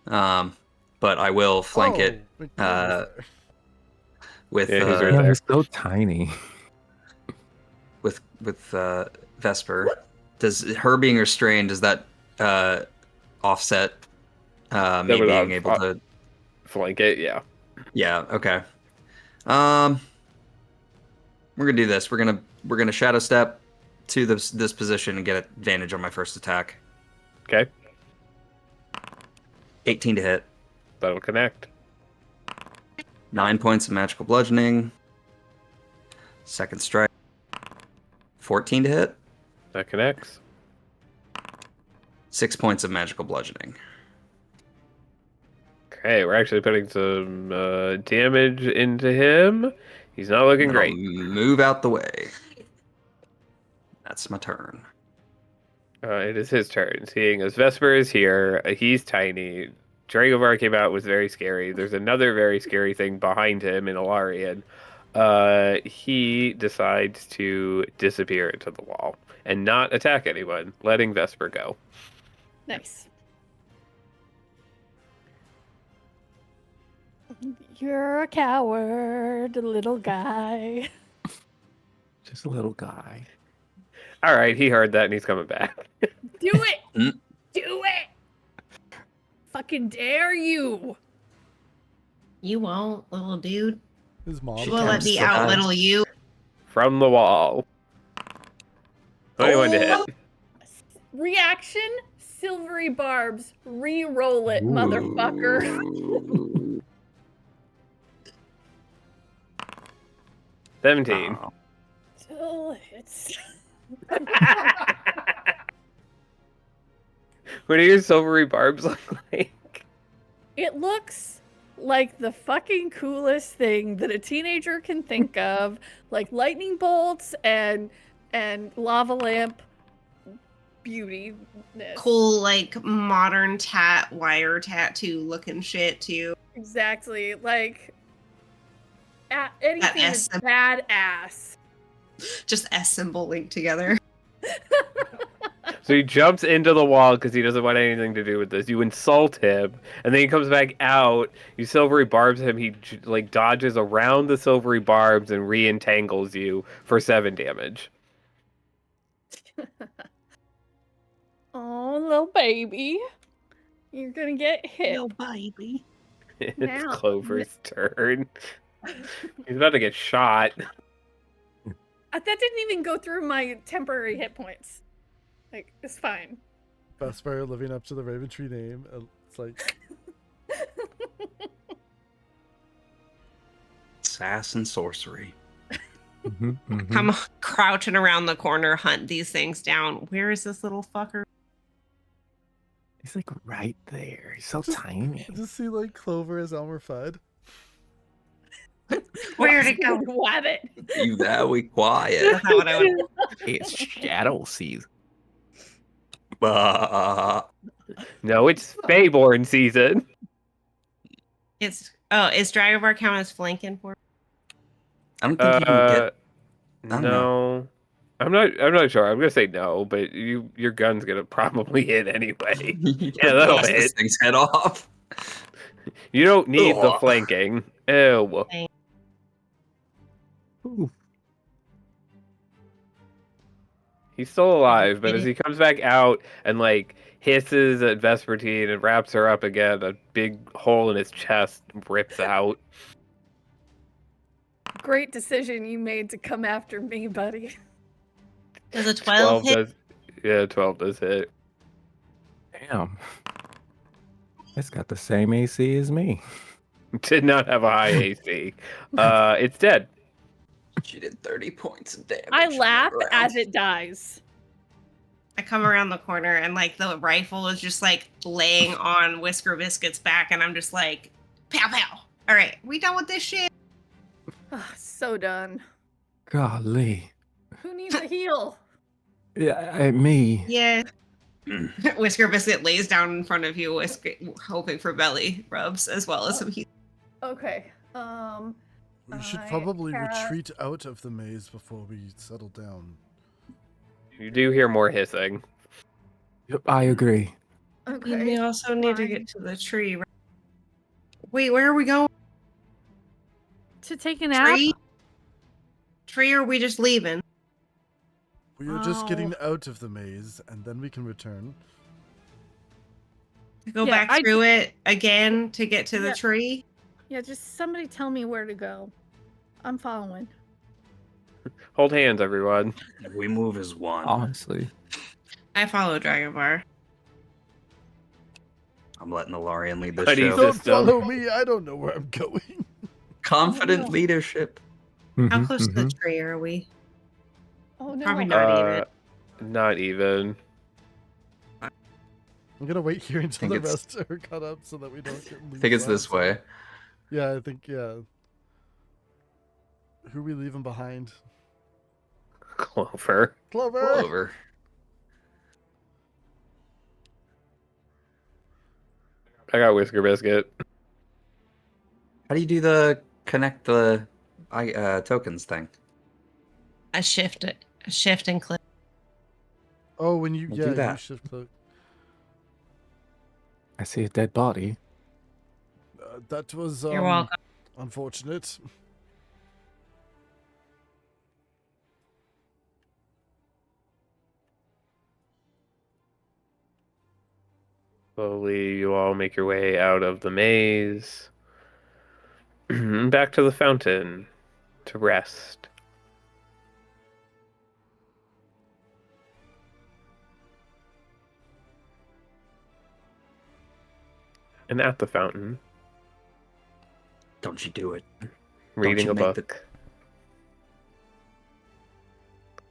But I will flank it with Yeah, he's right No, there. he's so tiny. with Vesper. Does her being restrained, does that offset me would being able to Flank it, yeah. Yeah, okay. We're gonna do this. We're gonna shadow step to this position and get advantage on my first attack. Okay, 18 to hit. that'll connect. 9 points of magical bludgeoning. Second strike. 14 to hit. That connects. 6 points of magical bludgeoning. Okay, we're actually putting some damage into him. He's not looking And I'll great. move out the way. That's my turn. It is his turn. Seeing as Vesper is here, he's tiny. Dragovar came out, was very scary. There's another very scary thing behind him in Elarion. He decides to disappear into the wall and not attack anyone, letting Vesper go. Nice. You're a coward, little guy. Just a little guy. All right, he heard that and he's coming back. Do it! Mm. Do it! Fucking dare you! You won't, little dude. His mom. We'll let me so out, bad. little you. From the wall. 21 to hit. Reaction, silvery barbs. Re-roll it, motherfucker. Ooh. 17. Oh. Still hits. What do your silvery barbs look like? It looks like the fucking coolest thing that a teenager can think of, like lightning bolts and lava lamp beauty. Cool, like modern wire tattoo looking shit too. Exactly, like anything is SM. badass. Just S symbol linked together. So he jumps into the wall because he doesn't want anything to do with this. You insult him, and then he comes back out. You silvery barbs him. He like dodges around the silvery barbs and re-entangles you for 7 damage. Oh, little baby, you're gonna get hit. No baby. It's Now. Clover's turn. He's about to get shot. That didn't even go through my temporary hit points. Like, it's fine. Vesper living up to the Raventree name. It's like Sass and sorcery. Come crouching around the corner, hunt these things down. Where is this little fucker? He's like right there. He's so tiny. just see like Clover as Elmer Fudd. Where'd it go? What it? You that we quiet. That's not what I would. It's shadow season. Bah. No, it's Feyborn season. Is Dragovar count as flanking for? I don't think you can get. don't No. I'm not sure. I'm gonna say no, but your gun's gonna probably hit anyway. Yeah, that'll blast this hit. thing's head off. You don't need the Ugh. flanking. Ew. Ooh. He's still alive, but as he comes back out and like hisses at Vespertine and wraps her up again, a big hole in his chest rips out. Great decision you made to come after me, buddy. Does a 12 hit? does. Yeah, 12 does hit. Damn. It's got the same AC as me. Did not have a high AC. It's dead. She did 30 points of damage. I in laugh that round. as it dies. I come around the corner and like the rifle is just like laying on Whisker Biscuit's back, and I'm just like, pow pow. All right, we done with this shit. So done. Golly. Who needs a heal? Yeah, me. Yeah. Whisker Biscuit lays down in front of you, hoping for belly rubs as well as some heat. Okay. We should I probably have- retreat out of the maze before we settle down. You do hear more hissing. Yep, I agree. Okay. We also need to fine. get to the tree. Right? Wait, where are we going? To take a nap? Tree? Tree, or are we just leaving? We are just getting out of the maze, and then we can return. Go Yeah, back through it again to get to the Yeah. tree? Yeah, just somebody tell me where to go. I'm following. Hold hands, everyone. We move as one. Honestly. I follow Dragonbar. I'm letting Elarion lead this Buddy show. Don't system. follow me, I don't know where I'm going. Confident Oh, no. leadership. How Mhm, close to the mhm. tree are we? Oh no. Probably not even. Not even. I'm gonna wait here until think the it's- rest are caught up so that we don't get I think it's this way. Yeah, I think, yeah. Who are we leaving behind? Clover. Clover! Over. I got Whisker Biscuit. How do you do the connect the tokens thing? I shift and click. Oh, when you, We'll yeah, do you that. shift click. I see a dead body. That was You're welcome. unfortunate. Slowly, you all make your way out of the maze. Back to the fountain to rest. And at the fountain, Don't you do it. reading you a make book.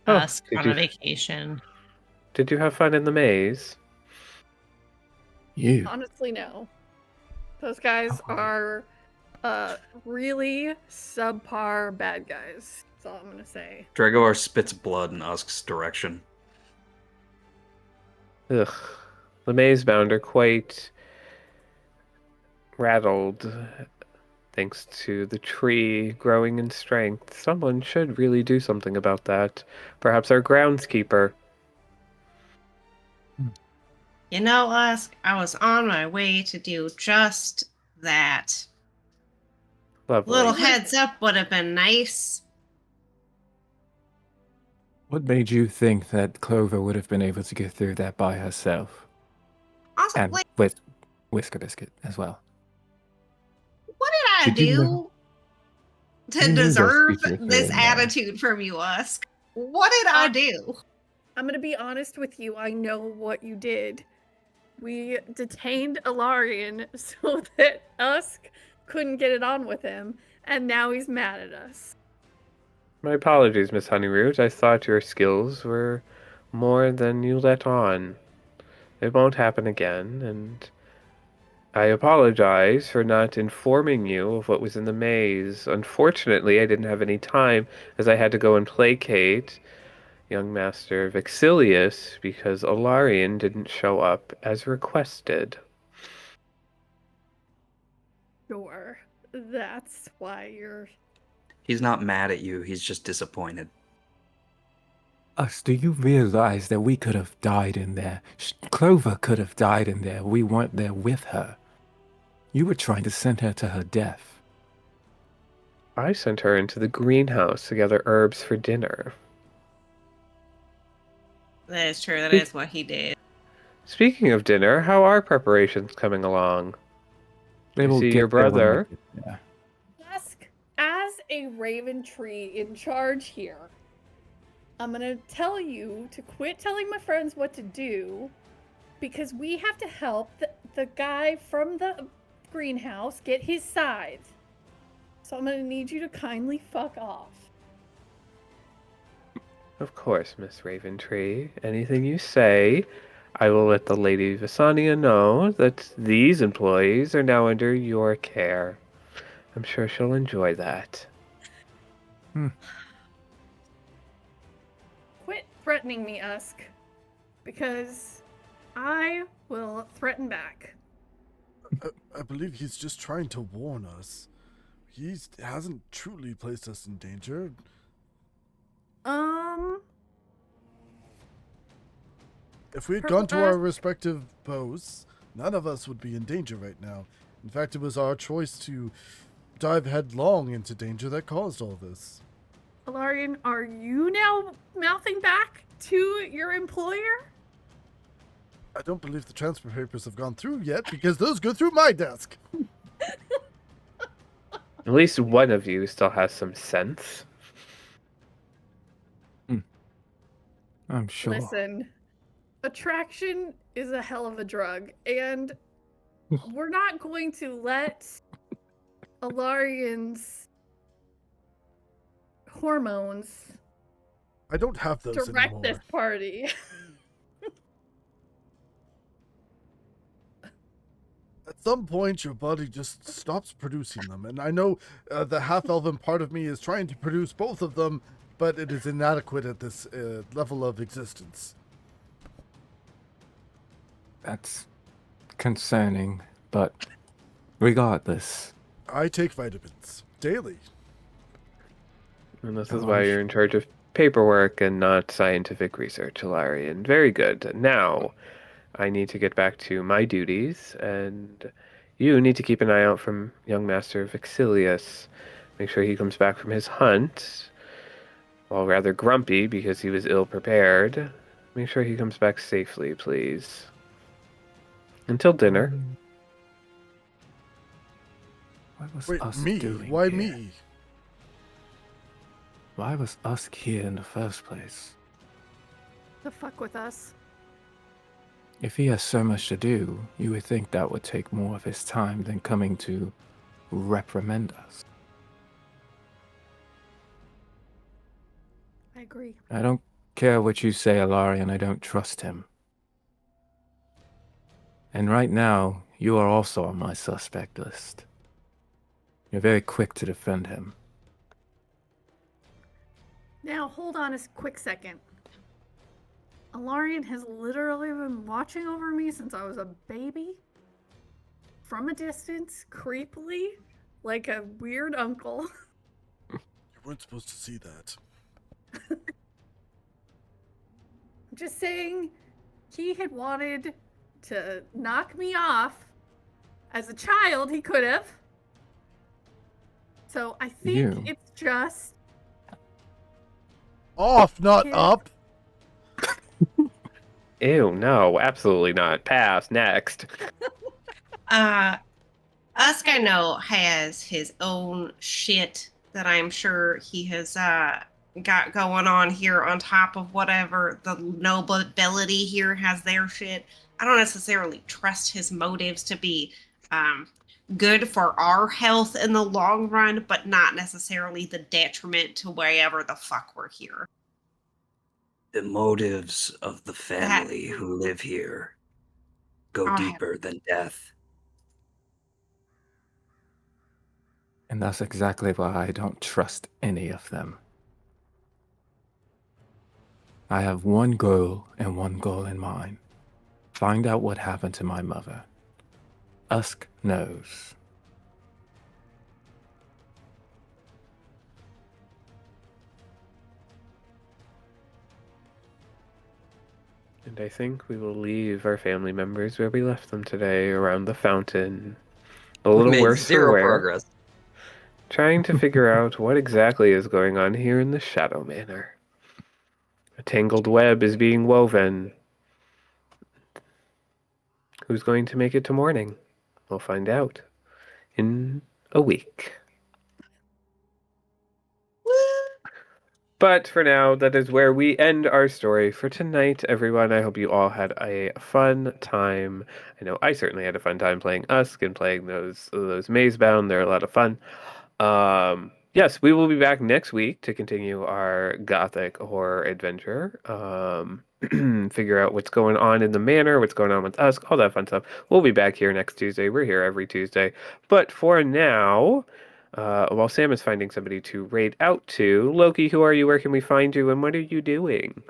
Us did on you- a vacation. Did you have fun in the maze? You. Honestly, no. Those guys are really subpar bad guys. That's all I'm gonna say. Dragor spits blood in Usk's direction. Ugh. The maze bound are quite rattled thanks to the tree growing in strength. Someone should really do something about that. Perhaps our groundskeeper. You know, Usk, I was on my way to do just that. Lovely. Little heads up would have been nice. What made you think that Clover would have been able to get through that by herself? Also, And like, with Whisker Biscuit as well. what did I Did you do know- to you knew those deserve creatures were this in there. attitude from you, Usk? What did I do? I'm gonna be honest with you. I know what you did. We detained Elarion so that Usk couldn't get it on with him, and now he's mad at us. My apologies, Miss Honeyroot. I thought your skills were more than you let on. It won't happen again, and I apologize for not informing you of what was in the maze. Unfortunately, I didn't have any time, as I had to go and placate young Master Vexilius because Elarion didn't show up as requested. Sure. That's why you're. He's not mad at you, he's just disappointed. Us, do you realize that we could have died in there? Clover could have died in there. We weren't there with her. You were trying to send her to her death. I sent her into the greenhouse to gather herbs for dinner. That is true. That is what he did. Speaking of dinner, how are preparations coming along? They I will see get your there when they brother. get there. Ask as a Raventree in charge here. I'm gonna tell you to quit telling my friends what to do, because we have to help the guy from the greenhouse, get his scythe. So I'm gonna need you to kindly fuck off. Of course, Miss Raventree. Anything you say, I will let the Lady Vasanya know that these employees are now under your care. I'm sure she'll enjoy that. Quit threatening me, Usk, because I will threaten back. I believe he's just trying to warn us. He hasn't truly placed us in danger. If we had gone to our respective posts, none of us would be in danger right now. In fact, it was our choice to dive headlong into danger that caused all this. Elarion, are you now mouthing back to your employer? I don't believe the transfer papers have gone through yet because those go through my desk. At least one of you still has some sense. I'm sure. Listen, attraction is a hell of a drug, and we're not going to let Alarion's hormones I don't have those direct anymore. this party. At some point, your body just stops producing them. And I know the half-elven part of me is trying to produce both of them, but it is inadequate at this level of existence. That's concerning, but regardless. I take vitamins daily. And this is why you're in charge of paperwork and not scientific research, Elarion. Very good. Now, I need to get back to my duties, and you need to keep an eye out from young Master Vixilius. Make sure he comes back from his hunt, while rather grumpy because he was ill-prepared. Make sure he comes back safely, please. Until dinner. What was Wait, Usk me? doing Why here? me? Why was Usk here in the first place? The fuck with us. If he has so much to do, you would think that would take more of his time than coming to reprimand us. I agree. I don't care what you say, Elarion, I don't trust him. And right now, you are also on my suspect list. You're very quick to defend him. Now, hold on a quick second. Elarion has literally been watching over me since I was a baby. From a distance, creepily, like a weird uncle. You weren't supposed to see that. I'm just saying, he had wanted to knock me off. As a child, he could have. So I think it's just... Off, not up! Ew, no, absolutely not. Pass. Next. Usk, I know, has his own shit that I'm sure he has got going on here on top of whatever the nobility here has their shit. I don't necessarily trust his motives to be good for our health in the long run, but not necessarily the detriment to wherever the fuck we're here. The motives of the family who live here go deeper than death. And that's exactly why I don't trust any of them. I have one goal and one goal in mind. Find out what happened to my mother. Usk knows. And I think we will leave our family members where we left them today, around the fountain. A little Made worse for zero wear. progress. Trying to figure out what exactly is going on here in the Shadow Manor. A tangled web is being woven. Who's going to make it to morning? We'll find out in a week. But for now, that is where we end our story for tonight, everyone. I hope you all had a fun time. I know I certainly had a fun time playing Usk and playing those Maze Bound. They're a lot of fun. Yes, we will be back next week to continue our gothic horror adventure. Figure out what's going on in the manor, what's going on with Usk, all that fun stuff. We'll be back here next Tuesday. We're here every Tuesday. But for now, while Sam is finding somebody to raid out to, Loki, who are you? Where can we find you? And what are you doing?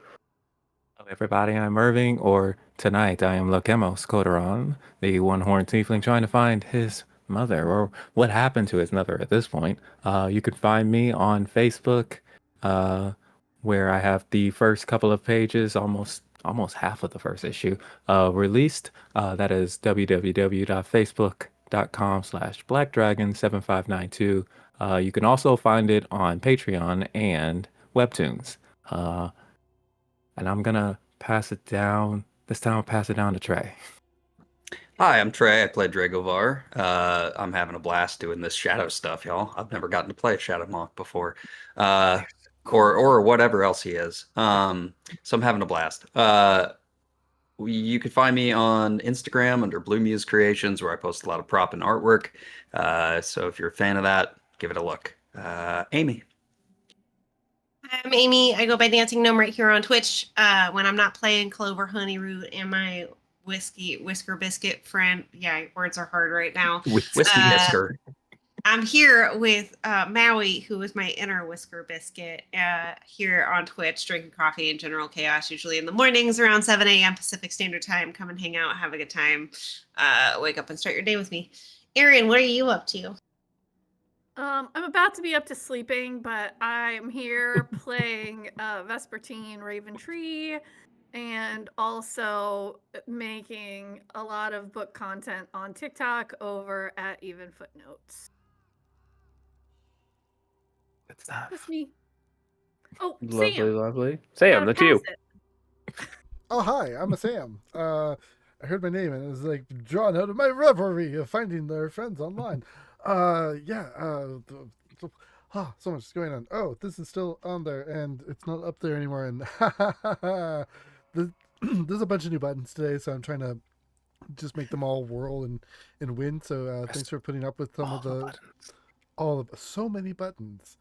Hello, everybody. I'm Irving, or tonight I am Lokemos Kodoron, the one-horned tiefling trying to find his mother, or what happened to his mother at this point. You can find me on Facebook, where I have the first couple of pages, almost half of the first issue, released. That is www.facebook.com/blackdragon7592. You can also find it on Patreon and Webtoons. And I'm gonna pass it down. This time I'll pass it down to Trey. Hi, I'm Trey. I play Dragovar. I'm having a blast doing this shadow stuff, y'all. I've never gotten to play Shadow Monk before, or whatever else he is. So I'm having a blast. You can find me on Instagram under Blue Muse Creations, where I post a lot of prop and artwork. So if you're a fan of that, give it a look. Amy. I'm Amy. I go by Dancing Gnome right here on Twitch. When I'm not playing Clover Honeyroot and my Whisker Biscuit friend. Yeah, words are hard right now. Whiskey Whisker. I'm here with Maui, who is my inner Whisker Biscuit, here on Twitch, drinking coffee and general chaos, usually in the mornings around 7 a.m. Pacific Standard Time. Come and hang out, have a good time, wake up and start your day with me. Erin, what are you up to? I'm about to be up to sleeping, but I'm here playing Vespertine Raventree and also making a lot of book content on TikTok over at Even Footnotes. Good stuff. That's me. Oh, Lovely, Sam. lovely. Sam, that's Pass you. it. Oh, hi, I'm a Sam. I heard my name and it was like drawn out of my reverie of finding their friends online. So much is going on. Oh, this is still on there and it's not up there anymore. And there's a bunch of new buttons today, so I'm trying to just make them all whirl and win. So thanks for putting up with some of the so many buttons.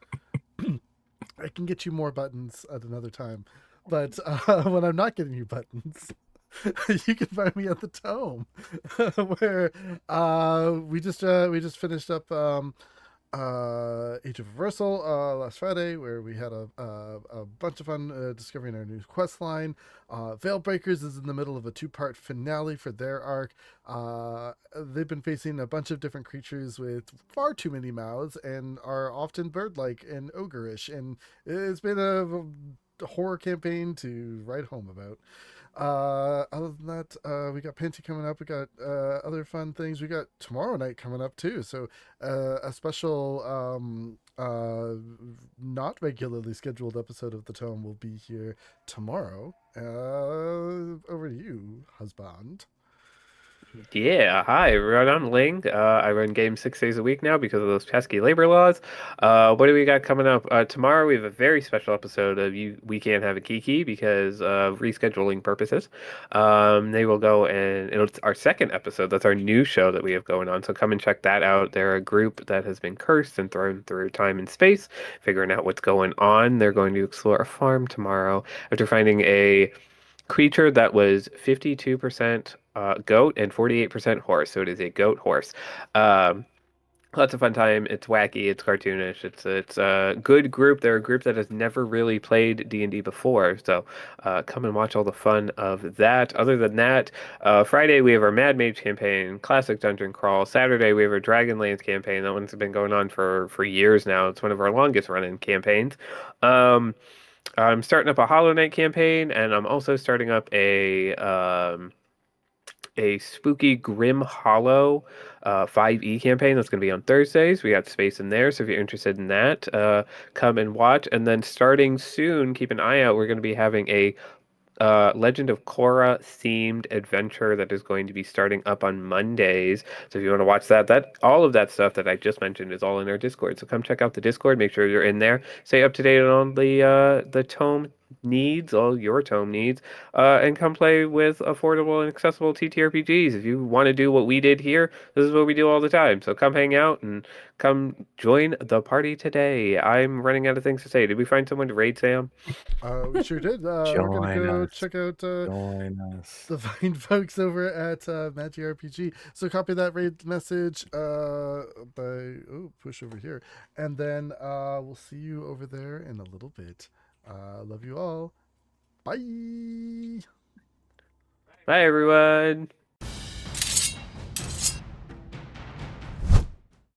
I can get you more buttons at another time, but when I'm not getting you buttons, you can find me at the Tome, where we just finished up Age of Reversal last Friday, where we had a bunch of fun discovering our new quest line. Veilbreakers is in the middle of a 2-part finale for their arc. They've been facing a bunch of different creatures with far too many mouths and are often bird-like and ogre-ish, and it's been a horror campaign to write home about. Other than that, we got Panty coming up. We got other fun things. We got tomorrow night coming up too. So a special not regularly scheduled episode of the Tome will be here tomorrow. Over to you, husband. Yeah, hi everyone. I'm Ling. I run games 6 days a week now because of those pesky labor laws. What do we got coming up? Tomorrow we have a very special episode of We Can't Have a Kiki because of rescheduling purposes. They will go and it's our second episode. That's our new show that we have going on. So come and check that out. They're a group that has been cursed and thrown through time and space, figuring out what's going on. They're going to explore a farm tomorrow after finding a creature that was 52% goat and 48% horse. So it is a goat horse. Lots of fun time. It's wacky. It's cartoonish. It's a good group. They're a group that has never really played D&D before. So come and watch all the fun of that. Other than that, Friday we have our Mad Mage campaign, Classic Dungeon Crawl. Saturday we have our Dragonlance campaign. That one's been going on for years now. It's one of our longest running campaigns. I'm starting up a Hollow Knight campaign, and I'm also starting up a spooky Grim Hollow 5e campaign that's going to be on Thursdays. We got space in there, so if you're interested in that, come and watch. And then starting soon, keep an eye out. We're going to be having a Legend of Korra themed adventure that is going to be starting up on Mondays. So if you want to watch that all of that stuff that I just mentioned is all in our Discord. So come check out the Discord. Make sure you're in there. Stay up to date on all the tome needs, all your tome needs, and come play with affordable and accessible TTRPGs. If you want to do what we did here, this is what we do all the time. So come hang out and come join the party today. I'm running out of things to say. Did we find someone to raid, Sam? We sure did. We're gonna Join go us. check out Join us. the fine folks over at Magi RPG. So copy that raid message push over here, and then we'll see you over there in a little bit. Love you all. Bye. Bye, everyone.